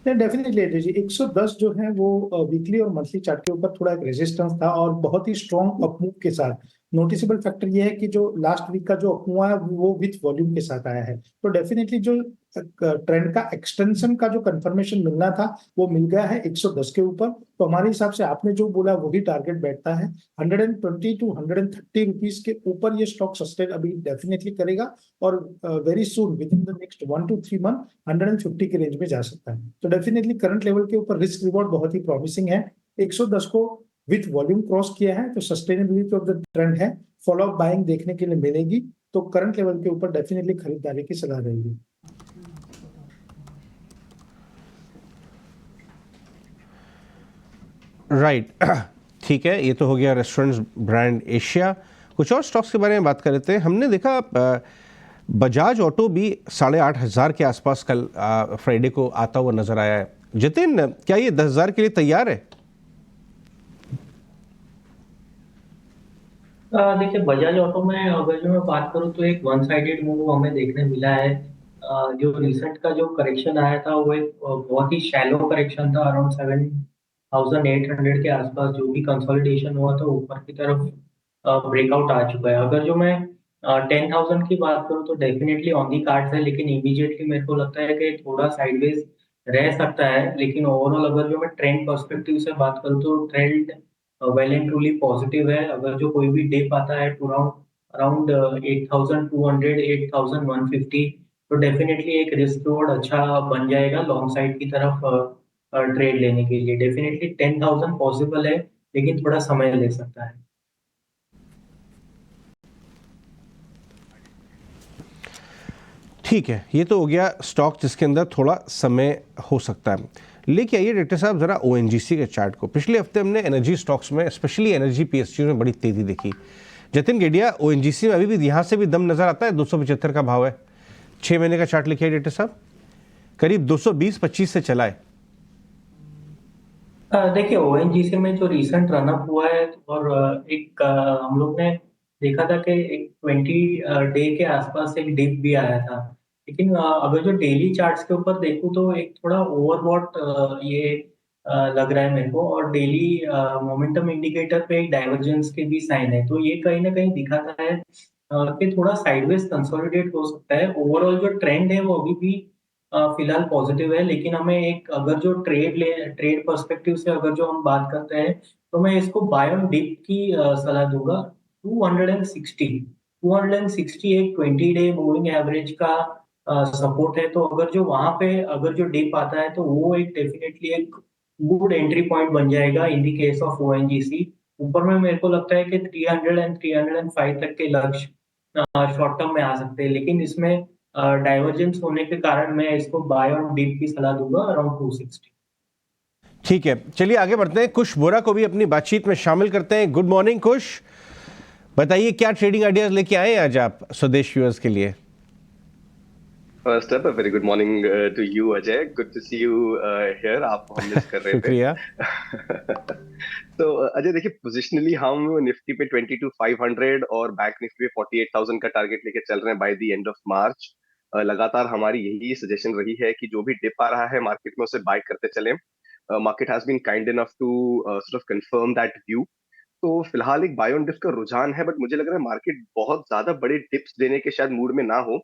डेफिनेटली जी, 110 जो है वो वीकली और मंथली चार्ट के ऊपर थोड़ा एक रेजिस्टेंस था और बहुत ही स्ट्रॉन्ग अपमूव के साथ। नोटिसेबल फैक्टर ये है कि जो लास्ट वीक का जो अपमूव है वो विथ वॉल्यूम के साथ आया है। तो डेफिनेटली जो ट्रेंड का एक्सटेंशन का जो कंफर्मेशन मिलना था वो मिल गया है 110 के ऊपर। तो हमारे हिसाब से आपने जो बोला वही टारगेट बैठता है। 120 to 130 रुपीज के ऊपर ये स्टॉक सस्टेन अभी डेफिनेटली करेगा, और very soon with in the next 1 to 3 month 150 के रेंज में जा सकता है। तो डेफिनेटली करंट लेवल के ऊपर रिस्क रिवॉर्ड बहुत ही प्रॉमिसिंग है। 110 को विथ वॉल्यूम क्रॉस किया है तो सस्टेनेबिलिटी ऑफ द ट्रेंड है, फॉलो अप बाइंग देखने के लिए मिलेगी। तो करंट लेवल के ऊपर डेफिनेटली खरीदारी की सलाह रहेगी। राइट, ठीक है, ये तो हो गया रेस्टोरेंट्स ब्रांड एशिया। कुछ और स्टॉक्स के बारे में बात कर लेते हैं। हमने देखा बजाज ऑटो भी 8,500 के आसपास कल फ्राइडे को आता हुआ नजर आया है। जितिन, क्या ये 10,000 के लिए तैयार है? देखिए, बजाज ऑटो में अगर जो मैं बात करूं तो एक वन साइडेड मूव हमें देखने मिला है। जो रिसेंट का जो करेक्शन आया था वो एक बहुत ही शैलो करेक्शन था, अराउंड 7,800 के आसपास। जो भी कंसोलिडेशन हुआ था ऊपर की तरफ ब्रेकआउट आ चुका है। अगर जो मैं 10,000 की बात करूं तो डेफिनेटली ऑन दी कार्ड्स है, लेकिन इमीडिएटली मेरे को लगता है कि थोड़ा साइडवेज रह सकता है। लेकिन ओवरऑल अगर जो मैं ट्रेंड पर्सपेक्टिव से बात करूं तो trend well and truly positive है। अगर जो कोई भी डिप आता है टू अराउंड 8,200 8,150 तो डेफिनेटली एक रिस्क रिवॉर्ड अच्छा बन जाएगा लॉन्ग साइड की तरफ ट्रेड लेने के लिए। डेफिनेटली 10,000 पॉसिबल है, लेकिन थोड़ा समय ले सकता है। ठीक है, ये तो हो गया स्टॉक जिसके अंदर थोड़ा समय हो सकता है। लेके आइए डायरेक्टर साहब जरा ओएनजीसी के चार्ट को। पिछले हफ्ते हमने एनर्जी स्टॉक्स में, स्पेशली एनर्जी पीएसयू में बड़ी तेजी देखी। जतिन गेडिया, ओएनजीसी में अभी भी यहाँ से भी दम नजर आता है? 275 का भाव है। 6 महीने का चार्ट लिखिए डायरेक्टर साहब, करीब 220-25 से चला है। देखिए ओएनजीसी में जो रिसेंट रनअप हुआ है और एक हम लोग ने देखा था कि एक 20 डे के आसपास एक डिप भी आया था, लेकिन अगर जो डेली चार्ट्स के ऊपर देखूं तो एक थोड़ा ओवरबॉट ये लग रहा है मेरे को, और डेली मोमेंटम इंडिकेटर पे एक डाइवर्जेंस के भी साइन है, तो ये कहीं ना कहीं दिखाता है कि थोड़ा साइडवेज कंसोलिडेट हो सकता है। ओवरऑल जो ट्रेंड है वो अभी भी फिलहाल पॉजिटिव है, लेकिन हमें एक अगर जो ट्रेड पर्सपेक्टिव से अगर जो हम बात करते हैं तो मैं इसको बाय ऑन डिप की सलाह दूंगा। 260 एक 20 डे मूविंग एवरेज का सपोर्ट है, तो अगर जो वहां पे अगर जो डिप आता है तो वो एक डेफिनेटली एक गुड एंट्री पॉइंट बन जाएगा इन दी केस ऑफ ओएनजीसी। ऊपर में मेरे को लगता है कि 300 एंड 305 तक के लक्ष्य शॉर्ट टर्म में आ सकते हैं, लेकिन इसमें डाइवर्जेंस होने के कारण मैं इसको बाय ऑन डिप की सलाह दूंगा अराउंड 260। ठीक है, चलिए आगे बढ़ते हैं। कुश बोरा को भी अपनी बातचीत में शामिल करते हैं। गुड मॉर्निंग कुश, बताइए क्या ट्रेडिंग आइडियाज लेके आए हैं आज आप स्वदेश व्यूअर्स के लिए? First up very good morning to you Ajay, good to see you here. आप हम मिस कर रहे थे। शुक्रिया। तो अजय देखिए, पोजिशनली हम निफ्टी पे 22,500 और बैंक निफ्टी पे 48,000 का टारगेट लेके चल रहे हैं बाय द एंड ऑफ मार्च। लगातार हमारी यही सजेशन रही है कि जो भी डिप आ रहा है मार्केट में उसे बाय करते चलें। Market has been kind enough to sort of confirm that view. तो फिलहाल एक बाय ऑन डिप का रुझान है, बट मुझे लग रहा है मार्केट बहुत ज्यादा बड़े डिप्स देने के शायद मूड में ना हो,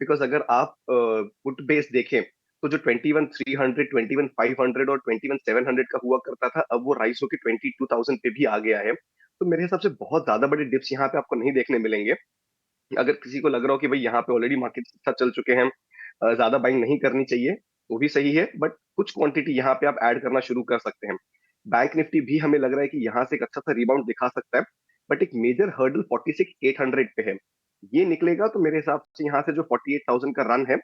बिकॉज अगर आप पुट बेस देखें तो जो 21,300, 21,500 और 21,700 का हुआ करता था, अब वो राइज होकर 22,000 पे भी आ गया है। तो मेरे हिसाब से बहुत ज्यादा बड़े डिप्स यहाँ पे आपको नहीं देखने मिलेंगे। अगर किसी को लग रहा हो कि भाई यहाँ पे ऑलरेडी मार्केट अच्छा चल चुके हैं, ज्यादा बाइंग नहीं करनी चाहिए, वो भी सही है, बट कुछ क्वांटिटी यहाँ पे आप ऐड करना शुरू कर सकते हैं। बैंक निफ्टी भी हमें लग रहा है कि यहाँ से एक अच्छा सा रिबाउंड दिखा सकता है, बट एक मेजर हर्डल 46,800 पे है। ये निकलेगा तो मेरे हिसाब से यहाँ से जो 48,000 का रन है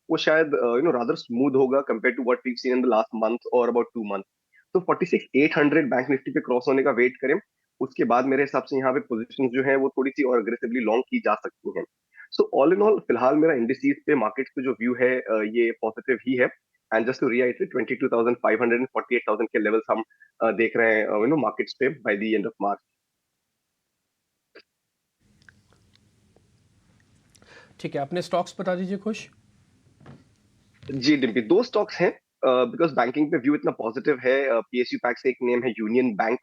वो शायद रादर स्मूथ होगा compare to what we seen in the last month और अबाउट 2 मंथ। तो 46,800 बैंक निफ्टी पे क्रॉस होने का वेट करें, उसके बाद मेरे हिसाब से यहाँ पे पोजीशन जो है वो थोड़ी सी और अग्रेसिवली लॉन्ग की जा सकती हैं। सो ऑल इन ऑल फिलहाल मेरा इंडिसेस पे मार्केट पे जो व्यू है ये पॉजिटिव ही है। And just to reiterate 22,500 and 48,000 के लेवल्स हम देख रहे हैं मार्केट्स पे by the end of March. ठीक है, अपने स्टॉक्स बता दीजिए खुश। जी डिम्पी, 2 स्टॉक्स हैं बिकॉज बैंकिंग पे व्यू इतना पॉजिटिव है। पीएसयू पैक से एक नेम है यूनियन बैंक,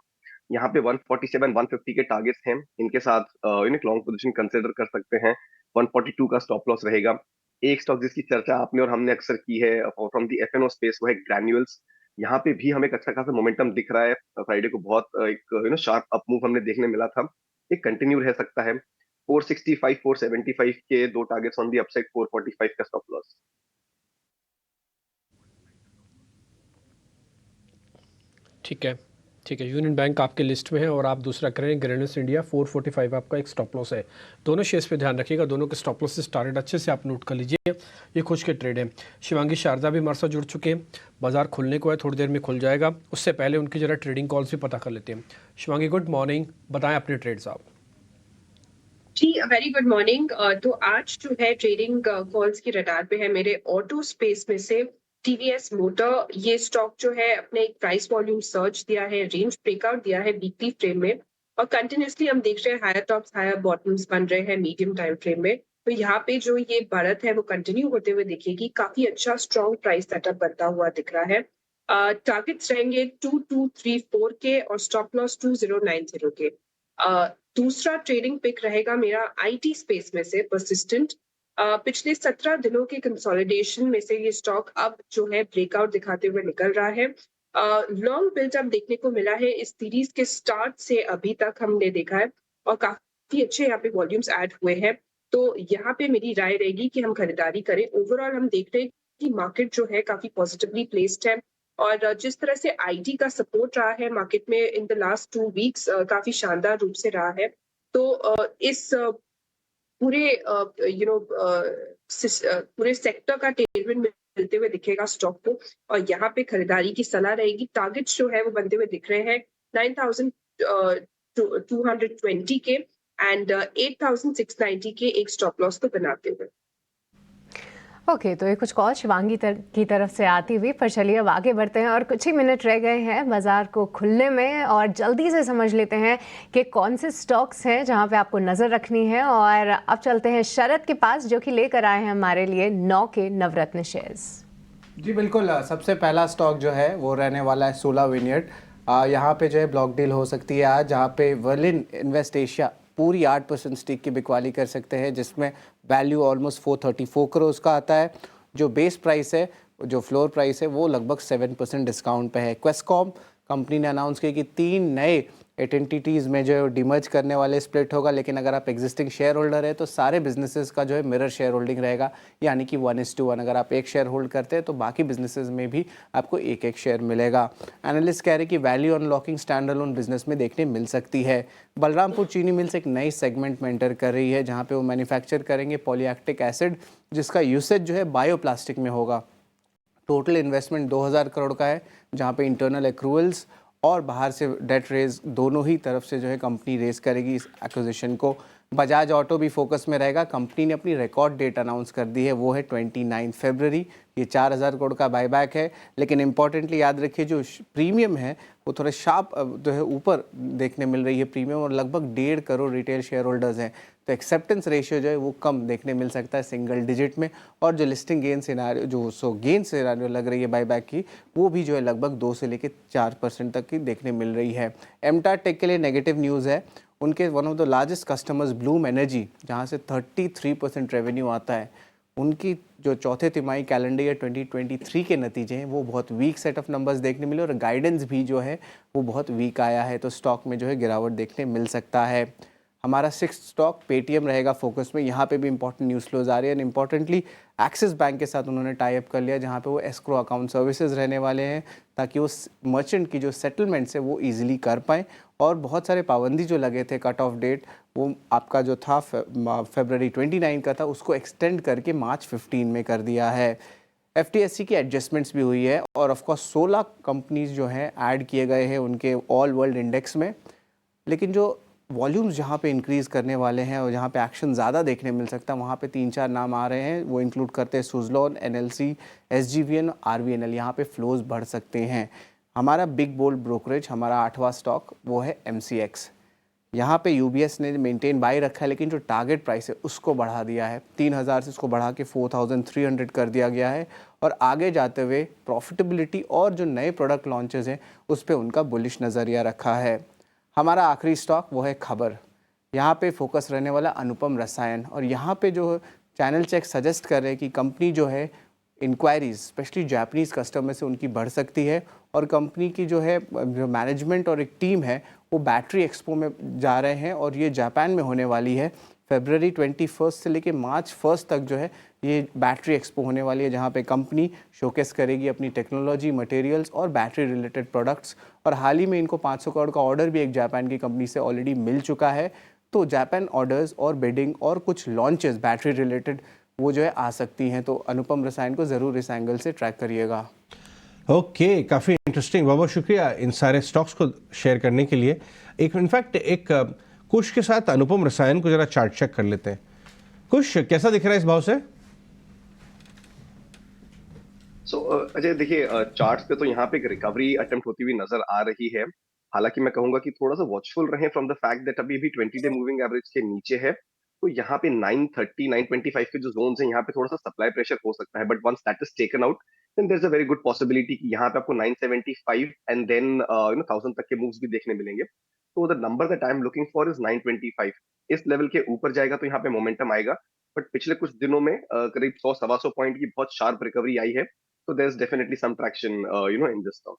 यहाँ पे 147 150 के टारगेट्स हैं, इनके साथ लॉन्ग पोजीशन कंसिडर कर सकते हैं। 142 का स्टॉप लॉस रहेगा। एक स्टॉक जिसकी चर्चा आपने और हमने अक्सर की है फ्रॉम दी एफएनओ स्पेस, वो है ग्रैन्यूल्स। यहाँ पे भी हमें एक अच्छा खासा मोमेंटम दिख रहा है। फ्राइडे को बहुत एक शार्प अप मूव हमने देखने मिला था, एक कंटिन्यू रह सकता है। 465 475 के 2 टारगेट्स ऑन दी अपसाइड, 445 का स्टॉप लॉस। ठीक है, ठीक है, यूनियन बैंक आपके लिस्ट में है और आप दूसरा करें ग्रेन्यूल्स इंडिया, 445 आपका एक स्टॉप लॉस है। दोनों शेयर्स पे ध्यान रखिएगा, दोनों के स्टॉप लॉस टारगेट अच्छे से आप नोट कर लीजिए। ये खुश के ट्रेड है। शिवांगी शारदा भी हमारे साथ जुड़ चुके हैं। बाजार खुलने को है, थोड़ी देर में खुल जाएगा, उससे पहले उनकी जरा ट्रेडिंग कॉल्स भी पता कर लेते हैं। शिवांगी गुड मॉर्निंग, बताएं अपने ट्रेड्स आप। जी वेरी गुड मॉर्निंग। तो आज जो है ट्रेडिंग कॉल्स की रडार पे है मेरे ऑटो स्पेस में से टीवीएस मोटर। ये स्टॉक जो है अपने एक प्राइस वॉल्यूम सर्च दिया है, रेंज ब्रेकआउट दिया है वीकली फ्रेम में, और कंटिन्यूसली हम देख रहे हैं हायर टॉप्स हायर बॉटम्स बन रहे हैं मीडियम टाइम फ्रेम में। तो यहाँ पे जो ये बढ़त है वो कंटिन्यू होते हुए दिखेगी। काफी अच्छा स्ट्रॉन्ग प्राइस सेटअप बनता हुआ दिख रहा है। टारगेट्स रहेंगे 2234 के और स्टॉप लॉस 2090 के। दूसरा ट्रेडिंग पिक रहेगा मेरा आईटी स्पेस में से परसिस्टेंट। पिछले 17 दिनों के कंसोलिडेशन में से ये स्टॉक अब जो है ब्रेकआउट दिखाते हुए निकल रहा है। लॉन्ग बिल्डअप देखने को मिला है इस सीरीज के स्टार्ट से अभी तक हमने देखा है, और काफी अच्छे यहाँ पे वॉल्यूम्स ऐड हुए हैं। तो यहाँ पे मेरी राय रहेगी कि हम खरीदारी करें। ओवरऑल हम देख रहे हैं कि मार्केट जो है काफी पॉजिटिवली प्लेस्ड है। और जिस तरह से आईटी का सपोर्ट रहा है मार्केट में इन द लास्ट 2 वीक्स काफी शानदार रूप से रहा है। तो इस पूरे पूरे सेक्टर का टेलविंड मिलते हुए दिखेगा स्टॉक को, और यहाँ पे खरीदारी की सलाह रहेगी। टारगेट्स जो है वो बनते हुए दिख रहे हैं 9,220 के एंड 8,690 के एक स्टॉप लॉस को बनाते हुए। ओके, तो ये कुछ कॉल शिवांगी की तरफ से आती हुई, पर चलिए अब आगे बढ़ते हैं और कुछ ही मिनट रह गए हैं बाजार को खुलने में, और जल्दी से समझ लेते हैं कि कौन से स्टॉक्स हैं जहां पे आपको नज़र रखनी है। और अब चलते हैं शरद के पास जो कि लेकर आए हैं हमारे लिए 9 के नवरत्न शेयर्स। जी बिल्कुल, सबसे पहला स्टॉक जो है वो रहने वाला है सोला विनियर्ड। यहाँ पे जो है ब्लॉक डील हो सकती है आज, जहाँ पे वर्लिन इन्वेस्ट एशिया पूरी 8% स्टिक की बिकवाली कर सकते हैं, जिसमें वैल्यू ऑलमोस्ट 434 करोड़ का आता है। जो बेस प्राइस है, जो फ्लोर प्राइस है, वो लगभग 7% डिस्काउंट पे है। क्वेस्कॉम कंपनी ने अनाउंस किया कि 3 नए एंटिटीज़ में जो डिमर्ज करने वाले स्प्लिट होगा, लेकिन अगर आप एग्जिस्टिंग शेयर होल्डर है तो सारे बिजनेसेस का जो है मिरर शेयर होल्डिंग रहेगा, यानी कि 1:1। अगर आप एक शेयर होल्ड करते हैं तो बाकी बिजनेसेस में भी आपको एक एक शेयर मिलेगा। एनालिस्ट कह रहे हैं कि value unlocking stand alone business में देखने मिल सकती है। बलरामपुर चीनी मिल्स एक नई सेगमेंट में एंटर कर रही है, जहाँ पे वो मैन्युफैक्चर करेंगे पॉलीएक्टिक एसिड, जिसका यूसेज जो है बायोप्लास्टिक में होगा। टोटल इन्वेस्टमेंट 2000 करोड़ का है, जहाँ पे इंटरनल एक्रूवल्स और बाहर से डेट रेज दोनों ही तरफ से जो है कंपनी रेज करेगी इस एक्विजिशन को। बजाज ऑटो भी फोकस में रहेगा। कंपनी ने अपनी रिकॉर्ड डेट अनाउंस कर दी है, वो है 29 फरवरी। ये 4000 करोड़ का बायबैक है, लेकिन इंपॉर्टेंटली याद रखिए जो प्रीमियम है वो थोड़ा शार्प जो है ऊपर देखने मिल रही है प्रीमियम, और लगभग 1.5 करोड़ रिटेल शेयर होल्डर्स हैं, तो एक्सेप्टेंस रेशियो जो है वो कम देखने मिल सकता है, सिंगल डिजिट में। और जो लिस्टिंग गेन सिनारियो जो गेन सिनारियो लग रही है बायबैक की, वो भी जो है लगभग 2 से लेकर 4% तक की देखने मिल रही है। एमटा टेक के लिए नेगेटिव न्यूज़ है। उनके one of the largest customers Bloom energy, जहाँ से 33% रेवेन्यू आता है, उनकी जो चौथे तिमाही कैलेंडर ईयर 2023 के नतीजे हैं वो बहुत वीक सेट ऑफ नंबर्स देखने मिले, और गाइडेंस भी जो है वो बहुत वीक आया है, तो स्टॉक में जो है गिरावट देखने मिल सकता है। हमारा 6th स्टॉक पेटीएम रहेगा फोकस में। यहाँ पे भी इंपॉर्टेंट न्यूज़ फ्लोज आ रही है, एंड इंपॉर्टेंटली एक्सिस बैंक के साथ उन्होंने टाई अप कर लिया, जहाँ पे वो एस्क्रो अकाउंट सर्विसेज रहने वाले हैं, ताकि वो मर्चेंट की जो सेटलमेंट्स है वो ईजिली कर पाएँ। और बहुत सारे पाबंदी जो लगे थे, कट ऑफ डेट वो आपका जो था फरवरी 29 का था, उसको एक्सटेंड करके मार्च 15 में कर दिया है। FTSE की एडजस्टमेंट्स भी हुई है, और ऑफकोर्स 16 कंपनीज जो हैं ऐड किए गए हैं उनके ऑल वर्ल्ड इंडेक्स में। लेकिन जो वॉल्यूम्स जहाँ पे इंक्रीज़ करने वाले हैं और जहाँ पे एक्शन ज़्यादा देखने मिल सकता है, वहाँ पे 3-4 नाम आ रहे हैं। वो इंक्लूड करते हैं सुजलॉन, NLC, SGVN, RVNL। यहाँ पे फ्लोज बढ़ सकते हैं। हमारा बिग बोल्ड ब्रोकरेज, हमारा 8वां स्टॉक वो है MCX। यहाँ पे UBS ने मेंटेन बाई रखा है, लेकिन जो टारगेट प्राइस है उसको बढ़ा दिया है, 3000 से उसको बढ़ा के 4300 कर दिया गया है। और आगे जाते हुए प्रॉफिटेबिलिटी और जो नए प्रोडक्ट लॉन्चेस हैं उस पर उनका बुलिश नज़रिया रखा है। हमारा आखिरी स्टॉक वो है खबर। यहाँ पे फोकस रहने वाला अनुपम रसायन, और यहाँ पे जो चैनल चेक सजेस्ट कर रहे हैं कि कंपनी जो है इंक्वायरीज स्पेशली जापानीज़ कस्टमर से उनकी बढ़ सकती है, और कंपनी की जो है जो मैनेजमेंट और एक टीम है वो बैटरी एक्सपो में जा रहे हैं, और ये जापान में होने वाली है। फरवरी 21 से लेके मार्च 1 तक जो है ये बैटरी एक्सपो होने वाली है, जहाँ पे कंपनी शोकेस करेगी अपनी टेक्नोलॉजी, मटेरियल्स और बैटरी रिलेटेड प्रोडक्ट्स। और हाल ही में इनको 500 करोड़ का ऑर्डर भी एक जापान की कंपनी से ऑलरेडी मिल चुका है। तो जापान ऑर्डर्स और बिडिंग और कुछ लॉन्चेस बैटरी रिलेटेड वो जो है आ सकती हैं, तो अनुपम रसायन को ज़रूर इस एंगल से ट्रैक करिएगा। ओके, काफ़ी इंटरेस्टिंग। बहुत बहुत शुक्रिया इन सारे स्टॉक्स को शेयर करने के लिए। इनफैक्ट एक कुश के साथ अनुपम रसायन को जरा चार्ट चेक कर लेते हैं। कुश कैसा दिख रहा है इस भाव से? अजय देखिए, चार्ट्स पे तो यहाँ पे एक रिकवरी अटेम्प्ट होती हुई नजर आ रही है। हालांकि मैं कहूंगा कि थोड़ा सा वॉचफुल रहें फ्रॉम द फैक्ट दैट अभी भी 20 डे मूविंग एवरेज के नीचे है, तो यहाँ पे 930 925 के जो जोन्स हैं यहाँ पे थोड़ा सा सप्लाई प्रेशर हो सकता है, but once that is taken out then there is a very good possibility कि यहाँ पे आपको 975 एंड देन 1000 तक के मूव्स भी देखने मिलेंगे। तो the number that I am looking for is 925। इस लेवल के ऊपर जाएगा तो यहाँ पे मोमेंटम आएगा, बट पिछले कुछ दिनों में करीब 100-125 पॉइंट की बहुत शार्प रिकवरी आई है, so there's definitely some traction in this stock.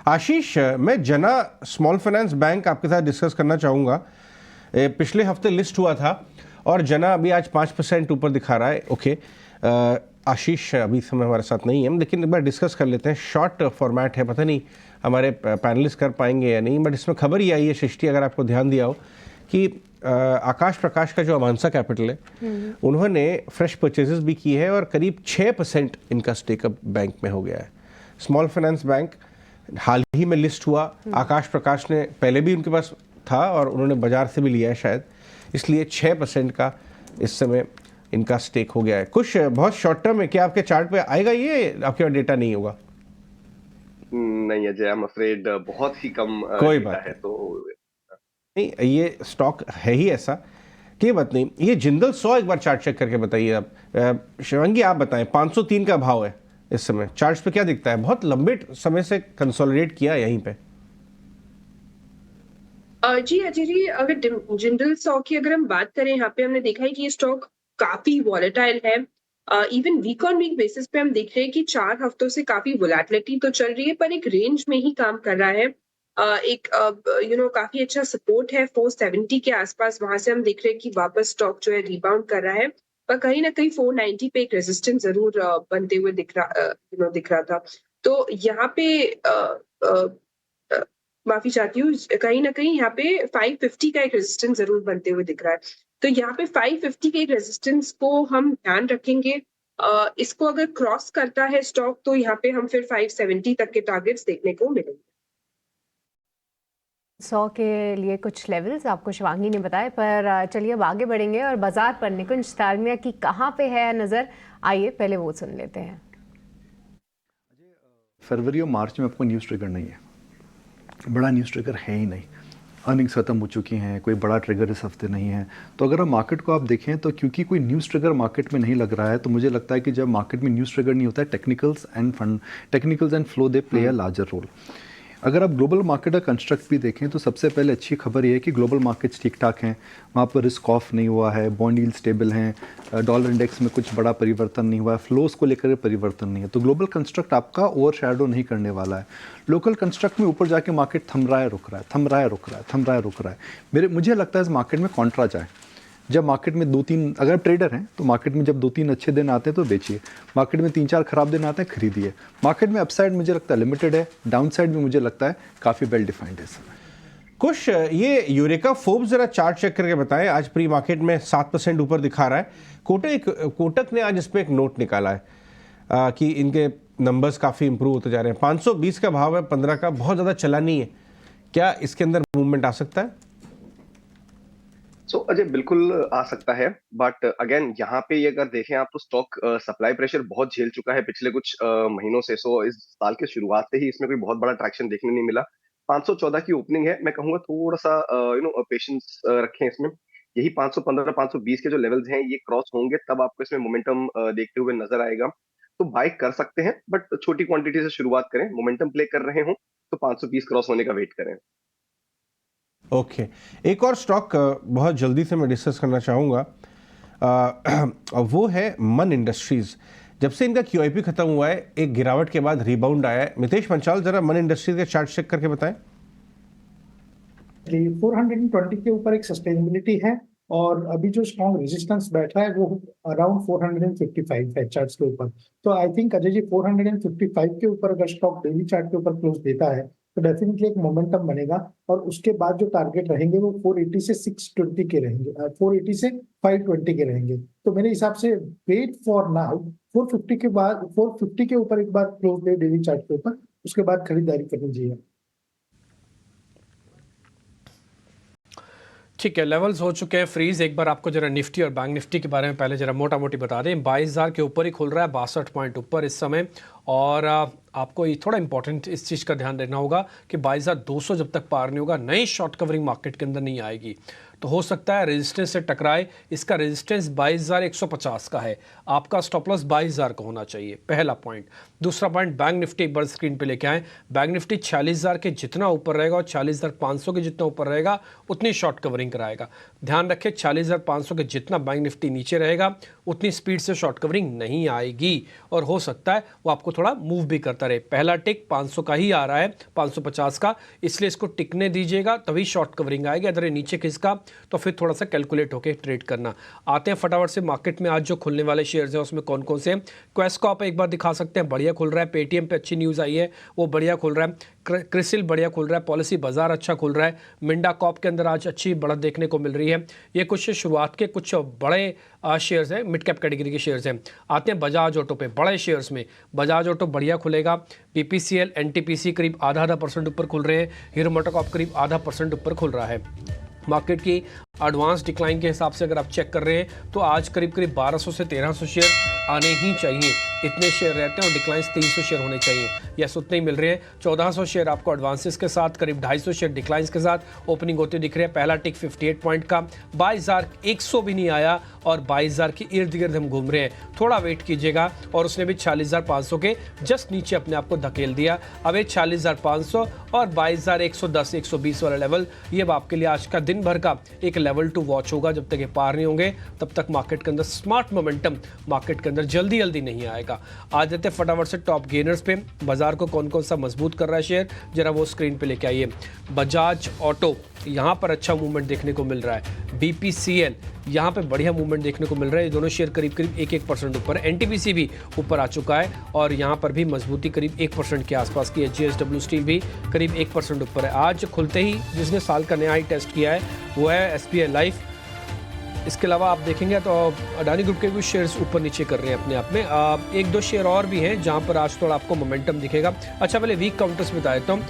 आशीष, मैं जना स्मॉल फाइनेंस बैंक आपके साथ डिस्कस करना चाहूँगा। पिछले हफ्ते लिस्ट हुआ था और जना अभी आज 5% ऊपर दिखा रहा है। ओके, आशीष अभी समय हमारे साथ नहीं है, लेकिन एक बार डिस्कस कर लेते हैं। शॉर्ट फॉर्मेट है, पता नहीं हमारे पैनलिस्ट कर पाएंगे या नहीं, बट इसमें खबर ही आई है सृष्टि, अगर आपको ध्यान दिया हो, कि आकाश प्रकाश का जो अवांसा कैपिटल है उन्होंने फ्रेश परचेजेस भी की है और करीब 6% इनका स्टेकअप बैंक में हो गया है। स्मॉल फाइनेंस बैंक हाल ही में लिस्ट हुआ, आकाश प्रकाश ने पहले भी उनके पास था और उन्होंने बाजार से भी लिया है शायद, इसलिए 6% का इस समय इनका स्टेक हो गया है। कुछ बहुत शॉर्ट टर्म है, क्या आपके चार्ट पे आएगा ये, आपके पास डेटा नहीं होगा? नहीं अजय, आई एम अफ्रेड बहुत ही कम कोई बात है, तो नहीं, ये स्टॉक है ही ऐसा कि बात नहीं। ये जिंदल 100 एक बार चार्ट चेक करके बताइए आप। शिवांगी आप बताएं, 503 का भाव है इस समय, चार्ट्स पे क्या दिखता है? बहुत लंबे समय से कंसोलिडेट किया यहीं पे। जी अजय जी, अगर जिंदल 100 की अगर हम बात करें, यहाँ पे हमने देखा है कि ये स्टॉक काफी वॉलेटाइल है। Even week on week basis पे हम देख रहे हैं कि 4 हफ्तों से काफी वोलेटिलिटी तो चल रही है, पर एक रेंज में ही काम कर रहा है। एक काफी अच्छा सपोर्ट है 470 के आसपास, वहां से हम देख रहे हैं कि वापस स्टॉक जो है रिबाउंड कर रहा है, पर कहीं ना कहीं 490 पे एक रेजिस्टेंस जरूर बनते हुए दिख रहा था। तो यहाँ पे माफी चाहती हूँ, कहीं ना कहीं यहाँ पे 550 का एक रेजिस्टेंस जरूर बनते हुए दिख रहा है। तो यहाँ पे 550 के एक रेजिस्टेंस को हम ध्यान रखेंगे। इसको अगर क्रॉस करता है स्टॉक, तो यहाँ पे हम फिर 570 तक के टारगेट्स देखने को मिलेंगे। 100 के लिए कुछ लेवल्स आपको शिवांगी ने बताए, पर चलिए अब आगे बढ़ेंगे और बाजार पर निकुंज तालमिया की कहाँ पे है नज़र, आइए पहले वो सुन लेते हैं। फरवरी और मार्च में आपको न्यूज़ ट्रिगर नहीं है, बड़ा न्यूज़ ट्रिगर है ही नहीं, अर्निंग्स ख़त्म हो चुकी हैं, कोई बड़ा ट्रिगर इस हफ्ते नहीं है। तो अगर हम मार्केट को आप देखें तो क्योंकि कोई न्यूज़ ट्रिगर मार्केट में नहीं लग रहा है, तो मुझे लगता है कि जब मार्केट में न्यूज़ ट्रिगर नहीं होता है, technicals and flow they play a larger role. अगर आप ग्लोबल मार्केट का कंस्ट्रक्ट भी देखें तो सबसे पहले अच्छी खबर ये है कि ग्लोबल मार्केट्स ठीक ठाक हैं, वहाँ पर रिस्क ऑफ नहीं हुआ है, बॉन्ड यील्ड स्टेबल हैं, डॉलर इंडेक्स में कुछ बड़ा परिवर्तन नहीं हुआ है, फ्लोस को लेकर परिवर्तन नहीं है, तो ग्लोबल कंस्ट्रक्ट आपका ओवर शैडो नहीं करने वाला है। लोकल कंस्ट्रक्ट में ऊपर जाके मार्केट थम रहा है, रुक रहा है। मुझे लगता है इस मार्केट में कॉन्ट्रा जाए। जब मार्केट में 2-3, अगर ट्रेडर हैं तो मार्केट में जब 2-3 अच्छे दिन आते हैं तो बेचिए, मार्केट में 3-4 खराब दिन आते हैं खरीदिए। मार्केट में अपसाइड मुझे लगता है लिमिटेड है, डाउन साइड भी मुझे लगता है काफ़ी वेल डिफाइंड है इस समय। कुछ ये यूरेका फोर्ब्स जरा चार्ट चेक करके बताएं, आज प्री मार्केट में 7% ऊपर दिखा रहा है। कोटक ने आज इस पर एक नोट निकाला है कि इनके नंबर्स काफ़ी इंप्रूव होते जा रहे हैं। 520 का भाव है, 15 का बहुत ज़्यादा चला नहीं है, क्या इसके अंदर मूवमेंट आ सकता है? अजय बिल्कुल आ सकता है, बट अगेन यहाँ पे ये अगर देखें आप तो स्टॉक सप्लाई प्रेशर बहुत झेल चुका है पिछले कुछ महीनों से। इस साल के शुरुआत से ही इसमें कोई बहुत बड़ा ट्रैक्शन देखने नहीं मिला। 514 की ओपनिंग है, मैं कहूंगा थोड़ा सा पेशेंस रखें इसमें। यही 515 520 के जो लेवल्स हैं ये क्रॉस होंगे तब आपको इसमें मोमेंटम देखते हुए नजर आएगा। तो बाय कर सकते हैं, बट छोटी क्वांटिटी से शुरुआत करें। मोमेंटम प्ले कर रहे हो तो 520 क्रॉस होने का वेट करें। ओके, एक और स्टॉक बहुत जल्दी से मैं डिस्कस करना चाहूँगा, वो है मन इंडस्ट्रीज़। जब से इनका QIP खत्म हुआ है, एक गिरावट के बाद रिबाउंड आया है। मितेश पंचाल जरा मन इंडस्ट्रीज के चार्ट चेक करके बताएं। 420 के ऊपर एक सस्टेनेबिलिटी है और अभी जो स्ट्रॉन्ग रेजिस्टेंस बैठा है वो अराउंड 455 है चार्ट्स के ऊपर। तो आई थिंक अजय जी 455 के ऊपर अगर स्टॉक डेली चार्ट के ऊपर क्लोज देता है तो डेफिनेटली एक मोमेंटम बनेगा और उसके बाद जो टारगेट रहेंगे वो 480 से 620 के रहेंगे, 480 से 520 के रहेंगे। तो मेरे हिसाब से वेट फॉर नाउ 450 के बाद 450 के ऊपर एक बार क्लोज दे डेली चार्ट के ऊपर, उसके बाद खरीदारी करनी चाहिए। ठीक है, लेवल्स हो चुके हैं फ्रीज। एक बार आपको जरा निफ्टी और बैंक निफ्टी के बारे में पहले जरा मोटा मोटी बता दें। 22,000 के ऊपर ही खुल रहा है, 62 पॉइंट ऊपर इस समय। और आपको ये थोड़ा इंपॉर्टेंट इस चीज़ का ध्यान रखना होगा कि 22,200 जब तक पार नहीं होगा, नई शॉर्ट कवरिंग मार्केट के अंदर नहीं आएगी। तो हो सकता है रेजिस्टेंस से टकराए। इसका रेजिस्टेंस 22,150 का है, आपका स्टॉप लॉस 22,000 का होना चाहिए, पहला पॉइंट। दूसरा पॉइंट, बैंक निफ्टी एक बार स्क्रीन पे लेके आए। बैंक निफ्टी 46,000 के जितना ऊपर रहेगा और 40,500 के जितना ऊपर रहेगा उतनी शॉर्ट कवरिंग कराएगा। ध्यान रखें, 40,500 के जितना बैंक निफ्टी नीचे रहेगा उतनी स्पीड से शॉर्ट कवरिंग नहीं आएगी और हो सकता है वो आपको थोड़ा मूव भी करता रहे। पहला टिक 500 का ही आ रहा है, 550 का, इसलिए इसको टिकने दीजिएगा तभी शॉर्ट कवरिंग आएगी। अगर ये नीचे खिसका तो फिर थोड़ा सा कैलकुलेट होकर ट्रेड करना। आते हैं फटाफट से मार्केट में आज जो खुलने वाले शेयर्स हैं उसमें कौन कौन से हैं। क्वेस्कॉप एक बार दिखा सकते हैं, बढ़िया खुल रहा है। पेटीएम पे अच्छी न्यूज़ आई है, वो बढ़िया खुल रहा है। क्रिसिल बढ़िया खुल रहा है। पॉलिसी बाजार अच्छा खुल रहा है। मिंडा कॉप के अंदर आज अच्छी बढ़त देखने को मिल रही है। ये कुछ शुरुआत के कुछ बड़े शेयर्स हैं, मिड कैप कैटेगरी के शेयर्स हैं। आते हैं बजाज ऑटो पे। बड़े शेयर्स में बजाज ऑटो बढ़िया खुलेगा। बीपीसीएल, एनटीपीसी करीब आधा % ऊपर खुल रहे हैं। हीरो मोटोकॉर्प करीब आधा % ऊपर खुल रहा है। मार्केट की एडवांस डिक्लाइन के हिसाब से अगर आप चेक कर रहे हैं तो आज करीब 1200 से 1300 शेयर आने ही चाहिए। इतने शेयर रहते हैं और डिक्लाइंस 300 शेयर होने चाहिए, यस उतने ही मिल रहे हैं। 1400 शेयर आपको एडवांसेस के साथ, करीब 250 शेयर डिक्लाइंस के साथ ओपनिंग होते दिख रहे हैं। पहला टिक 58 पॉइंट का, 22,100 भी नहीं आया और 22,000 के इर्द गिर्द हम घूम रहे हैं। थोड़ा वेट कीजिएगा। और उसने भी 46,500 के जस्ट नीचे अपने आप को धकेल दिया। अब ये 46,500 और 22,110 120 वाला लेवल, ये आपके लिए आज का दिन भर का एक लेवल टू वॉच होगा। जब तक ये पार नहीं होंगे तब तक मार्केट के अंदर स्मार्ट मोमेंटम मार्केट के अंदर जल्दी जल्दी नहीं आएगा। आ जाते फटाफट से टॉप गेनर्स पे। बाजार को कौन कौन सा मजबूत कर रहा है शेयर, जरा वो स्क्रीन पे लेके आइए। बजाज ऑटो, यहाँ पर अच्छा मूवमेंट देखने को मिल रहा है। बीपीसीएल, यहाँ पे बढ़िया मूवमेंट देखने को मिल रहा है। ये दोनों शेयर करीब 1% ऊपर है। एनटीपीसी भी ऊपर आ चुका है और यहाँ पर भी मजबूती करीब 1% के आसपास की है। जीएसडब्ल्यू स्टील भी करीब 1% ऊपर है। आज खुलते ही जिसने साल का नया हाई टेस्ट किया है वो है एसबीआई लाइफ। इसके अलावा आप देखेंगे तो अडानी ग्रुप के भी शेयर्स ऊपर नीचे कर रहे हैं अपने आप में। एक दो शेयर और भी हैं जहां पर आज थोड़ा आपको मोमेंटम दिखेगा। अच्छा, पहले वीक काउंटर्स बता देता हूँ।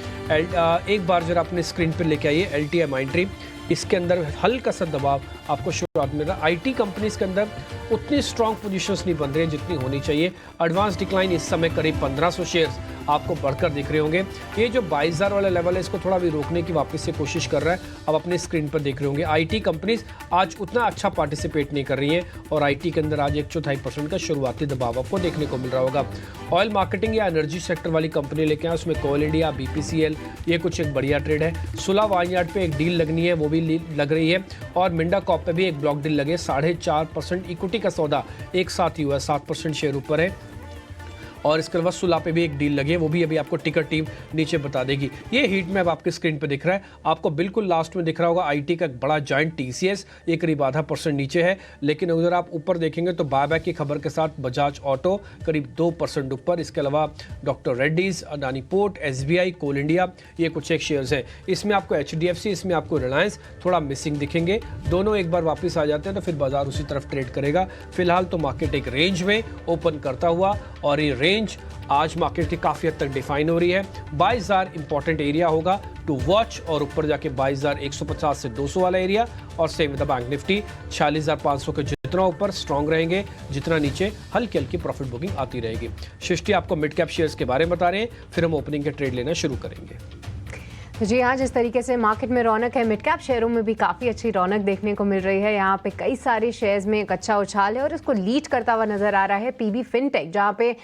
एक बार जरा अपने स्क्रीन पर लेके आइए एलटीआई माइंट्री। इसके अंदर हल्का सा दबाव आपको शुरुआत में रहा। आईटी कंपनीज के अंदर उतनी स्ट्रॉन्ग पोजीशंस नहीं बन रही हैं जितनी होनी चाहिए। एडवांस डिक्लाइन इस समय करीब 1500 शेयर्स आपको बढ़कर दिख रहे होंगे। ये जो 22,000 वाला लेवल है इसको थोड़ा भी रोकने की वापस से कोशिश कर रहा है। अब अपने स्क्रीन पर देख रहे होंगे आईटी कंपनीज आज उतना अच्छा पार्टिसिपेट नहीं कर रही हैं और आईटी के अंदर आज 1/4% का शुरुआती दबाव आपको देखने को मिल रहा होगा। ऑयल मार्केटिंग या एनर्जी सेक्टर वाली कंपनी लेके आए, उसमें कोल इंडिया, बीपीसीएल, ये कुछ एक बढ़िया ट्रेड है। सुला वाइनयार्ड पे एक डील लगनी है, वो भी लग रही है। और मिंडा कॉप पे भी एक ब्लॉक डील लगे। 4.5% इक्विटी का सौदा एक साथ ही हुआ है। 7% शेयर ऊपर है। और इसके अलावा सुला पे भी एक डील लगी है, वो भी अभी आपको टिकर टीम नीचे बता देगी। ये हीट मैप आपके स्क्रीन पे दिख रहा है। आपको बिल्कुल लास्ट में दिख रहा होगा आईटी का एक बड़ा जॉइंट टीसीएस, ये करीब 0.5% नीचे है। लेकिन अगर आप ऊपर देखेंगे तो बायबैक की खबर के साथ बजाज ऑटो करीब 2% ऊपर। इसके अलावा doctor Reddy's, Adani port, SBI, coal India, ये कुछ एक शेयर्स हैं। इसमें आपको एचडीएफसी, इसमें आपको रिलायंस थोड़ा मिसिंग दिखेंगे। दोनों एक बार वापस आ जाते हैं तो फिर बाजार उसी तरफ ट्रेड करेगा। फिलहाल तो मार्केट एक रेंज में ओपन करता हुआ, और ये रेंज आज मार्केट की काफ़ी हद तक डिफाइन हो रही है। 22,000 इंपॉर्टेंट एरिया होगा टू वॉच, और ऊपर जाके 22,150 से 200 वाला एरिया। और same with the bank Nifty 46,500 के जितना ऊपर स्ट्रांग रहेंगे, जितना नीचे हल्की हल्की प्रॉफिट बुकिंग आती रहेगी। सृष्टि आपको मिड कैप शेयर्स के बारे में बता रहे हैं, फिर हम ओपनिंग के ट्रेड लेना शुरू करेंगे। जी हाँ, जिस तरीके से मार्केट में रौनक है, मिड कैप शेयरों में भी काफ़ी अच्छी रौनक देखने को मिल रही है। यहाँ पे कई सारे शेयर्स में एक अच्छा उछाल है और इसको लीड करता हुआ नजर आ रहा है पीबी फिनटेक, जहाँ पे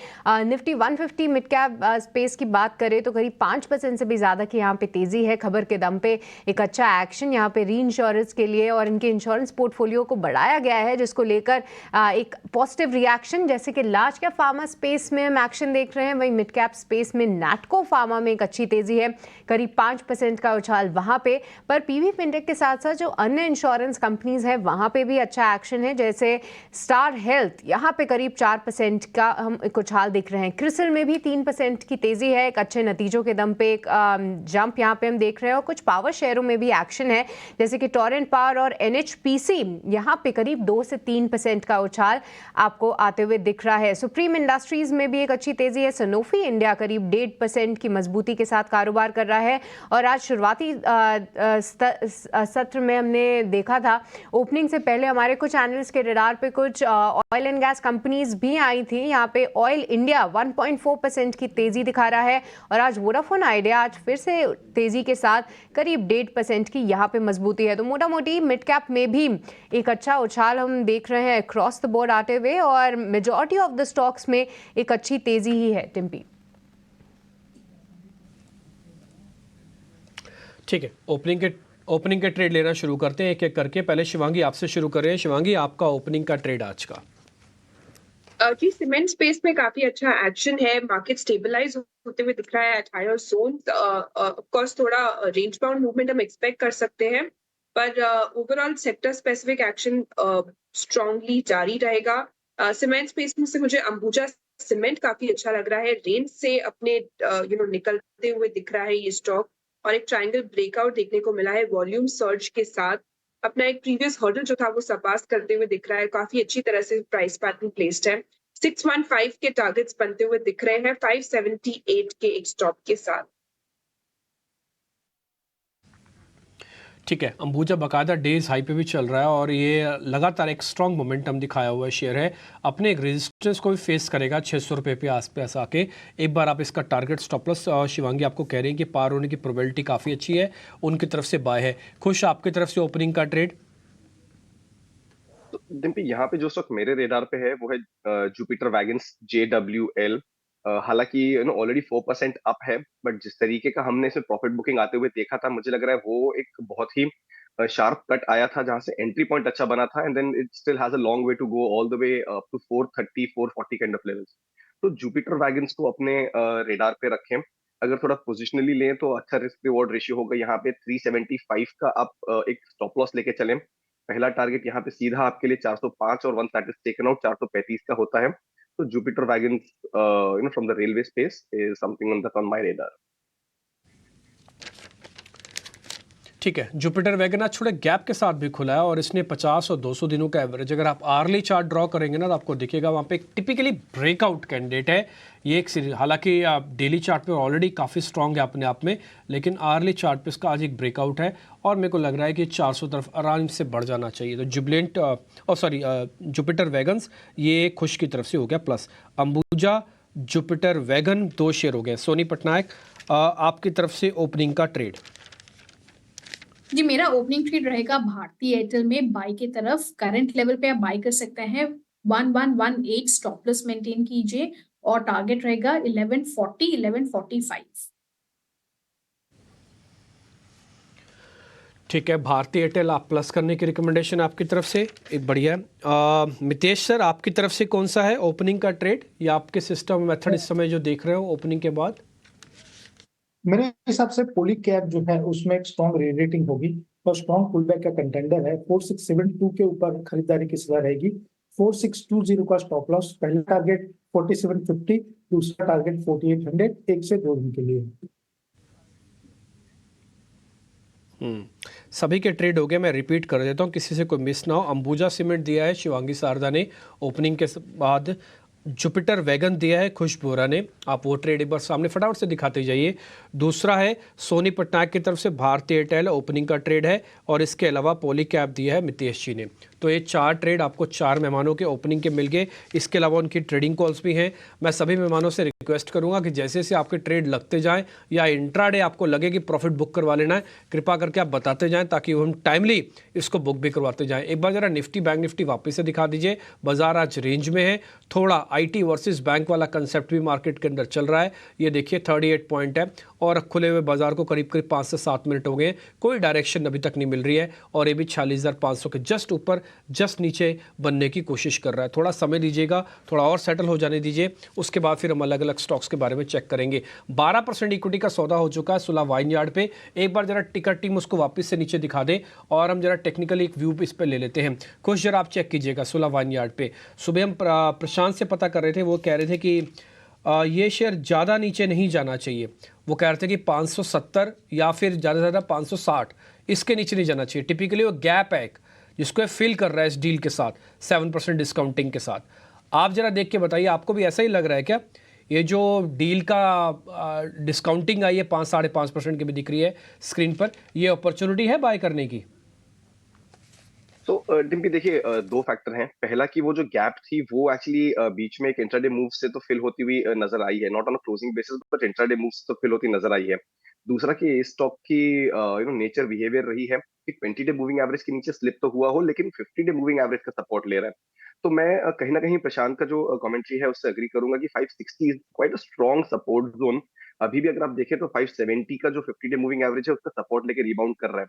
निफ्टी 150 मिड कैप स्पेस की बात करें तो करीब 5% से भी ज़्यादा की यहाँ पे तेज़ी है। खबर के दम पे एक अच्छा एक्शन यहाँ पे री इंश्योरेंस के लिए और इनके इंश्योरेंस पोर्टफोलियो को बढ़ाया गया है, जिसको लेकर एक पॉजिटिव रिएक्शन। जैसे कि लार्ज कैप फार्मा स्पेस में हम एक्शन देख रहे हैं, वहीं मिड कैप स्पेस में नैटको फार्मा में एक अच्छी तेज़ी है, करीब 5% का उछाल वहां पे। पर पीवी फिनटेक के साथ साथ जो अन्य इंश्योरेंस कंपनीज हैं वहां पे भी अच्छा एक्शन है, जैसे स्टार हेल्थ, यहाँ पे करीब 4% का हम एक उछाल दिख रहे हैं। क्रिसिल में भी 3% की तेजी है, एक अच्छे नतीजों के दम पे एक जंप यहाँ पे हम देख रहे हैं। और कुछ पावर शेयरों में भी एक्शन है, जैसे कि टोरेंट पावर और एनएचपीसी, यहाँ पे करीब 2 से 3% का उछाल आपको आते हुए दिख रहा है। सुप्रीम इंडस्ट्रीज में भी एक अच्छी तेजी है। सनोफी इंडिया करीब 1.5% की मजबूती के साथ कारोबार कर रहा है। और आज शुरुआती सत्र में हमने देखा था, ओपनिंग से पहले हमारे कुछ एनालिस्ट के रडार पे कुछ ऑयल एंड गैस कंपनीज भी आई थी। यहाँ पे ऑयल इंडिया 1.4% की तेजी दिखा रहा है। और आज वोडाफोन आइडिया आज फिर से तेजी के साथ करीब 1.5% की यहाँ पे मजबूती है। तो मोटा मोटी मिड कैप में भी एक अच्छा उछाल हम देख रहे हैं अक्रॉस द बोर्ड आते हुए, और मेजॉरिटी ऑफ द स्टॉक्स में एक अच्छी तेजी ही है। टिम्पी, ठीक है, ओपनिंग के ट्रेड लेना शुरू करते हैं एक एक करके। पहले शिवांगी आपसे शुरू कर रहे हैं। शिवांगी, आपका ओपनिंग का ट्रेड आज का। जी, सीमेंट स्पेस में काफी अच्छा एक्शन है। मार्केट स्टेबलाइज होते हुए दिख रहा है at higher zone. Of course थोड़ा रेंज बाउंड मूवमेंट हम एक्सपेक्ट कर सकते हैं। पर overall sector specific action strongly जारी रहेगा। सीमेंट स्पेस में से मुझे अंबुजा सीमेंट काफी अच्छा लग रहा है, रेंज से अपने निकलते हुए दिख रहा है ये स्टॉक, और एक ट्रायंगल ब्रेकआउट देखने को मिला है वॉल्यूम सर्ज के साथ। अपना एक प्रीवियस हर्डल जो था वो सरपास करते हुए दिख रहा है, काफी अच्छी तरह से प्राइस पैटर्न प्लेस्ड है। 615 के टारगेट्स बनते हुए दिख रहे हैं 578 के एक स्टॉप के साथ। ठीक है, अंबुजा बाकायदा डेज हाई पे भी चल रहा है और ये लगातार एक स्ट्रॉन्ग मोमेंटम दिखाया हुआ शेयर है। अपने एक रेजिस्टेंस को भी फेस करेगा 600 रुपये पे आसपास आके। एक बार आप इसका टारगेट स्टॉप लॉस शिवांगी आपको कह रही हैं कि पार होने की प्रोबेबिलिटी काफ़ी अच्छी है, उनकी तरफ से बाय है। खुश आपकी तरफ से ओपनिंग का ट्रेड? तो डिम्पी, यहाँ पे जो स्टॉक मेरे रेडार पे है वो है जुपिटर वैगन्स JWL। हालांकि ऑलरेडी 4% अप है, बट जिस तरीके का हमने इसमें प्रॉफिट बुकिंग आते हुए देखा था, मुझे लग रहा है वो एक बहुत ही शार्प कट आया था जहां से एंट्री पॉइंट अच्छा बना था, and then it still has a long way to go all the way up to 430 440 kind of levels. तो जुपिटर वैगन्स को अपने रेडार पे रखें। अगर थोड़ा पोजिशनली लें तो अच्छा रिस्क रिवॉर्ड रेशियो होगा यहाँ पे। 375 का आप एक स्टॉप लॉस लेके चलें। पहला टारगेट यहाँ पे सीधा आपके लिए 405 और once that is taken out 435 का होता है। तो Jupiter Wagons from the railway space is something on my radar. ठीक है, जुपिटर वैगन आज थोड़े गैप के साथ भी खुला है और इसने 50 और 200 दिनों का एवरेज, अगर आप आर्ली चार्ट ड्रॉ करेंगे ना तो आपको दिखेगा वहाँ पे एक टिपिकली ब्रेकआउट कैंडिडेट है ये एक सीरीज। हालांकि आप डेली चार्ट पे ऑलरेडी काफ़ी स्ट्रॉन्ग है अपने आप में, लेकिन आर्ली चार्ट पे इसका आज एक ब्रेकआउट है और मेरे को लग रहा है कि 400 तरफ आराम से बढ़ जाना चाहिए। तो जुबिलेंट जुपिटर वैगन्स ये खुश की तरफ से हो गया plus. Ambuja Jupiter wagon 2 share हो गए। सोनी पटनायक आपकी तरफ से ओपनिंग का ट्रेड? जी, मेरा ओपनिंग ट्रेड रहेगा भारती एयरटेल में बाई की तरफ। करंट लेवल पे आप बाई कर सकते हैं। 1118 स्टॉप लॉस मेंटेन कीजिए और टारगेट रहेगा 1140 1145। ठीक है, भारतीय एयरटेल आप प्लस करने की रिकमेंडेशन आपकी तरफ से एक बढ़िया है। मितेश सर आपकी तरफ से कौन सा है ओपनिंग का ट्रेड या आपके सिस्टम मेथड इस समय जो देख रहे हो ओपनिंग के बाद? मेरे हिसाब से पोली कैप जो है उसमें एक स्ट्रॉन्ग रेटिंग होगी और स्ट्रॉन्ग पुलबैक का कंटेंडर है। 4672 के ऊपर खरीदारी की सलाह रहेगी। 4620 का स्टॉप लॉस। पहला टारगेट 4750, दूसरा टारगेट 4800, 1 से 2 दिन के लिए। सभी के ट्रेड हो गए। मैं रिपीट कर देता हूँ किसी से कोई मिस ना हो। अंबुजा सीमेंट दिया है शिवांगी शारदा ने ओपनिंग के बाद, जुपिटर वैगन दिया है खुश बोरा ने। आप वो ट्रेड एक बार सामने फटाफट से दिखाते जाइए। दूसरा है सोनी पटनायक की तरफ से भारतीय एयरटेल ओपनिंग का ट्रेड है और इसके अलावा पोली कैप दिया है मितेश जी ने। तो ये 4 ट्रेड आपको 4 मेहमानों के ओपनिंग के मिल गए। इसके अलावा उनकी ट्रेडिंग कॉल्स भी हैं। मैं सभी मेहमानों से रिक्वेस्ट करूंगा कि जैसे जैसे आपके ट्रेड लगते जाएं या इंट्राडे आपको लगे कि प्रॉफिट बुक करवा लेना है, कृपा करके आप बताते जाएं ताकि हम टाइमली इसको बुक भी करवाते जाएं। एक बार जरा निफ्टी बैंक निफ्टी वापस से दिखा दीजिए। बाजार आज रेंज में है। थोड़ा आईटी वर्सेस बैंक वाला कंसेप्ट भी मार्केट के अंदर चल रहा है। ये देखिए 38 पॉइंट है और खुले हुए बाजार को करीब करीब 5 से 7 मिनट हो गए। कोई डायरेक्शन अभी तक नहीं मिल रही है और ये भी 46,500 के जस्ट ऊपर जस्ट नीचे बनने की कोशिश कर रहा है। थोड़ा समय लीजिएगा, थोड़ा और सेटल हो जाने दीजिए, उसके बाद फिर हम अलग अलग स्टॉक्स के बारे में चेक करेंगे। 12% इक्विटी का सौदा हो चुका है सुलह वाइन यार्ड पे। एक बार जरा टिकर टीम उसको वापस से नीचे दिखा दे और हम जरा टेक्निकली एक व्यू इस पर ले लेते हैं। कुछ जरा आप चेक कीजिएगा सुलह वाइन यार्ड पे। सुबह हम प्रशांत से पता कर रहे थे, वो कह रहे थे कि ये शेयर ज़्यादा नीचे नहीं जाना चाहिए। वो कह रहे थे कि 570 या फिर ज़्यादा से ज़्यादा 560, इसके नीचे नहीं जाना चाहिए। टिपिकली वो गैप है एक जिसको फिल कर रहा है इस डील के साथ 7% डिस्काउंटिंग के साथ। आप जरा देख के बताइए, आपको भी ऐसा ही लग रहा है क्या? ये जो डील का डिस्काउंटिंग आई है 5-5.5% की भी दिख रही है स्क्रीन पर, ये अपॉर्चुनिटी है बाय करने की? तो डिम्पी देखिए, 2 फैक्टर हैं। पहला कि वो जो गैप थी वो एक्चुअली बीच में एक इंट्राडे मूव से तो फिल होती हुई नजर आई है, not on a closing basis but intraday move से तो फिल होती नजर आई है। दूसरा कि इस स्टॉक की नेचर बिहेवियर रही है कि 20 डे मूविंग एवरेज के नीचे स्लिप तो हुआ हो लेकिन 50 डे मूविंग एवरेज का सपोर्ट ले रहा है। तो मैं कहीं ना कहीं प्रशांत का जो कमेंट्री है उससे एग्री करूंगा कि 560 is quite a strong support zone. अभी भी अगर आप देखें तो 570 का जो 50 डे मूविंग एवरेज है उसका सपोर्ट लेके रिबाउंड कर रहा है।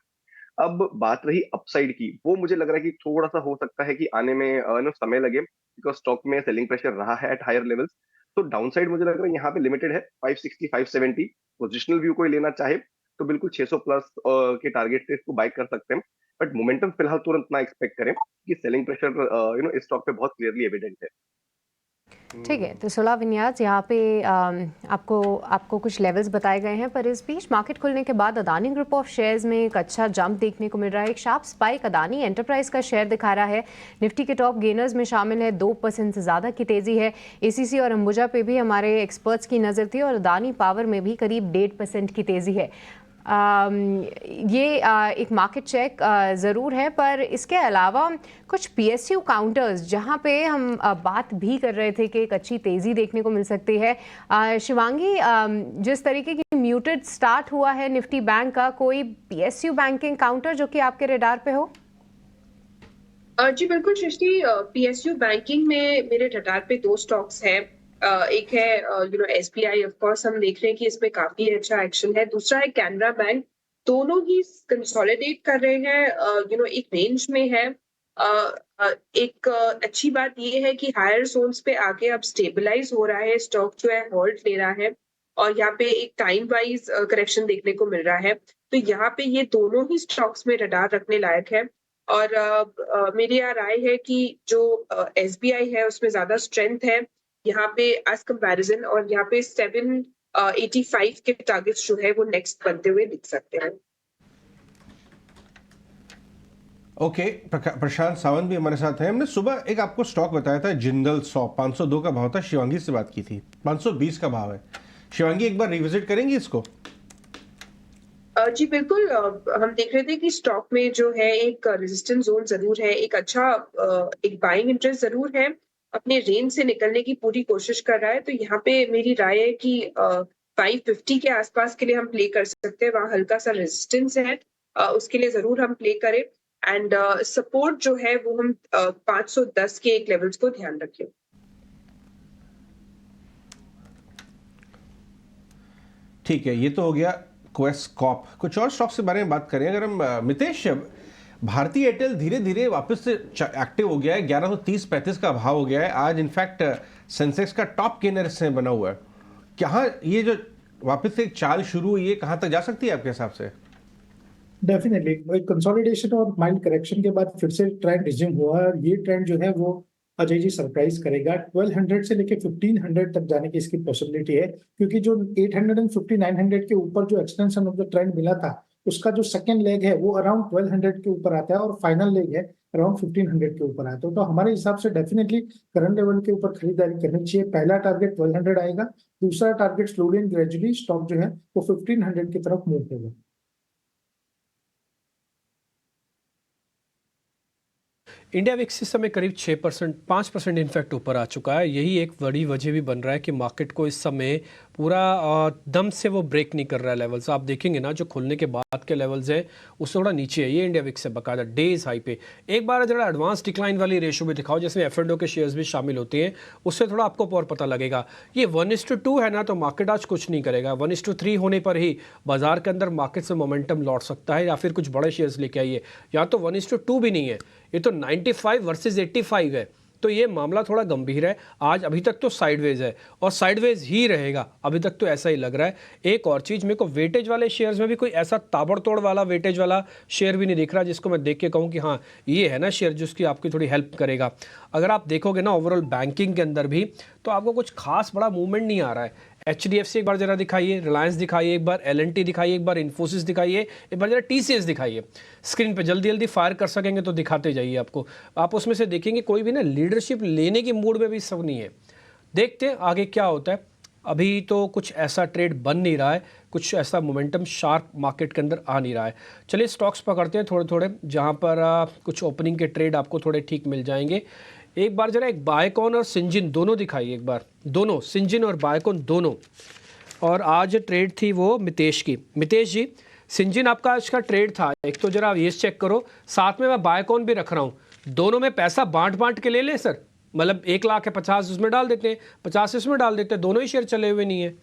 अब बात रही अपसाइड की, वो मुझे लग रहा है कि थोड़ा सा हो सकता है कि आने में समय लगे बिकॉज स्टॉक में सेलिंग प्रेशर रहा है एट हायर लेवल्स। तो डाउनसाइड मुझे लग रहा है यहाँ पे लिमिटेड है 560 570। पोजिशनल व्यू कोई लेना चाहे तो बिल्कुल 600 प्लस के टारगेट से इसको बाय कर सकते हैं। बट मोमेंटम फिलहाल तुरंत ना एक्सपेक्ट करें कि सेलिंग प्रेशर इस स्टॉक पे बहुत क्लियरली एविडेंट है। ठीक है, तो सुलह विन्यास यहाँ पे आपको कुछ लेवल्स बताए गए हैं, पर इस बीच मार्केट खुलने के बाद अदानी ग्रुप ऑफ शेयर्स में एक अच्छा जंप देखने को मिल रहा है। एक शार्प स्पाइक अदानी एंटरप्राइज का शेयर दिखा रहा है। निफ्टी के टॉप गेनर्स में शामिल है, 2% से ज़्यादा की तेज़ी है। एसीसी और अंबुजा पे भी हमारे एक्सपर्ट्स की नज़र थी और अदानी पावर में भी करीब 1.5% की तेज़ी है। एक मार्केट चेक ज़रूर है, पर इसके अलावा कुछ पीएसयू काउंटर्स जहां पे हम बात भी कर रहे थे कि एक अच्छी तेज़ी देखने को मिल सकती है। शिवांगी, जिस तरीके की म्यूटेड स्टार्ट हुआ है निफ्टी बैंक का, कोई पीएसयू बैंकिंग काउंटर जो कि आपके रडार पे हो? जी बिल्कुल सृष्टि, पीएसयू बैंकिंग में मेरे रडार पे 2 स्टॉक्स हैं। एक है एसबीआई, ऑफ कोर्स हम देख रहे हैं कि इसमें काफी अच्छा एक्शन है। दूसरा है कैनरा बैंक। दोनों ही कंसोलिडेट कर रहे हैं, एक रेंज में है। एक अच्छी बात ये है कि हायर जोन्स पे आके अब स्टेबलाइज हो रहा है, स्टॉक जो है होल्ड ले रहा है और यहाँ पे एक टाइम वाइज करेक्शन देखने को मिल रहा है। तो यहाँ पे ये दोनों ही स्टॉक्स में रडार रखने लायक है। और मेरी यहाँ राय है कि जो एसबीआई है उसमें ज्यादा स्ट्रेंथ है यहाँ पे एज कंपैरिजन, और यहाँ पे 785 के टारगेट्स जो है वो नेक्स्ट बनते हुए दिख सकते हैं। ओके, प्रशांत सावंत भी हमारे साथ हैं। हमने सुबह एक आपको स्टॉक बताया था, जिंदल 100, 502 का भाव था। शिवांगी से बात की थी, 520 का भाव है। शिवांगी, एक बार रिविजिट करेंगी इसको? जी बिल्कुल, हम देख रहे थे कि स्टॉक में जो है एक रेजिस्टेंस जोन जरूर है, एक अच्छा एक बाइंग इंटरेस्ट जरूर है, अपने रेंज से निकलने की पूरी कोशिश कर रहा है। तो यहाँ पे मेरी राय है कि 550 के आसपास के लिए हम प्ले कर सकते हैं, वहाँ हल्का सा रेजिस्टेंस है, उसके लिए जरूर हम प्ले करें। एंड सपोर्ट जो है वो हम 510 के एक लेवल्स को ध्यान रखें। ठीक है, ये तो हो गया क्वेस्ट कॉप। कुछ और स्टॉक्स के बारे में बात करें अगर हम, मितेश, भारतीय एयरटेल धीरे धीरे वापस से एक्टिव हो गया है, 1130-35 का भाव हो गया है आज। इनफैक्ट सेंसेक्स का टॉप गेनर से बना हुआ है। कहाँ ये जो वापस से चाल शुरू हुई है, कहाँ तक जा सकती है आपके हिसाब से? डेफिनेटली कंसोलिडेशन और माइल्ड करेक्शन के बाद फिर से ट्रेंड रिज्यूम हुआ है, और ये ट्रेंड जो है वो अजय जी सरप्राइज करेगा। 1200 से लेके 1500 तक जाने की इसकी पॉसिबिलिटी है, क्योंकि जो 850 900 के ऊपर जो एक्सटेंशन ऑफ द ट्रेंड मिला था, उसका जो सेकंड लेग है वो अराउंड 1200 के ऊपर आता है और फाइनल लेग है अराउंड 1500 के ऊपर आता है। तो हमारे हिसाब से डेफिनेटली करंट लेवल के ऊपर खरीदारी करनी चाहिए। पहला टारगेट 1200 आएगा, दूसरा target slowly and gradually stock जो है वो 1500 की तरफ मूव होगा। इंडिया विक्स इस समय करीब 6%, 5% इनफैक्ट ऊपर आ चुका है। यही एक बड़ी वजह भी बन रहा है कि मार्केट को इस समय पूरा दम से वो ब्रेक नहीं कर रहा है लेवल्स। आप देखेंगे ना, जो खुलने के बाद के लेवल्स हैं उससे थोड़ा नीचे है। ये इंडिया विक्स से बकायदा डेज हाई पे। एक बार जरा एडवांस डिक्लाइन वाली रेशो भी दिखाओ, जिसमें एफ&ओ के शेयर्स भी शामिल होते हैं, उससे थोड़ा आपको और पता लगेगा। ये 1:2 है ना, तो मार्केट आज कुछ नहीं करेगा। 1:3 होने पर ही बाजार के अंदर मार्केट से मोमेंटम लौट सकता है, या फिर कुछ बड़े शेयर्स लेके आइए। या तो 1:2 भी नहीं है, ये तो 95 वर्सेस 85 है। तो ये मामला थोड़ा गंभीर है। आज अभी तक तो साइडवेज है और साइडवेज ही रहेगा, अभी तक तो ऐसा ही लग रहा है। एक और चीज़, मेरे को वेटेज वाले शेयर्स में भी कोई ऐसा ताबड़तोड़ वाला वेटेज वाला शेयर भी नहीं दिख रहा जिसको मैं देख के कहूँ कि हाँ ये है ना शेयर जिसकी आपकी थोड़ी हेल्प करेगा। अगर आप देखोगे ना ओवरऑल बैंकिंग के अंदर भी, तो आपको कुछ खास बड़ा मूवमेंट नहीं आ रहा है। HDFC एक बार जरा दिखाइए, रिलायंस दिखाइए, एक बार L&T दिखाइए, एक बार इन्फोसिस दिखाइए, एक बार जरा TCS दिखाइए। स्क्रीन पे जल्दी जल्दी फायर कर सकेंगे तो दिखाते जाइए आपको। आप उसमें से देखेंगे कोई भी ना लीडरशिप लेने की मूड में भी सब नहीं है। देखते हैं आगे क्या होता है। अभी तो कुछ ऐसा ट्रेड बन नहीं रहा है, कुछ ऐसा मोमेंटम शार्प मार्केट के अंदर आ नहीं रहा है। चलिए स्टॉक्स पकड़ते हैं थोड़े थोड़े, जहाँ पर कुछ ओपनिंग के ट्रेड आपको थोड़े ठीक मिल जाएंगे। एक बार जरा एक बायकॉन और सिंजिन दोनों दिखाइए, एक बार दोनों, सिंजिन और बायकॉन दोनों। और आज ट्रेड थी वो मितेश की। मितेश जी, सिंजिन आपका आज का ट्रेड था, एक तो जरा ये चेक करो, साथ में मैं बायकॉन भी रख रहा हूँ। दोनों में पैसा बांट के ले लें सर, मतलब 1 लाख है 50 उसमें डाल देते हैं, 50 इसमें डाल देते हैं, दोनों ही शेयर चले हुए नहीं है।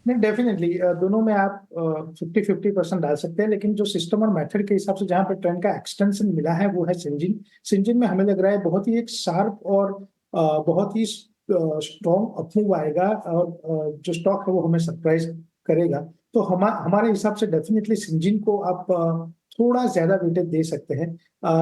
नहीं, डेफिनेटली दोनों में आप 50-50% डाल सकते हैं, लेकिन जो सिस्टम और मेथड के हिसाब से जहाँ पे ट्रेंड का एक्सटेंशन मिला है वो है सिंजिन। सिंजिन में हमें लग रहा है बहुत ही एक शार्प और बहुत ही स्ट्रॉन्ग अपमूव आएगा, और जो स्टॉक है वो हमें सरप्राइज करेगा। तो हमारे हिसाब से डेफिनेटली सिंजिन को आप थोड़ा ज्यादा वेटेज दे सकते हैं।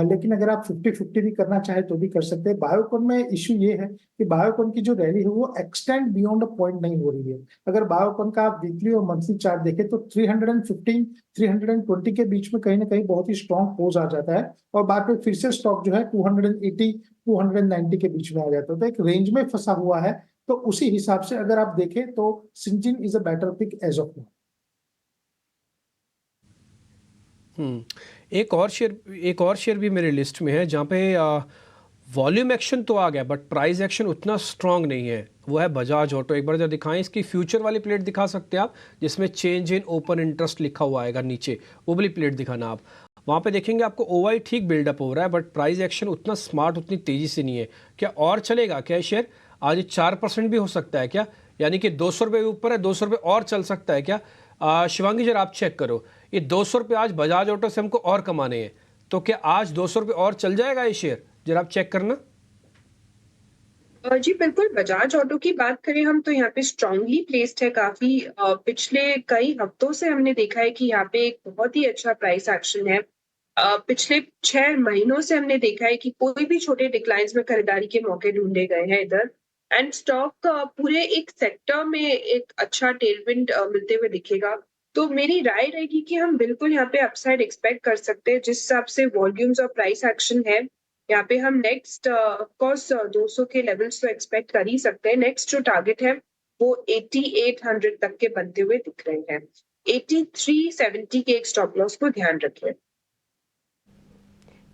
लेकिन अगर आप 50-50 भी करना चाहे तो भी कर सकते हैं। बायोकॉन में इश्यू ये है कि बायोकॉन की जो रैली है वो एक्सटेंड बियॉन्ड अ पॉइंट नहीं हो रही है। अगर बायोकॉन का आप वीकली और मंथली चार्ट देखें तो 315 320 के बीच में कहीं ना कहीं बहुत ही स्ट्रॉन्ग पोज आ जाता है, और बाद में फिर से स्टॉक जो है 280 290 के बीच में आ जाता है, तो एक रेंज में फंसा हुआ है। तो उसी हिसाब से अगर आप देखें तो Syngene is a better pick as of now. एक और शेयर भी मेरे लिस्ट में है जहाँ पे वॉल्यूम एक्शन तो आ गया बट प्राइस एक्शन उतना स्ट्रांग नहीं है, वो है बजाज ऑटो। एक बार जब दिखाएं, इसकी फ्यूचर वाली प्लेट दिखा सकते हैं आप, जिसमें चेंज इन ओपन इंटरेस्ट लिखा हुआ आएगा नीचे, वो वाली प्लेट दिखाना आप। वहाँ पे देखेंगे आपको ओवाई ठीक बिल्डअप हो रहा है बट प्राइस एक्शन उतना स्मार्ट, उतनी तेज़ी से नहीं है। क्या और चलेगा क्या शेयर? आज 4% भी हो सकता है क्या? यानी कि 200 रुपये ऊपर है, 200 रुपये और चल सकता है क्या? शिवांगी जरा आप चेक करो, ये 200 रुपये आज बजाज ऑटो से हमको और कमाने हैं, तो क्या आज 200 रुपये और चल जाएगा ये शेयर? जरा आप चेक करना। जी बिल्कुल, बजाज ऑटो की बात करें हम तो यहाँ पे स्ट्रांगली प्लेस्ड है काफी। पिछले कई हफ्तों से हमने देखा है कि यहाँ पे एक बहुत ही अच्छा प्राइस एक्शन है। पिछले 6 महीनों से हमने देखा है कि कोई भी छोटे डिक्लाइंस में खरीदारी के मौके ढूंढे गए हैं इधर, एंड स्टॉक पूरे एक सेक्टर में एक अच्छा टेलविंड मिलते हुए दिखेगा। तो मेरी राय रहेगी कि हम बिल्कुल यहाँ पे अपसाइड एक्सपेक्ट कर सकते हैं जिस हिसाब से वॉल्यूम्स और प्राइस एक्शन है। यहाँ पे हम नेक्स्ट ऑफकोर्स 200 के लेवल्स तो एक्सपेक्ट कर ही सकते हैं। नेक्स्ट जो टारगेट है वो 8800 तक के बनते हुए दिख रहे हैं। 8370 के एक स्टॉप लॉस को ध्यान रखें।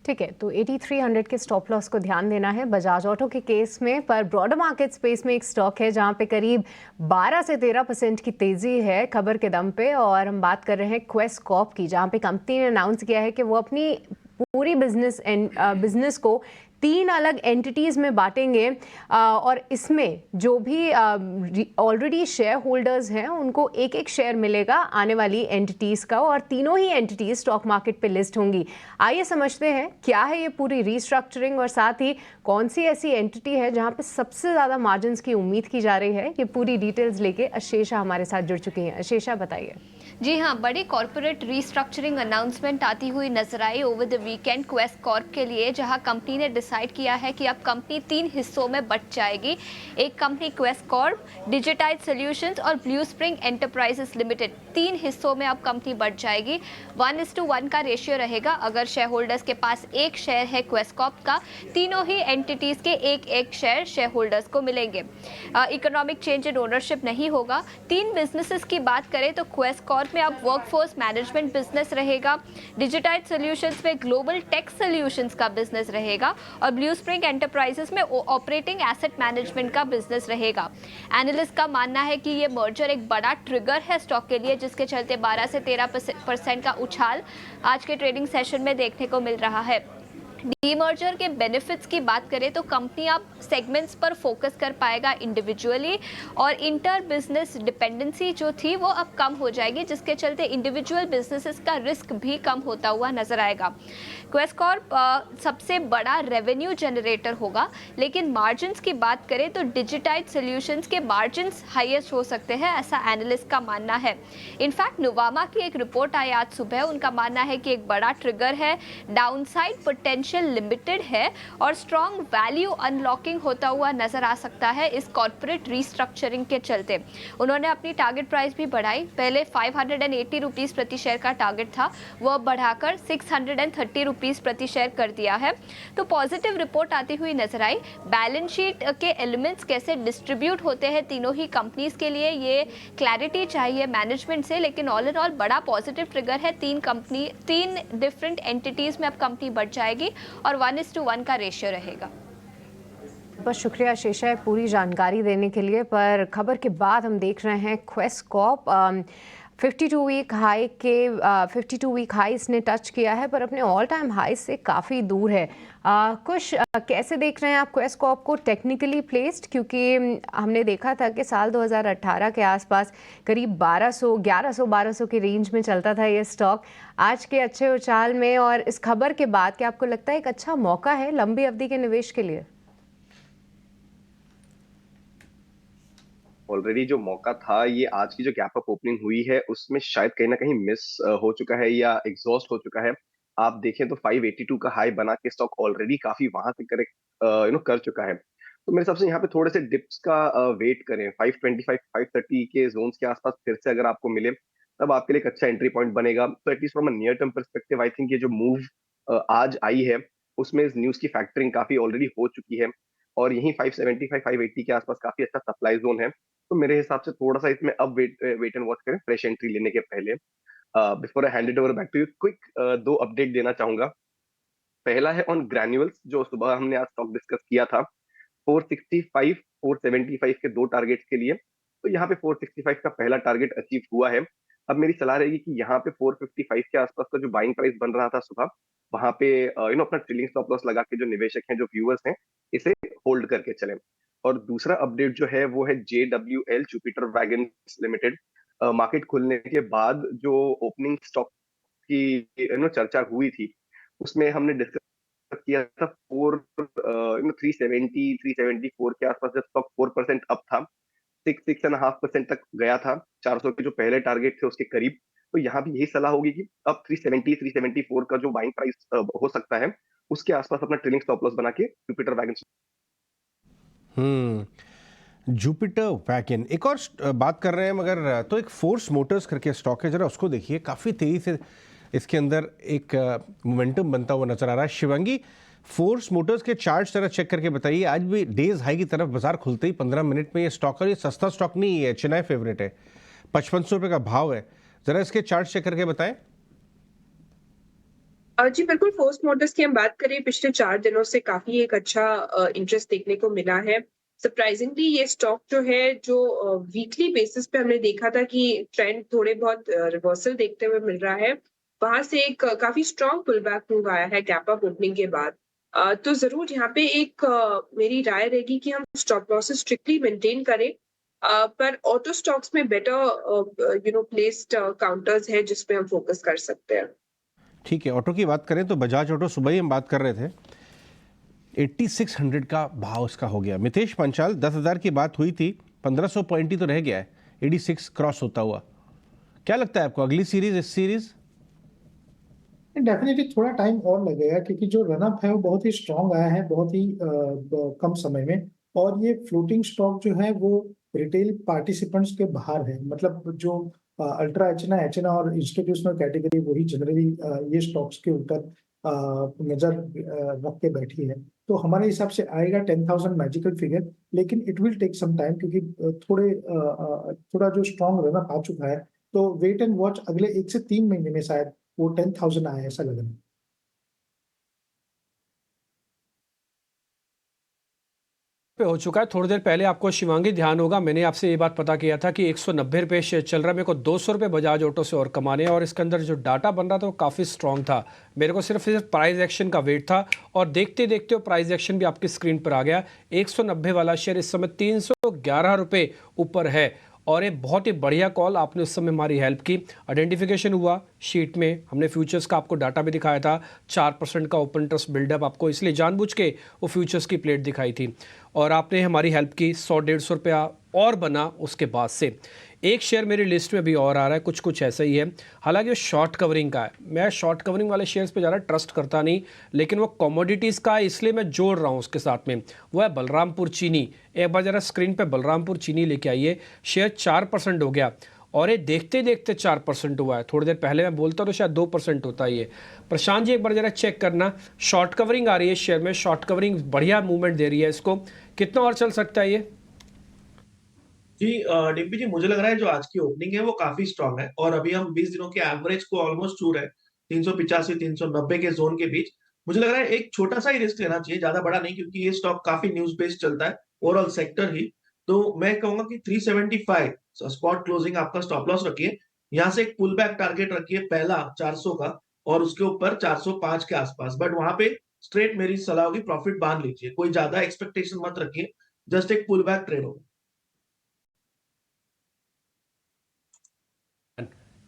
ठीक है, तो 8300 के स्टॉप लॉस को ध्यान देना है बजाज ऑटो के केस में। पर ब्रॉडर मार्केट स्पेस में एक स्टॉक है जहां पे करीब 12 से 13% की तेजी है खबर के दम पे, और हम बात कर रहे हैं क्वेस कॉर्प की, जहां पे कंपनी ने अनाउंस किया है कि वो अपनी पूरी बिजनेस को 3 अलग एंटिटीज़ में बांटेंगे, और इसमें जो भी ऑलरेडी शेयर होल्डर्स हैं उनको एक एक शेयर मिलेगा आने वाली एंटिटीज़ का, और तीनों ही एंटिटीज़ स्टॉक मार्केट पे लिस्ट होंगी। आइए समझते हैं क्या है ये पूरी रीस्ट्रक्चरिंग, और साथ ही कौन सी ऐसी एंटिटी है जहां पे सबसे ज़्यादा मार्जिन्स की उम्मीद की जा रही है। ये पूरी डिटेल्स लेके अशेषा हमारे साथ जुड़ चुकी हैं। अशेषा बताइए। जी हाँ, बड़ी कॉर्पोरेट रीस्ट्रक्चरिंग अनाउंसमेंट आती हुई नजर आई over the weekend Quess Corp के लिए, जहां कंपनी ने डिसाइड किया है कि अब कंपनी 3 हिस्सों में बंट जाएगी। एक company Quess Corp, digitise solutions और ब्लू स्प्रिंग एंटरप्राइजेस लिमिटेड, 3 हिस्सों में अब कंपनी बंट जाएगी। 1:1 का रेशियो रहेगा। अगर शेयर होल्डर्स के पास एक शेयर है क्वेस कॉर्प का, तीनों ही एंटिटीज के एक एक शेयर शेयर होल्डर्स को मिलेंगे। इकोनॉमिक चेंज इन ओनरशिप नहीं होगा। 3 बिजनेसेस की बात करें तो क्वेस कॉर्प में अब वर्कफोर्स मैनेजमेंट बिजनेस रहेगा, डिजिटाइज सॉल्यूशंस में ग्लोबल टेक सॉल्यूशंस का बिजनेस रहेगा, और ब्लू स्प्रिंग एंटरप्राइजेस में ऑपरेटिंग एसेट मैनेजमेंट का बिजनेस रहेगा। एनालिस्ट का मानना है कि ये मर्जर एक बड़ा ट्रिगर है स्टॉक के लिए, जिसके चलते 12 से 13% का उछाल आज के ट्रेडिंग सेशन में देखने को मिल रहा है। डीमर्जर के बेनिफिट्स की बात करें तो कंपनी अब सेगमेंट्स पर फोकस कर पाएगा इंडिविजुअली, और इंटर बिजनेस डिपेंडेंसी जो थी वो अब कम हो जाएगी, जिसके चलते इंडिविजुअल बिजनेसेस का रिस्क भी कम होता हुआ नजर आएगा। क्वेस कॉर्प सबसे बड़ा रेवेन्यू जनरेटर होगा, लेकिन मार्जिन्स की बात करें तो डिजिटाइज सॉल्यूशंस के मार्जिन्स हाईएस्ट हो सकते हैं, ऐसा एनालिस्ट का मानना है। इनफैक्ट नुवामा की एक रिपोर्ट आई आज सुबह, उनका मानना है कि एक बड़ा ट्रिगर है, डाउनसाइड पोटेंशियल लिमिटेड है, और स्ट्रॉन्ग वैल्यू अनलॉकिंग होता हुआ नजर आ सकता है इस कॉर्पोरेट रीस्ट्रक्चरिंग के चलते। उन्होंने अपनी टारगेट प्राइस भी बढ़ाई। पहले 580 रुपीस प्रति शेयर का टारगेट था, वो बढ़ाकर 630 रुपीस प्रति शेयर कर दिया है। तो पॉजिटिव रिपोर्ट आती हुई नजर आई। बैलेंस शीट के एलिमेंट्स कैसे डिस्ट्रीब्यूट होते हैं तीनों ही कंपनीज के लिए, ये क्लैरिटी चाहिए मैनेजमेंट से, लेकिन ऑल इन ऑल बड़ा पॉजिटिव ट्रिगर है। 3 डिफरेंट एंटिटीज में अब कंपनी बढ़ जाएगी और 1:1 का रेशियो रहेगा। बस शुक्रिया शेषा पूरी जानकारी देने के लिए। पर खबर के बाद हम देख रहे हैं क्वेस कॉर्प 52 वीक हाई इसने टच किया है, पर अपने ऑल टाइम हाई से काफ़ी दूर है। कुछ कैसे देख रहे हैं आप क्वेस कॉर्प को टेक्निकली प्लेस्ड, क्योंकि हमने देखा था कि साल 2018 के आसपास करीब 1100 के रेंज में चलता था ये स्टॉक। आज के अच्छे उछाल में और इस खबर के बाद क्या आपको लगता है एक अच्छा मौका है लंबी अवधि के निवेश के लिए? ऑलरेडी जो मौका था, ये आज की जो गैप अप ओपनिंग हुई है उसमें शायद कहीं ना कहीं मिस हो चुका है या एग्जॉस्ट हो चुका है। आप देखें तो 582 का हाई बना के स्टॉक ऑलरेडी काफी वहां से करेक्ट कर चुका है। तो मेरे हिसाब से यहाँ पे थोड़े से डिप्स का वेट करें। 525 530 के जोन्स के आसपास फिर से अगर आपको मिले तब आपके लिए एक अच्छा एंट्री पॉइंट बनेगा। तो at least from a near term perspective I think ये जो मूव आज आई है उसमें इस न्यूज की फैक्टरिंग काफी ऑलरेडी हो चुकी है, और यही 575 580 के आसपास काफी अच्छा सप्लाई जोन है। तो मेरे हिसाब से थोड़ा सा इसमें अब वेट एंड वॉच करें फ्रेश एंट्री लेने के पहले। Before I hand it over back to you, quick दो अपडेट देना चाहूंगा। पहला है ऑन ग्रैन्युअल्स, जो सुबह हमने आज स्टॉक डिस्कस किया था। 465 475 के दो टारगेट्स के लिए, तो यहाँ पे 465 का पहला टारगेट अचीव हुआ है। अब मेरी सलाह रहेगी कि यहाँ पे 455 के आसपास का जो बाइंग प्राइस बन रहा था सुबह, वहां पे अपना ट्रेलिंग स्टॉप लॉस लगा के जो निवेशक हैं, जो व्यूअर्स हैं, इसे होल्ड करके चलें। और दूसरा अपडेट जो है वो है JWL Jupiter wagons limited. Market खुलने के बाद जो ओपनिंग स्टॉक की चर्चा हुई थी उसमें हमने डिस्कस किया था 370 374 के आसपास जब स्टॉक 4% अप था, 6.5% तक गया था 400 के जो पहले टारगेट थे उसके करीब। तो यहाँ भी यही सलाह होगी कि अब 370 374 का जो बाइंग प्राइस हो सकता है उसके आसपास अपना ट्रेलिंग स्टॉप लॉस बना के जुपिटर वैगन्स। जुपिटर वैगन एक और बात कर रहे हैं, मगर तो एक फोर्स मोटर्स करके स्टॉक है, जरा उसको देखिए। काफ़ी तेज़ी से इसके अंदर एक मोमेंटम बनता हुआ नजर आ रहा है। शिवांगी, फोर्स मोटर्स के चार्ट जरा चेक करके बताइए। आज भी डेज हाई की तरफ बाजार खुलते ही 15 मिनट में ये स्टॉक, और ये सस्ता स्टॉक नहीं है, चेन्नई फेवरेट है, 5500 रुपये का भाव है। जरा इसके चार्ट चेक करके बताएं। जी बिल्कुल, फोर्स मोटर्स की हम बात करें, पिछले 4 दिनों से काफी एक अच्छा इंटरेस्ट देखने को मिला है। सरप्राइजिंगली ये स्टॉक जो है, जो वीकली बेसिस पे हमने देखा था कि ट्रेंड थोड़े बहुत रिवर्सल देखते हुए मिल रहा है, वहां से एक काफी स्ट्रॉन्ग पुल बैक मूव आया है गैप अप ओपनिंग के बाद। तो जरूर यहाँ पे एक मेरी राय रहेगी कि हम स्टॉप लॉसेस स्ट्रिक्टली मेंटेन करें, पर ऑटो स्टॉक्स में बेटर प्लेस्ड काउंटर्स है जिसपे हम फोकस कर सकते हैं। ठीक है, ऑटो की बात करें तो बजाज ऑटो, सुबह ही हम बात कर रहे थे, 8600 का भाव इसका हो गया। मितेश पंचाल, 10,000 की बात हुई थी, 1500 पॉइंट ही तो रह गया है, 86 क्रॉस होता हुआ। क्या लगता है आपको अगली सीरीज, इस सीरीज? डेफिनेटली थोड़ा टाइम और लगेगा, क्योंकि जो रनअप है वो बहुत ही स्ट्रांग आया है बहुत ही कम समय में। और ये फ्लोटिंग स्टॉक जो है वो रिटेल पार्टिसिपेंट्स के बाहर है, मतलब जो अल्ट्रा एचएनआ और इंस्टीट्यूशनल कैटेगरी, वही जनरली ये स्टॉक्स के ऊपर नजर रख के बैठी है। तो हमारे हिसाब से आएगा 10,000 मैजिकल फिगर, लेकिन it will take some time, क्योंकि थोड़ा जो स्ट्रांग रनअप आ चुका है। तो वेट एंड वॉच, अगले 1 से 3 महीने में शायद वो 10,000 आए, ऐसा लग रहा है। पे हो चुका है। थोड़ी देर पहले आपको शिवांगी ध्यान होगा, मैंने आपसे ये बात पता किया था कि 190 रुपये शेयर चल रहा है, मेरे को 200 रुपये बजाज ऑटो से और कमाने हैं, और इसके अंदर जो डाटा बन रहा था वो काफ़ी स्ट्रॉन्ग था। मेरे को सिर्फ प्राइस एक्शन का वेट था, और देखते देखते वो प्राइस एक्शन भी आपकी स्क्रीन पर आ गया। 190 वाला शेयर इस समय 311 रुपये ऊपर है, और ये बहुत ही बढ़िया कॉल, आपने उस समय हमारी हेल्प की। आइडेंटिफिकेशन हुआ शीट में, हमने फ्यूचर्स का आपको डाटा भी दिखाया था, 4% का ओपन इंटरेस्ट बिल्डअप, आपको इसलिए जानबूझ के वो फ्यूचर्स की प्लेट दिखाई थी, और आपने हमारी हेल्प की। 100-150 रुपया और बना उसके बाद से। एक शेयर मेरी लिस्ट में भी और आ रहा है, कुछ ऐसा ही है, हालांकि वो शॉर्ट कवरिंग का है। मैं शॉर्ट कवरिंग वाले शेयर्स पे ज़्यादा ट्रस्ट करता नहीं, लेकिन वो कमोडिटीज़ का है, इसलिए मैं जोड़ रहा हूँ उसके साथ में। वो है बलरामपुर चीनी। एक बार ज़रा स्क्रीन पे बलरामपुर चीनी लेके आइए। शेयर 4% हो गया, और ये देखते देखते 4% हुआ है। थोड़ी देर पहले मैं बोलता तो शायद 2% होता ही है। प्रशांत जी, एक बार ज़रा चेक करना, शॉर्ट कवरिंग आ रही है शेयर में, शॉर्ट कवरिंग बढ़िया मूवमेंट दे रही है इसको। कितना और चल सकता है ये? जी डिम्पी जी, मुझे लग रहा है जो आज की ओपनिंग है वो काफी स्ट्रांग है, और अभी हम 20 दिनों के एवरेज को ऑलमोस्ट छू रहे हैं, 385 390 के जोन के बीच। मुझे लग रहा है एक छोटा सा ही रिस्क लेना चाहिए, ज्यादा बड़ा नहीं, क्योंकि ये स्टॉक काफी न्यूज बेस्ड चलता है, ओवरऑल सेक्टर ही। तो मैं कहूंगा कि 375 स्पॉट क्लोजिंग आपका स्टॉप लॉस रखिए। यहाँ से एक पुल बैक टारगेट रखिए, पहला 400 का, और उसके ऊपर 405 के आसपास। बट वहां पे स्ट्रेट मेरी सलाह होगी, प्रॉफिट बांध लीजिए, कोई ज्यादा एक्सपेक्टेशन मत रखिए, जस्ट एक पुल बैक ट्रेड होगा।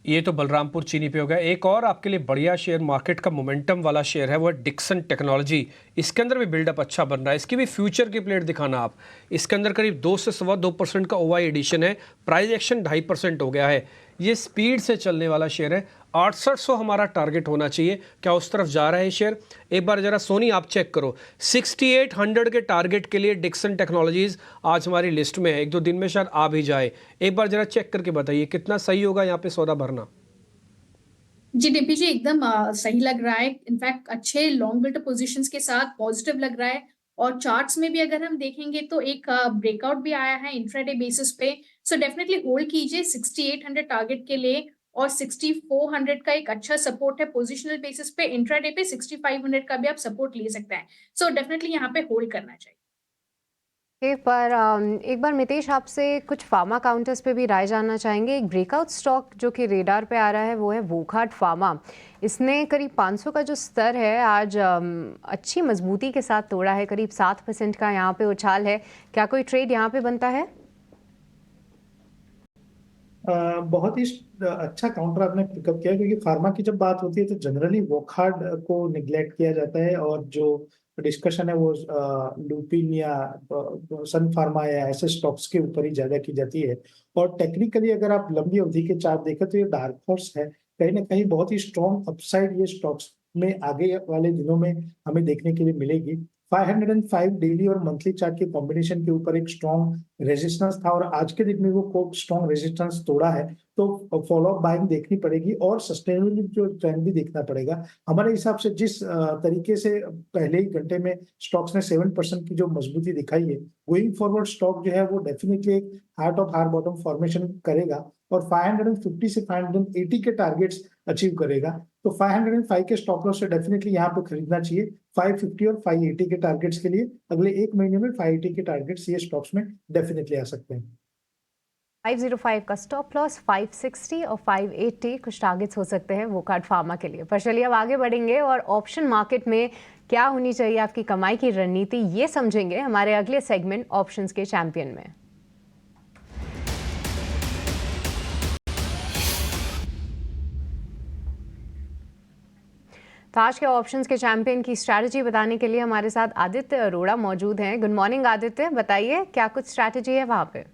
ये तो बलरामपुर चीनी पे हो गया। एक और आपके लिए बढ़िया शेयर, मार्केट का मोमेंटम वाला शेयर है, वो है डिक्सन टेक्नोलॉजी। इसके अंदर भी बिल्डअप अच्छा बन रहा है, इसकी भी फ्यूचर की प्लेट दिखाना आप। इसके अंदर करीब 2 से 2.25% का ओवाई एडिशन है, प्राइस एक्शन 2.5% हो गया है। ये स्पीड से चलने वाला शेयर है, 6800 हमारा टारगेट होना चाहिए। क्या उस तरफ जा रहे हैं शेयर? एक बार जरा सोनी आप चेक करो, 6800 के टारगेट के लिए डिक्सन टेक्नोलॉजीज आज हमारी लिस्ट में है, एक दो दिन में शायद आ भी जाए। एक बार जरा चेक करके बताइए कितना सही होगा यहाँ पे सौदा भरना। जी डिम्पी जी, एकदम सही लग रहा है। इनफैक्ट अच्छे लॉन्ग बिल्ट पोजीशंस के साथ पॉजिटिव लग रहा है। और चार्ट्स में भी अगर हम देखेंगे तो एक ब्रेकआउट भी आया है इंट्राडे बेसिस पे। सो डेफिनेटली होल्ड कीजिए 6800 टारगेट के लिए। और 6400 का एक अच्छा सपोर्ट है पोजिशनल बेसिस पे। इंट्राडे पे 6500 का भी आप सपोर्ट ले सकते हैं। सो डेफिनेटली यहाँ पे होल्ड करना चाहिए। पर एक बार मितेश आपसे कुछ फार्मा काउंटर्स पे भी राय जानना चाहेंगे। एक ब्रेकआउट स्टॉक जो कि रेडार पे आ रहा है वो है वोकहार्ट फार्मा। इसने करीब 500 का जो स्तर है आज अच्छी मजबूती के साथ तोड़ा है, करीब 7% का यहाँ पे उछाल है। क्या कोई ट्रेड यहाँ पे बनता है? बहुत ही अच्छा काउंटर आपने पिकअप किया, क्योंकि फार्मा की जब बात होती है तो जनरली वोकहार्ट को निग्लेक्ट किया जाता है, और जो डिस्कशन है वो लुपिन या सन फार्मा या ऐसे स्टॉक्स के ऊपर ही ज्यादा की जाती है। और टेक्निकली अगर आप लंबी अवधि के चार्ट देखें तो ये डार्क हॉर्स है, कहीं ना कहीं बहुत ही स्ट्रॉन्ग अपसाइड ये स्टॉक्स में आगे वाले दिनों में हमें देखने के लिए मिलेगी। 505 डेली और मंथली चार्ट के कॉम्बिनेशन के ऊपर एक स्ट्रॉन्ग रेजिस्टेंस था, और आज के दिन में वो स्ट्रॉन्ग रेजिस्टेंस तोड़ा है, तो फॉलो अप बाइंग देखनी पड़ेगी और सस्टेनेबल जो ट्रेंड भी देखना पड़ेगा। हमारे हिसाब से जिस तरीके से पहले ही घंटे में स्टॉक्स ने 7% की जो मजबूती दिखाई है, गोइंग फॉरवर्ड स्टॉक जो है वो डेफिनेटली एक हार्ट ऑफ हार बॉटम फॉर्मेशन करेगा और 550 से 580 के टारगेट्स अचीव करेगा। तो 505 के स्टॉप लॉस से डेफिनेटली यहाँ पे खरीदना चाहिए। 550 और 580 के टारगेट्स के लिए अगले एक महीने में 580 के टारगेट्स ये स्टॉक्स में डेफिनेटली आ सकते हैं। 505 का स्टॉप लॉस, 560 और 580 कुछ टारगेट्स हो सकते हैं वोकहार्ट फार्मा के लिए। पर चलिए अब आगे बढ़ेंगे और ऑप्शन मार्केट में क्या होनी चाहिए आपकी कमाई की रणनीति, ये समझेंगे हमारे अगले सेगमेंट ऑप्शंस के चैंपियन में। तो आज के ऑप्शंस के चैंपियन की स्ट्रैटेजी बताने के लिए हमारे साथ आदित्य अरोड़ा मौजूद हैं। गुड मॉर्निंग आदित्य, बताइए क्या कुछ स्ट्रैटेजी है वहाँ पे?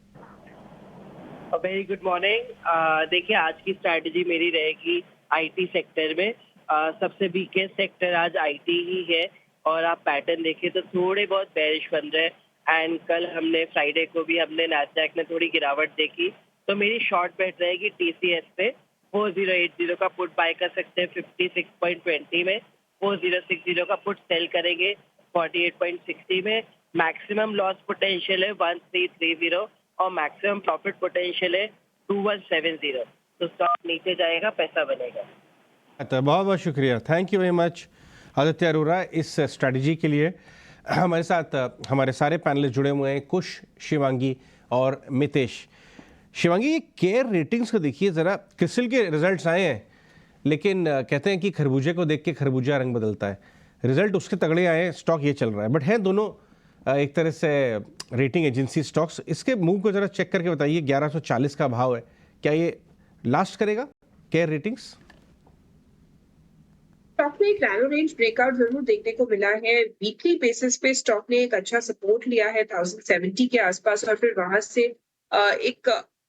Very good morning. देखिए आज की स्ट्रैटेजी मेरी रहेगी आईटी सेक्टर में। सबसे वीकेस्ट सेक्टर आज आईटी ही है, और आप पैटर्न देखें तो थोड़े बहुत बेरिश बन रहे हैं। एंड कल हमने फ्राइडे को भी हमने नैस्डैक में थोड़ी गिरावट देखी, तो मेरी शॉर्ट बेट रहेगी टीसीएस पे। 4080 का पुट बाय कर सकते हैं 56.20 में, 4060 का पुट सेल करेंगे 48.60 में। मैक्सिमम लॉस पोटेंशियल है 1330 और मैक्सिमम प्रॉफिट पोटेंशियल है 2170। तो स्टॉक नीचे जाएगा, पैसा बनेगा। बहुत बहुत शुक्रिया, thank you very much Aditya Arora इस स्ट्रैटेजी के लिए। हमारे साथ हमारे सारे पैनलिस्ट जुड़े हुए हैं, कुश, शिवांगी और मितेश। शिवांगी, ये केयर रेटिंग्स को देखिए ज़रा, क्रिसिल के रिजल्ट्स आए हैं, लेकिन कहते हैं कि खरबूजे को देख के खरबूजा रंग बदलता है। रिजल्ट उसके तगड़े आए हैं, स्टॉक ये चल रहा है, बट हैं दोनों एक तरह से रेटिंग एजेंसी स्टॉक्स। इसके मूव को ज़रा चेक करके बताइए। 1140 का भाव है, क्या ये लास्ट करेगा केयर रेटिंग्स? स्टॉक में एक नैरो रेंज ब्रेकआउट जरूर देखने को मिला है। वीकली बेसिस पे स्टॉक ने एक अच्छा सपोर्ट लिया है 1070 के आसपास, और फिर वहां से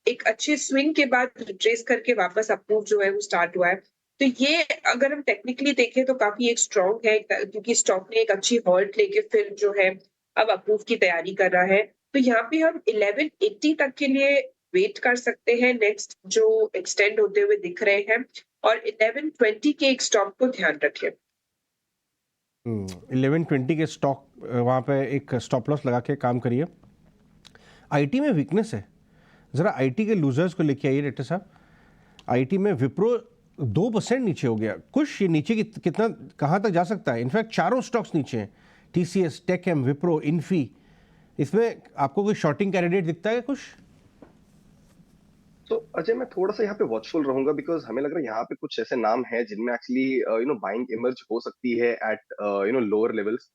एक अच्छे स्विंग के बाद रिट्रेस करके वापस अपमूव जो है वो स्टार्ट हुआ है। तो ये अगर हम टेक्निकली देखें तो काफी एक स्ट्रॉन्ग है, क्योंकि स्टॉक ने एक अच्छी हॉल्ट लेके फिर जो है अब अपमूव की तैयारी कर रहा है। तो यहाँ पे हम 1180 तक के लिए वेट कर सकते हैं, नेक्स्ट जो एक्सटेंड होते हुए दिख रहे हैं, और 1120 के एक स्टॉक को ध्यान रखें। 1120 के स्टॉक वहाँ पे एक स्टॉप लॉस लगा के काम करिए। आईटी में वीकनेस है, ज़रा आईटी के लूजर्स को लेके आइए डाक्टर साहब। आईटी में विप्रो 2% नीचे हो गया। कुछ ये नीचे कितना कहाँ तक जा सकता है? इनफैक्ट चारों स्टॉक्स नीचे हैं, टीसीएस, टेकएम, विप्रो, इन्फी। इसमें आपको कोई शॉर्टिंग कैंडिडेट दिखता है कुछ? तो अजय, मैं थोड़ा सा यहाँ पे वॉचफुल रहूंगा, बिकॉज हमें लग रहा है यहाँ पे कुछ ऐसे नाम हैं जिनमें एक्चुअली बाइंग इमर्ज हो सकती है एट लोअर लेवल्स।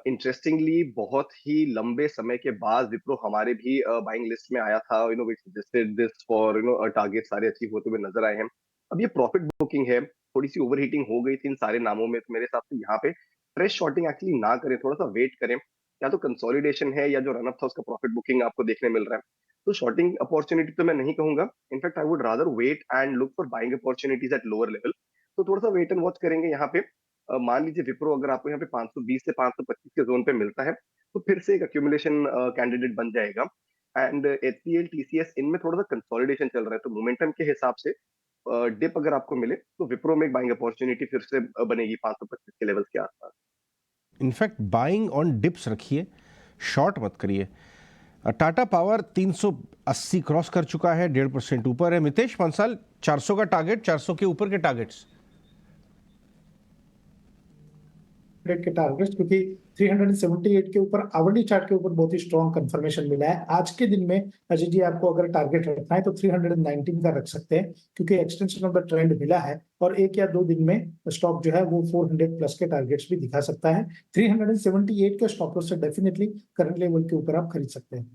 इंटरेस्टिंगली बहुत ही लंबे समय के बाद विप्रो हमारे भी बाइंग लिस्ट में आया था, विच सजेस्टेड दिस फॉर टारगेट सारे अचीव होते हुए नजर आए हैं। अब ये प्रॉफिट बुकिंग है, थोड़ी सी ओवरहीटिंग हो गई थी इन सारे नामों में, तो मेरे हिसाब से यहाँ पे फ्रेश शॉर्टिंग एक्चुअली ना करें, थोड़ा सा वेट करें। या तो कंसोलिडेशन है या जो रनअप था उसका प्रॉफिट बुकिंग आपको देखने मिल रहा है। तो शॉर्टिंग अपॉर्चुनिटी तो मैं नहीं कहूंगा, in fact I would rather wait and look for buying opportunities at lower level. तो थोड़ा सा वेट एंड वॉच करेंगे यहाँ पे। मान लीजिए विप्रो अगर आपको यहाँ पे 520 से 525 के जोन पे मिलता है, तो फिर से एक अक्यूमुलेशन कैंडिडेट बन जाएगा। एंड एचसीएल टीसीएस इनमें थोड़ा सा कंसोलिडेशन चल रहा है, तो मोमेंटम के हिसाब से डिप अगर आपको मिले तो विप्रो में एक बाइंग अपॉर्चुनिटी फिर से बनेगी 525 के लेवल के आसपास। इनफैक्ट बाइंग ऑन डिप्स रखिए, शॉर्ट मत करिए। टाटा पावर 380 क्रॉस कर चुका है, 1.5% ऊपर है। मितेश पंसाल, 400 का टारगेट, 400 के ऊपर के टारगेट्स के टारगेट्स, क्योंकि 378 के ऊपर आवरली चार्ट के ऊपर बहुत ही स्ट्रॉन्ग कंफर्मेशन मिला है। आज के दिन में अजय जी आपको अगर टारगेट रखना है तो 319 का रख सकते हैं, क्योंकि एक्सटेंशन ऑफ द ट्रेंड मिला है और 1 या 2 दिन में स्टॉक जो है वो 400 प्लस के टारगेट्स भी दिखा सकता है। 378 के स्टॉप लॉस से डेफिनेटली करंट लेवल के ऊपर आप खरीद सकते हैं।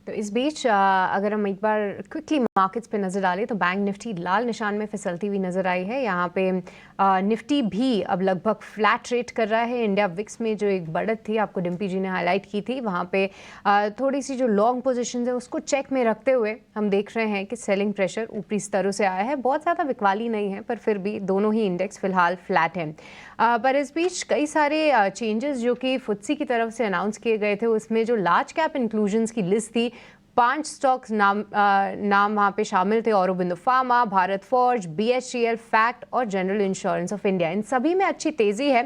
तो इस बीच अगर हम एक बार क्विकली मार्केट्स पे नज़र डालें तो बैंक निफ्टी लाल निशान में फिसलती हुई नज़र आई है। यहाँ पे निफ्टी भी अब लगभग फ्लैट ट्रेड कर रहा है। इंडिया विक्स में जो एक बढ़त थी, आपको डिम्पी जी ने हाईलाइट की थी, वहाँ पे थोड़ी सी जो लॉन्ग पोजीशन है उसको चेक में रखते हुए हम देख रहे हैं कि सेलिंग प्रेशर ऊपरी स्तरों से आया है। बहुत ज़्यादा बिकवाली नहीं है, पर फिर भी दोनों ही इंडेक्स फिलहाल फ्लैट हैं। पर इस बीच कई सारे चेंजेस जो कि फुत्सी की तरफ से अनाउंस किए गए थे, उसमें जो लार्ज कैप इंक्लूजन्स की लिस्ट थी, 5 स्टॉक्स नाम वहाँ पे शामिल थे। Aurobindo pharma, Bharat forge, BHEL, fact और जनरल इंश्योरेंस ऑफ इंडिया। इन सभी में अच्छी तेज़ी है।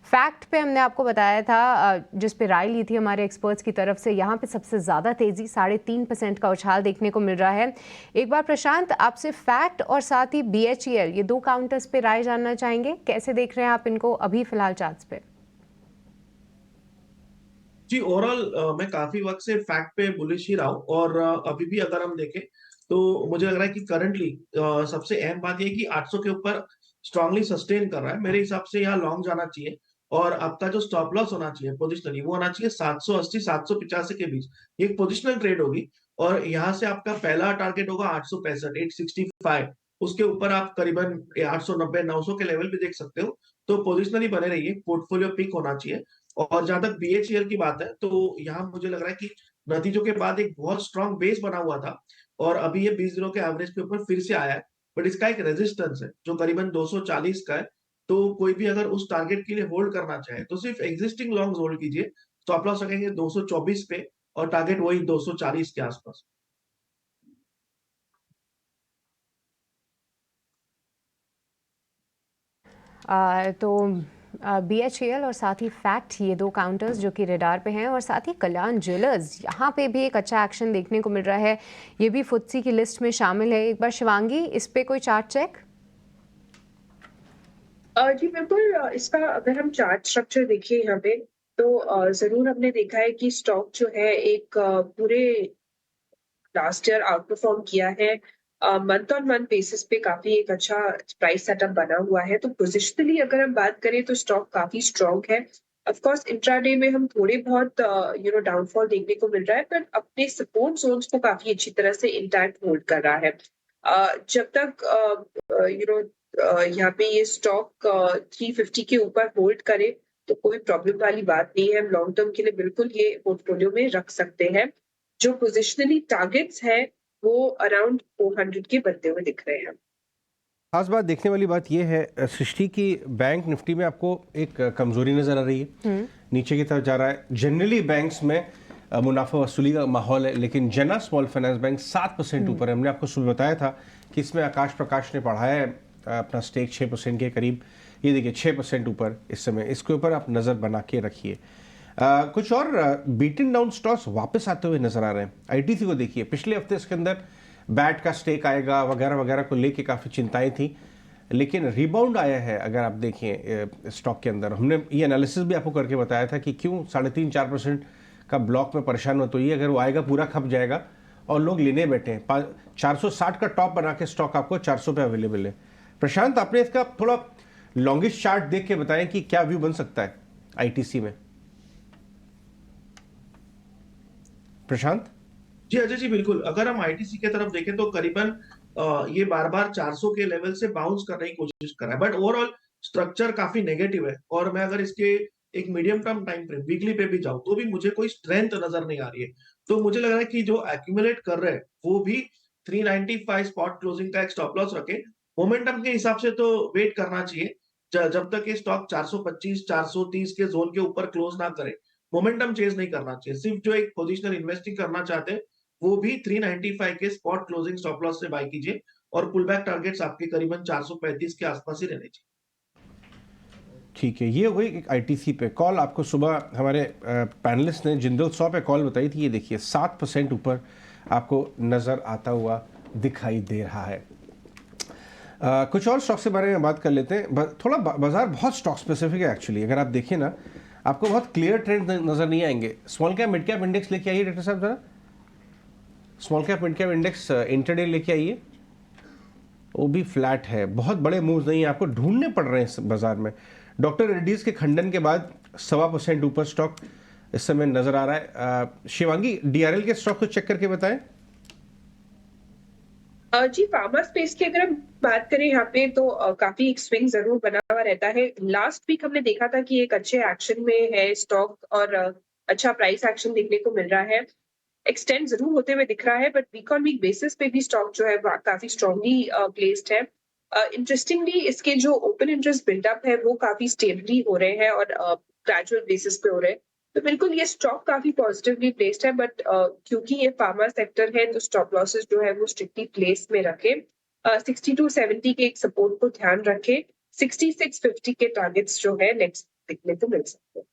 फैक्ट पे हमने आपको बताया था, जिस पे राय ली थी हमारे एक्सपर्ट्स की तरफ से, यहाँ पे सबसे ज़्यादा तेज़ी 3.5% का उछाल देखने को मिल रहा है। एक बार प्रशांत, आपसे फैक्ट और साथ ही बीएचईएल, ये 2 काउंटर्स पे राय जानना चाहेंगे। कैसे देख रहे हैं आप इनको अभी फिलहाल चार्ट्स पे? जी, ओवरऑल मैं काफी वक्त से फैक्ट पे बुलिश ही रहा हूँ और अभी भी अगर हम देखें तो मुझे लग रहा है कि करंटली सबसे अहम बात यह है कि 800 के ऊपर स्ट्रांगली सस्टेन कर रहा है। मेरे हिसाब से यहाँ लॉन्ग जाना चाहिए और आपका जो स्टॉप लॉस होना चाहिए पोजिशनली, वो होना चाहिए 780 785 के बीच। ये एक पोजिशनल ट्रेड होगी और यहाँ से आपका पहला टारगेट होगा 865 865। उसके ऊपर आप करीबन 890 900 के लेवल भी देख सकते हो। तो पोजिशनली बने रहिए, पोर्टफोलियो पिक होना चाहिए। और जहां तक बीएचईएल की बात है तो यहाँ मुझे लग रहा है कि नतीजों के बाद एक बहुत स्ट्रांग बेस बना हुआ था और अभी ये 20 दिनों के एवरेज के ऊपर फिर से आया है, बट इसका एक रेजिस्टेंस है जो करीबन 240 का है। तो कोई भी अगर उस टारगेट के लिए होल्ड करना चाहे तो सिर्फ एग्जिस्टिंग लॉन्ग्स होल्ड कीजिए। स्टॉप लॉस रखेंगे 224 पे और टारगेट वही 240 के आसपास। तो बीएचईएल और साथ ही फैक्ट, ये 2 काउंटर्स जो कि रेडार पे हैं, और साथ ही कल्याण ज्वेलर्स, यहाँ पे भी एक अच्छा एक्शन देखने को मिल रहा है। ये भी फुत्सी की लिस्ट में शामिल है। एक बार शिवांगी, इस पे कोई चार्ट चेक? जी बिल्कुल, इसका अगर हम चार्ट स्ट्रक्चर देखिए यहाँ पे तो जरूर हमने देखा है कि स्टॉक जो है एक पूरे लास्ट ईयर आउट परफॉर्म किया है। मंथ ऑन मंथ बेसिस पे काफी एक अच्छा प्राइस सेटअप बना हुआ है। तो पोजिशनली अगर हम बात करें तो स्टॉक काफी स्ट्रॉन्ग है। ऑफ कोर्स इंट्राडे में हम थोड़े बहुत डाउनफॉल देखने को मिल रहा है, पर अपने सपोर्ट जोन्स को काफी अच्छी तरह से इंटैक्ट होल्ड कर रहा है। जब तक यहाँ पे ये स्टॉक 350 के ऊपर होल्ड करे तो कोई प्रॉब्लम वाली बात नहीं है। हम लॉन्ग टर्म के लिए बिल्कुल ये पोर्टफोलियो में रख सकते हैं। जो पोजिशनली टारगेट्स है वो अराउंड 400 के बनते हुए दिख रहे हैं। खास बात देखने वाली बात यह है सृष्टि की, बैंक निफ्टी में आपको एक कमजोरी नजर आ रही है, नीचे की तरफ जा रहा है। जनरली बैंक्स में मुनाफा वसूली का माहौल है, लेकिन जना स्मॉल फाइनेंस बैंक 7% ऊपर है। हमने आपको सुबह बताया था कि इसमें आकाश प्रकाश ने बढ़ाया है अपना स्टेक 6% के करीब। ये देखिए 6% ऊपर इस समय, इसके ऊपर आप नज़र बना के रखिए। कुछ और बीटन डाउन स्टॉक्स वापस आते हुए नजर आ रहे हैं। आईटीसी को देखिए, पिछले हफ्ते इसके अंदर बैट का स्टेक आएगा वगैरह वगैरह को लेके काफ़ी चिंताएं थी, लेकिन रिबाउंड आया है। अगर आप देखें स्टॉक के अंदर, हमने ये एनालिसिस भी आपको करके बताया था कि क्यों 3.5-4% का ब्लॉक में परेशान हो, तो ये अगर वो आएगा पूरा खप जाएगा और लोग लेने बैठे हैं। 460 का टॉप बना के स्टॉक आपको 400 पे अवेलेबल है। प्रशांत, आपने इसका थोड़ा लॉन्गेस्ट चार्ट देख के बताएं कि क्या व्यू बन सकता है आईटीसी में। प्रशांत जी, अजय जी, बिल्कुल। अगर हम आईटीसी की तरफ देखें तो करीबन ये बार बार 400 के लेवल से बाउंस करने की कोशिश कर रहा है, बट ओवरऑल स्ट्रक्चर काफी नेगेटिव है। और मैं अगर इसके एक medium term time frame weekly पे भी जाऊं तो भी मुझे कोई स्ट्रेंथ नजर नहीं आ रही है। तो मुझे लग रहा है कि जो एक्यूमुलेट कर रहे हैं वो भी 395 स्पॉट क्लोजिंग का एक स्टॉप लॉस रखे। मोमेंटम के हिसाब से तो वेट करना चाहिए जब तक ये स्टॉक 425 430 के जोन के ऊपर क्लोज ना करे। मोमेंटम चेज नहीं करना चाहिए। सिर्फ जो एक पोजिशनल इन्वेस्टिंग करना चाहते हैं वो भी 395 के स्पॉट क्लोजिंग स्टॉप लॉस से बाय कीजिए और पुल बैक टारगेट्स आपके करीबन 435 के आसपास ही रहने चाहिए। ठीक है, ये हो गई एक आईटीसी पे कॉल। आपको सुबह हमारे पैनलिस्ट ने जिंदल 100 पे कॉल बताई थी। ये देखिए 7% ऊपर आपको नज़र आता हुआ दिखाई दे रहा है। कुछ और स्टॉक के बारे में बात कर लेते हैं। थोड़ा बाजार बहुत स्टॉक स्पेसिफिक है एक्चुअली। अगर आप देखें ना, आपको बहुत क्लियर ट्रेंड नज़र नहीं आएंगे। Small cap mid cap index लेके आइए डॉक्टर साहब ज़रा। Small cap mid cap index intraday लेके आइए, वो भी फ्लैट है। बहुत बड़े मूव्स नहीं है, आपको ढूंढने पड़ रहे हैं इस बाजार में। डॉक्टर रेड्डीज के खंडन के बाद 1.25% ऊपर स्टॉक इस समय नजर आ रहा है। शिवांगी, डीआरएल के स्टॉक को चेक करके बताएं। जी, फार्मा स्पेस की अगर हम बात करें यहाँ पे तो काफी एक स्विंग जरूर बना हुआ रहता है। लास्ट वीक हमने देखा था कि एक अच्छे एक्शन में है स्टॉक और अच्छा प्राइस एक्शन देखने को मिल रहा है। एक्सटेंड जरूर होते हुए दिख रहा है, but week on week basis पे भी स्टॉक जो है काफी स्ट्रांगली प्लेस्ड है। इंटरेस्टिंगली इसके जो ओपन इंटरेस्ट बिल्डअप है वो काफी स्टेबली हो रहे हैं और ग्रेजुअल बेसिस पे हो रहे हैं। तो बिल्कुल ये स्टॉक काफी पॉजिटिवली प्लेस्ड है, बट क्योंकि ये फार्मा सेक्टर है तो स्टॉप लॉसेस जो है वो स्ट्रिक्टली प्लेस में रखे। 60 to 70 के एक सपोर्ट को ध्यान रखे। 6650 के टारगेट्स जो है नेक्स्ट दिखने को मिल सकते हैं।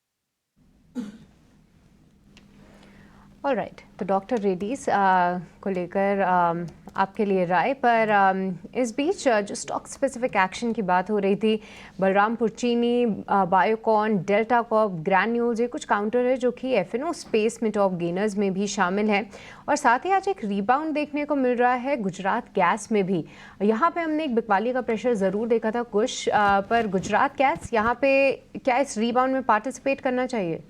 ऑलराइट, तो डॉक्टर रेड्डीज को लेकर आपके लिए राय पर इस बीच जो स्टॉक स्पेसिफिक एक्शन की बात हो रही थी, बलरामपुर चीनी, बायोकॉन, डेल्टा कॉर्प, ग्रैन्यूल्स, ये कुछ काउंटर है जो कि एफएनओ स्पेस में टॉप गेनर्स में भी शामिल है। और साथ ही आज एक रीबाउंड देखने को मिल रहा है गुजरात गैस में भी। यहाँ पे हमने एक बिकवाली का प्रेशर ज़रूर देखा था कुछ, पर गुजरात गैस यहाँ पे क्या इस रीबाउंड में पार्टिसिपेट करना चाहिए?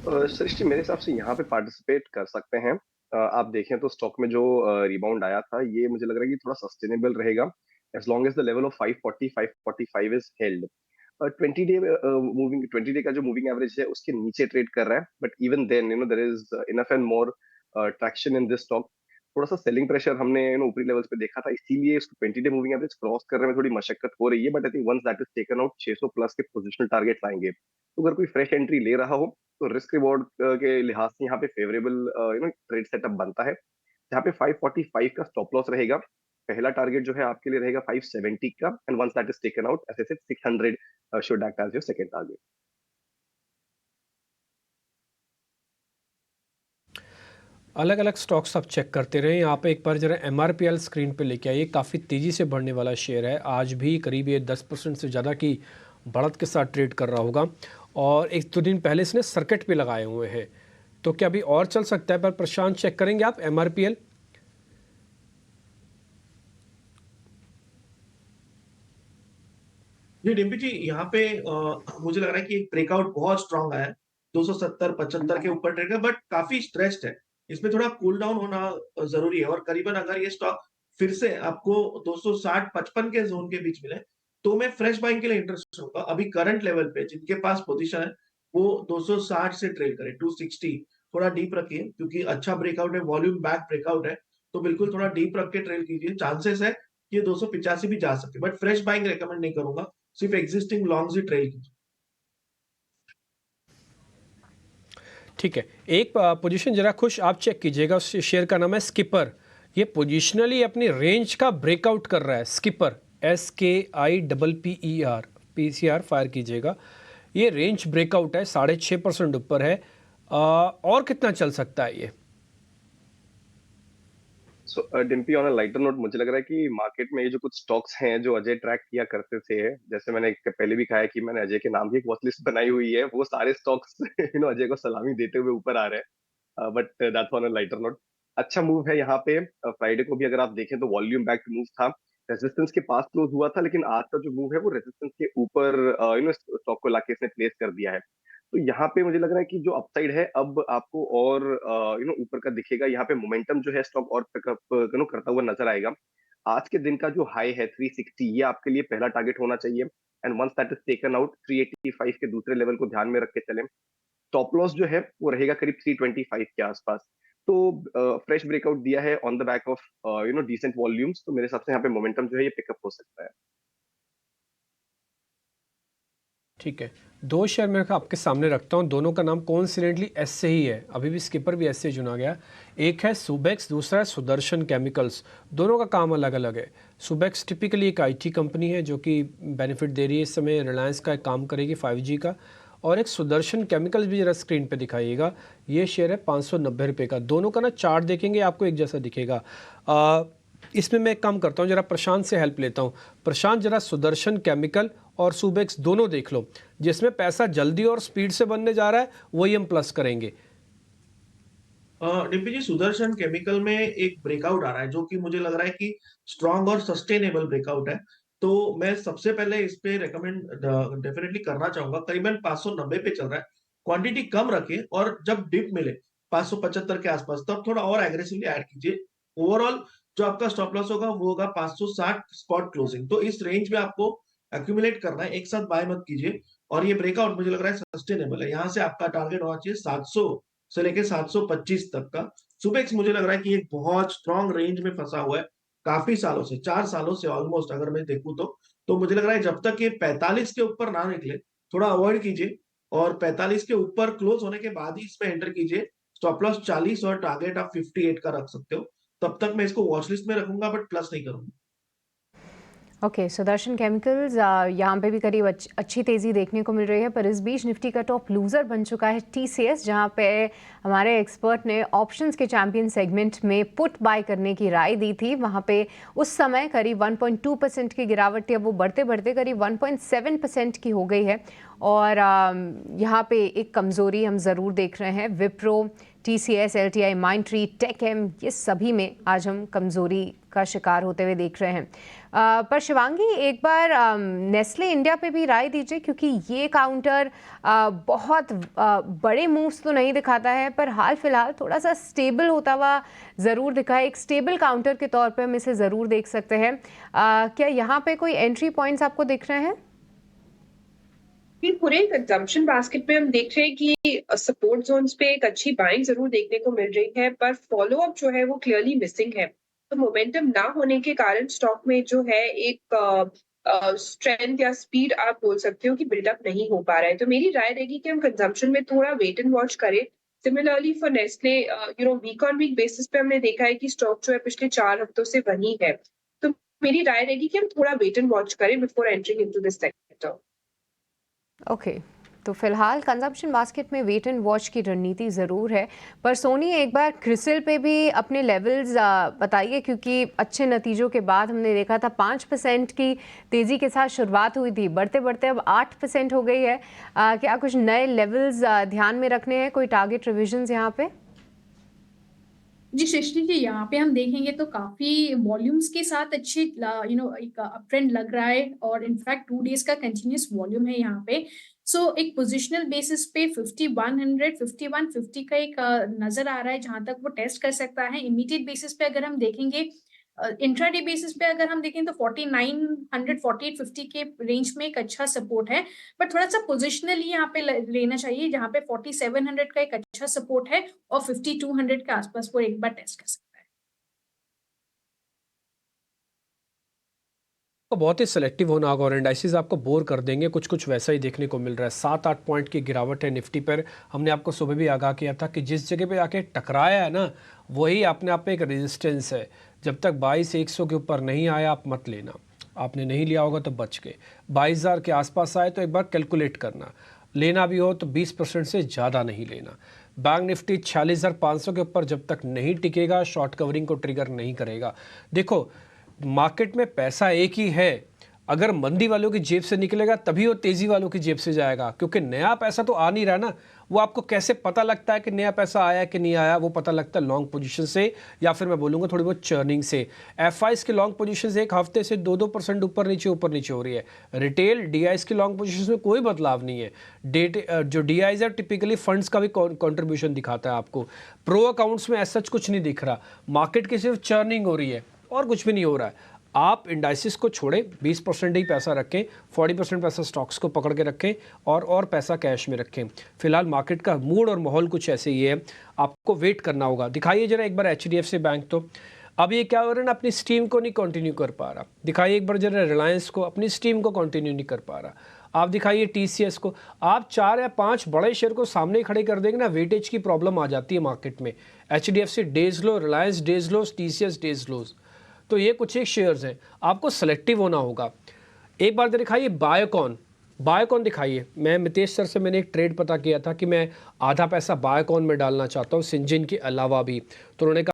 सृष्टि, मेरे हिसाब से यहाँ पे पार्टिसिपेट कर सकते हैं। आप देखें तो स्टॉक में जो रिबाउंड आया था, ये मुझे लग रहा है कि थोड़ा सस्टेनेबल रहेगा as long as the level of 540 545 is held. 20 day का जो मूविंग एवरेज है उसके नीचे ट्रेड कर रहा है, but even then there is enough and more traction in this stock. थोड़ा सा सेलिंग प्रेशर हमने ऊपरी लेवल्स पे देखा था, इसीलिए इसको 20 डे मूविंग एवरेज क्रॉस करने में थोड़ी मशक्कत हो रही है। But I think once that is taken out 600 plus के पोजिशनल टारगेट्स आएंगे। तो अगर कोई फ्रेश एंट्री ले रहा हो तो रिस्क रिवॉर्ड के लिहाज से यहाँ पे फेवरेबल ट्रेड सेटअप बनता है, जहाँ पे 545 का स्टॉप लॉस रहेगा। पहला टारगेट जो है आपके लिए रहेगा 570 का, and once that is taken out as I said 600 should act as your second target. अलग अलग स्टॉक्स आप चेक करते रहे। यहाँ पे एक बार जरा MRPL स्क्रीन पे लेके आइए। काफ़ी तेज़ी से बढ़ने वाला शेयर है, आज भी करीब ये 10% से ज़्यादा की बढ़त के साथ ट्रेड कर रहा होगा और एक दो दिन पहले इसने सर्किट पे लगाए हुए हैं। तो क्या अभी और चल सकता है? पर प्रशांत, चेक करेंगे आप MRPL? जी डिम्पी जी, यहाँ पे मुझे लग रहा है कि एक ब्रेकआउट बहुत स्ट्रांग आया है। 270-75 के ऊपर ट्रेड है, बट काफी स्ट्रेस्ड है। इसमें थोड़ा कूल डाउन होना जरूरी है और करीबन अगर ये स्टॉक फिर से आपको 260-55 के जोन के बीच मिले तो मैं फ्रेश बाइंग के लिए इंटरेस्टेड होगा। अभी करंट लेवल पे जिनके पास पोजीशन है वो 260 से ट्रेड करे, 260 थोड़ा डीप रखिए क्योंकि अच्छा ब्रेकआउट है, वॉल्यूम बैक ब्रेकआउट है। तो बिल्कुल थोड़ा डीप रख के ट्रेड कीजिए। चांसेस है कि ये 285 भी जा सकते, बट फ्रेश बाइंग रेकमेंड नहीं करूंगा। सिर्फ एग्जिस्टिंग लॉन्ग्स ही ट्रेड कीजिए। ठीक है, एक पोजीशन जरा खुश आप चेक कीजिएगा। उस शेयर का नाम है स्किपर। ये पोजिशनली अपनी रेंज का ब्रेकआउट कर रहा है। स्किपर, SKIPPER, PCR फायर कीजिएगा। ये रेंज ब्रेकआउट है, 6.5% ऊपर है। और कितना चल सकता है ये? So Dimpy, on a lighter note, मुझे लग रहा है कि मार्केट में ये जो कुछ स्टॉक्स हैं जो अजय ट्रैक किया करते थे, जैसे मैंने पहले भी कहा है कि मैंने अजय के नाम की एक वॉच लिस्ट बनाई हुई है, वो सारे स्टॉक्स अजय को सलामी देते हुए ऊपर आ रहे हैं। But that's on a lighter note. अच्छा मूव है यहाँ पे। फ्राइडे को भी अगर आप देखें तो वॉल्यूम बैक मूव था, रेजिस्टेंस के पास क्लोज हुआ था, लेकिन आज का जो मूव है वो रेजिस्टेंस के ऊपर स्टॉक को लाके इसने प्लेस कर दिया है। तो यहाँ पे मुझे लग रहा है कि जो अपसाइड है अब आपको और ऊपर का दिखेगा। यहाँ पे मोमेंटम जो है स्टॉक और पिकअप करता हुआ नजर आएगा। आज के दिन का जो हाई है 360, ये आपके लिए पहला टारगेट होना चाहिए। And once that is taken out 385 के दूसरे लेवल को ध्यान में रख के चलें। स्टॉप लॉस जो है वो रहेगा करीब 325 के आसपास। तो फ्रेश ब्रेकआउट दिया है on the back of decent volumes, तो मेरे हिसाब से यहाँ पे मोमेंटम जो है ये पिकअप हो सकता है। ठीक है, दो शेयर मैं आपके सामने रखता हूँ, दोनों का नाम कोइंसिडेंटली एस से ही है, अभी भी स्किपर भी एस से चुना गया। एक है सुबेक्स, दूसरा है सुदर्शन केमिकल्स। दोनों का काम अलग अलग है। सुबेक्स टिपिकली एक आईटी कंपनी है जो कि बेनिफिट दे रही है इस समय, रिलायंस का एक काम करेगी 5G का। और एक सुदर्शन केमिकल्स भी जरा स्क्रीन पे दिखाइएगा, ये शेयर है 590 रुपये का। दोनों का ना चार्ट देखेंगे आपको एक जैसा दिखेगा। इसमें मैं एक काम करता हूँ, जरा प्रशांत से हेल्प लेता हूँ। प्रशांत, जरा सुदर्शन केमिकल और सुबेक्स दोनों देख लो, जिसमें पैसा जल्दी और स्पीड से बनने जा रहा है वही हम प्लस करेंगे। डिम्पी जी, सुदर्शन केमिकल में एक ब्रेकआउट आ रहा है जो कि मुझे लग रहा है कि स्ट्रांग और सस्टेनेबल ब्रेकआउट है, तो मैं सबसे पहले इस पे रेकमेंड डेफिनेटली करना चाहूंगा। करीबन 590 पे चल रहा है, क्वांटिटी कम रखें और जब डिप मिले 575 के आसपास तब थोड़ा और एग्रेसिवली ऐड कीजिए। ओवरऑल जो आपका स्टॉप लॉस होगा वो होगा 560 स्पॉट क्लोजिंग, तो इस रेंज में आपको एक्यूमुलेट करना है, एक साथ बाय मत कीजिए। और ये ब्रेकआउट मुझे लग रहा है सस्टेनेबल है, यहाँ से आपका टारगेट होना चाहिए 700 से लेके 725 तक का। सुबेक्स मुझे लग रहा है कि एक बहुत स्ट्रॉन्ग रेंज में फंसा हुआ है काफी सालों से, 4 सालों से ऑलमोस्ट, अगर मैं देखूं तो मुझे लग रहा है जब तक ये 45 के ऊपर ना निकले थोड़ा अवॉइड कीजिए, और 45 के ऊपर क्लोज होने के बाद ही इसमें एंटर कीजिए। स्टॉप लॉस 40 और टारगेट आप 58 का रख सकते हो। तब तक मैं इसको वॉच लिस्ट में रखूंगा बट प्लस नहीं करूंगा। ओके, सुदर्शन केमिकल्स यहाँ पे भी करीब अच्छी तेज़ी देखने को मिल रही है, पर इस बीच निफ्टी का टॉप लूज़र बन चुका है TCS, जहाँ पे हमारे एक्सपर्ट ने ऑप्शंस के चैंपियन सेगमेंट में पुट बाय करने की राय दी थी। वहाँ पे उस समय करीब 1.2% की गिरावट थी, अब वो बढ़ते बढ़ते करीब 1.7% की हो गई है। और यहाँ पे एक कमज़ोरी हम ज़रूर देख रहे हैं। विप्रो, TCS, LTI, माइंडट्री, टेकएम, ये सभी में आज हम कमज़ोरी का शिकार होते हुए देख रहे हैं। पर शिवांगी, एक बार नेस्ले इंडिया पे भी राय दीजिए, क्योंकि ये काउंटर बहुत बड़े मूव्स तो नहीं दिखाता है, पर हाल फिलहाल थोड़ा सा स्टेबल होता हुआ ज़रूर दिखा है। एक स्टेबल काउंटर के तौर पे हम इसे ज़रूर देख सकते हैं। क्या यहाँ पे कोई एंट्री पॉइंट्स आपको दिख रहे हैं? पूरे कंजम्पशन बास्केट में हम देख रहे हैं कि सपोर्ट जोन्स पे एक अच्छी बाइंग जरूर देखने को मिल रही है, पर फॉलो अप जो है वो क्लियरली मिसिंग है। तो मोमेंटम ना होने के कारण स्टॉक में जो है एक स्ट्रेंथ या स्पीड आप बोल सकते हो कि बिल्डअप नहीं हो पा रहा है। तो मेरी राय रहेगी कि हम कंजम्पशन में थोड़ा वेट एंड वॉच करें। Similarly for Nestle, week on week basis पे हमने देखा है कि स्टॉक जो है पिछले 4 हफ्तों से वही है। तो मेरी राय रहेगी कि हम थोड़ा वेट एंड वॉच करें before entering into this sector. Okay, तो फिलहाल कंजम्पशन बास्केट में वेट एंड वॉच की रणनीति ज़रूर है। पर सोनी, एक बार क्रिसिल पे भी अपने लेवल्स बताइए, क्योंकि अच्छे नतीजों के बाद हमने देखा था 5% की तेज़ी के साथ शुरुआत हुई थी, बढ़ते बढ़ते अब 8% हो गई है। क्या कुछ नए लेवल्स ध्यान में रखने हैं, कोई टारगेट रिविजन्स यहाँ पे? जी सृष्टि जी, यहाँ पे हम देखेंगे तो काफी वॉल्यूम्स के साथ अच्छे एक अप ट्रेंड लग रहा है, और इनफैक्ट 2 डेज का कंटिन्यूस वॉल्यूम है यहाँ पे। सो एक पोजिशनल बेसिस पे 5100 5150 का एक नजर आ रहा है जहां तक वो टेस्ट कर सकता है। इमीडिएट बेसिस पे अगर हम देखेंगे, इंट्राडे बेसिस पे अगर हम देखें तो 4900 4850 के रेंज में एक अच्छा सपोर्ट है, पर थोड़ा सा पोजिशनली यहाँ पे लेना चाहिए, जहाँ पे 4700 का एक अच्छा सपोर्ट है और 5200 के आसपास वो एक बार टेस्ट कर सकता है। तो बहुत ही सिलेक्टिव होना होगा और इंडाइसिस आपको बोर कर देंगे, कुछ कुछ वैसा ही देखने को मिल रहा है। 7-8 पॉइंट की गिरावट है निफ्टी पर। हमने आपको सुबह भी आगाह किया था कि जिस जगह पे आके टकराया है ना, वही अपने आप में एक रेजिस्टेंस है। जब तक 22,100 के ऊपर नहीं आया आप मत लेना, आपने नहीं लिया होगा तो बच के 22,000 के आसपास आए तो एक बार कैलकुलेट करना, लेना भी हो तो 20% से ज़्यादा नहीं लेना। बैंक निफ्टी 46,500 के ऊपर जब तक नहीं टिकेगा, शॉर्ट कवरिंग को ट्रिगर नहीं करेगा। देखो, मार्केट में पैसा एक ही है, अगर मंदी वालों की जेब से निकलेगा तभी वो तेज़ी वालों की जेब से जाएगा, क्योंकि नया पैसा तो आ नहीं रहा ना। वो आपको कैसे पता लगता है कि नया पैसा आया कि नहीं आया? वो पता लगता है लॉन्ग पोजीशन से, या फिर मैं बोलूँगा थोड़ी बहुत चर्निंग से। FIs की लॉन्ग पोजीशन से एक हफ्ते से 2-2% ऊपर नीचे हो रही है। रिटेल DIs की लॉन्ग पोजीशन में कोई बदलाव नहीं है। जो DIs है टिपिकली फंड्स का भी कॉन्ट्रीब्यूशन दिखाता है आपको। प्रो अकाउंट्स में ऐसा कुछ नहीं दिख रहा, मार्केट की सिर्फ चर्निंग हो रही है और कुछ भी नहीं हो रहा है। आप इंडाइसिस को छोड़ें, 20% ही पैसा रखें, 40% पैसा स्टॉक्स को पकड़ के रखें और पैसा कैश में रखें। फिलहाल मार्केट का मूड और माहौल कुछ ऐसे ही है, आपको वेट करना होगा। दिखाइए जरा एक बार HDFC बैंक, तो अब ये क्या हो रहा है ना, अपनी स्टीम को नहीं कंटिन्यू कर पा रहा। दिखाइए एक बार जरा रिलायंस को, अपनी स्टीम को कंटिन्यू नहीं कर पा रहा। आप दिखाइए TCS को। आप 4 या 5 बड़े शेयर को सामने खड़े कर देंगे ना, वेटेज की प्रॉब्लम आ जाती है मार्केट में। HDFC डेज लो, रिलायंस डेज लो, TCS डेज लोज। तो ये कुछ एक शेयर्स हैं, आपको सेलेक्टिव होना होगा। एक बार दिखाइए बायोकॉन दिखाइए। मैं मितेश सर से मैंने एक ट्रेड पता किया था कि मैं आधा पैसा बायोकॉन में डालना चाहता हूँ, सिंजिन के अलावा भी। तो उन्होंने कहा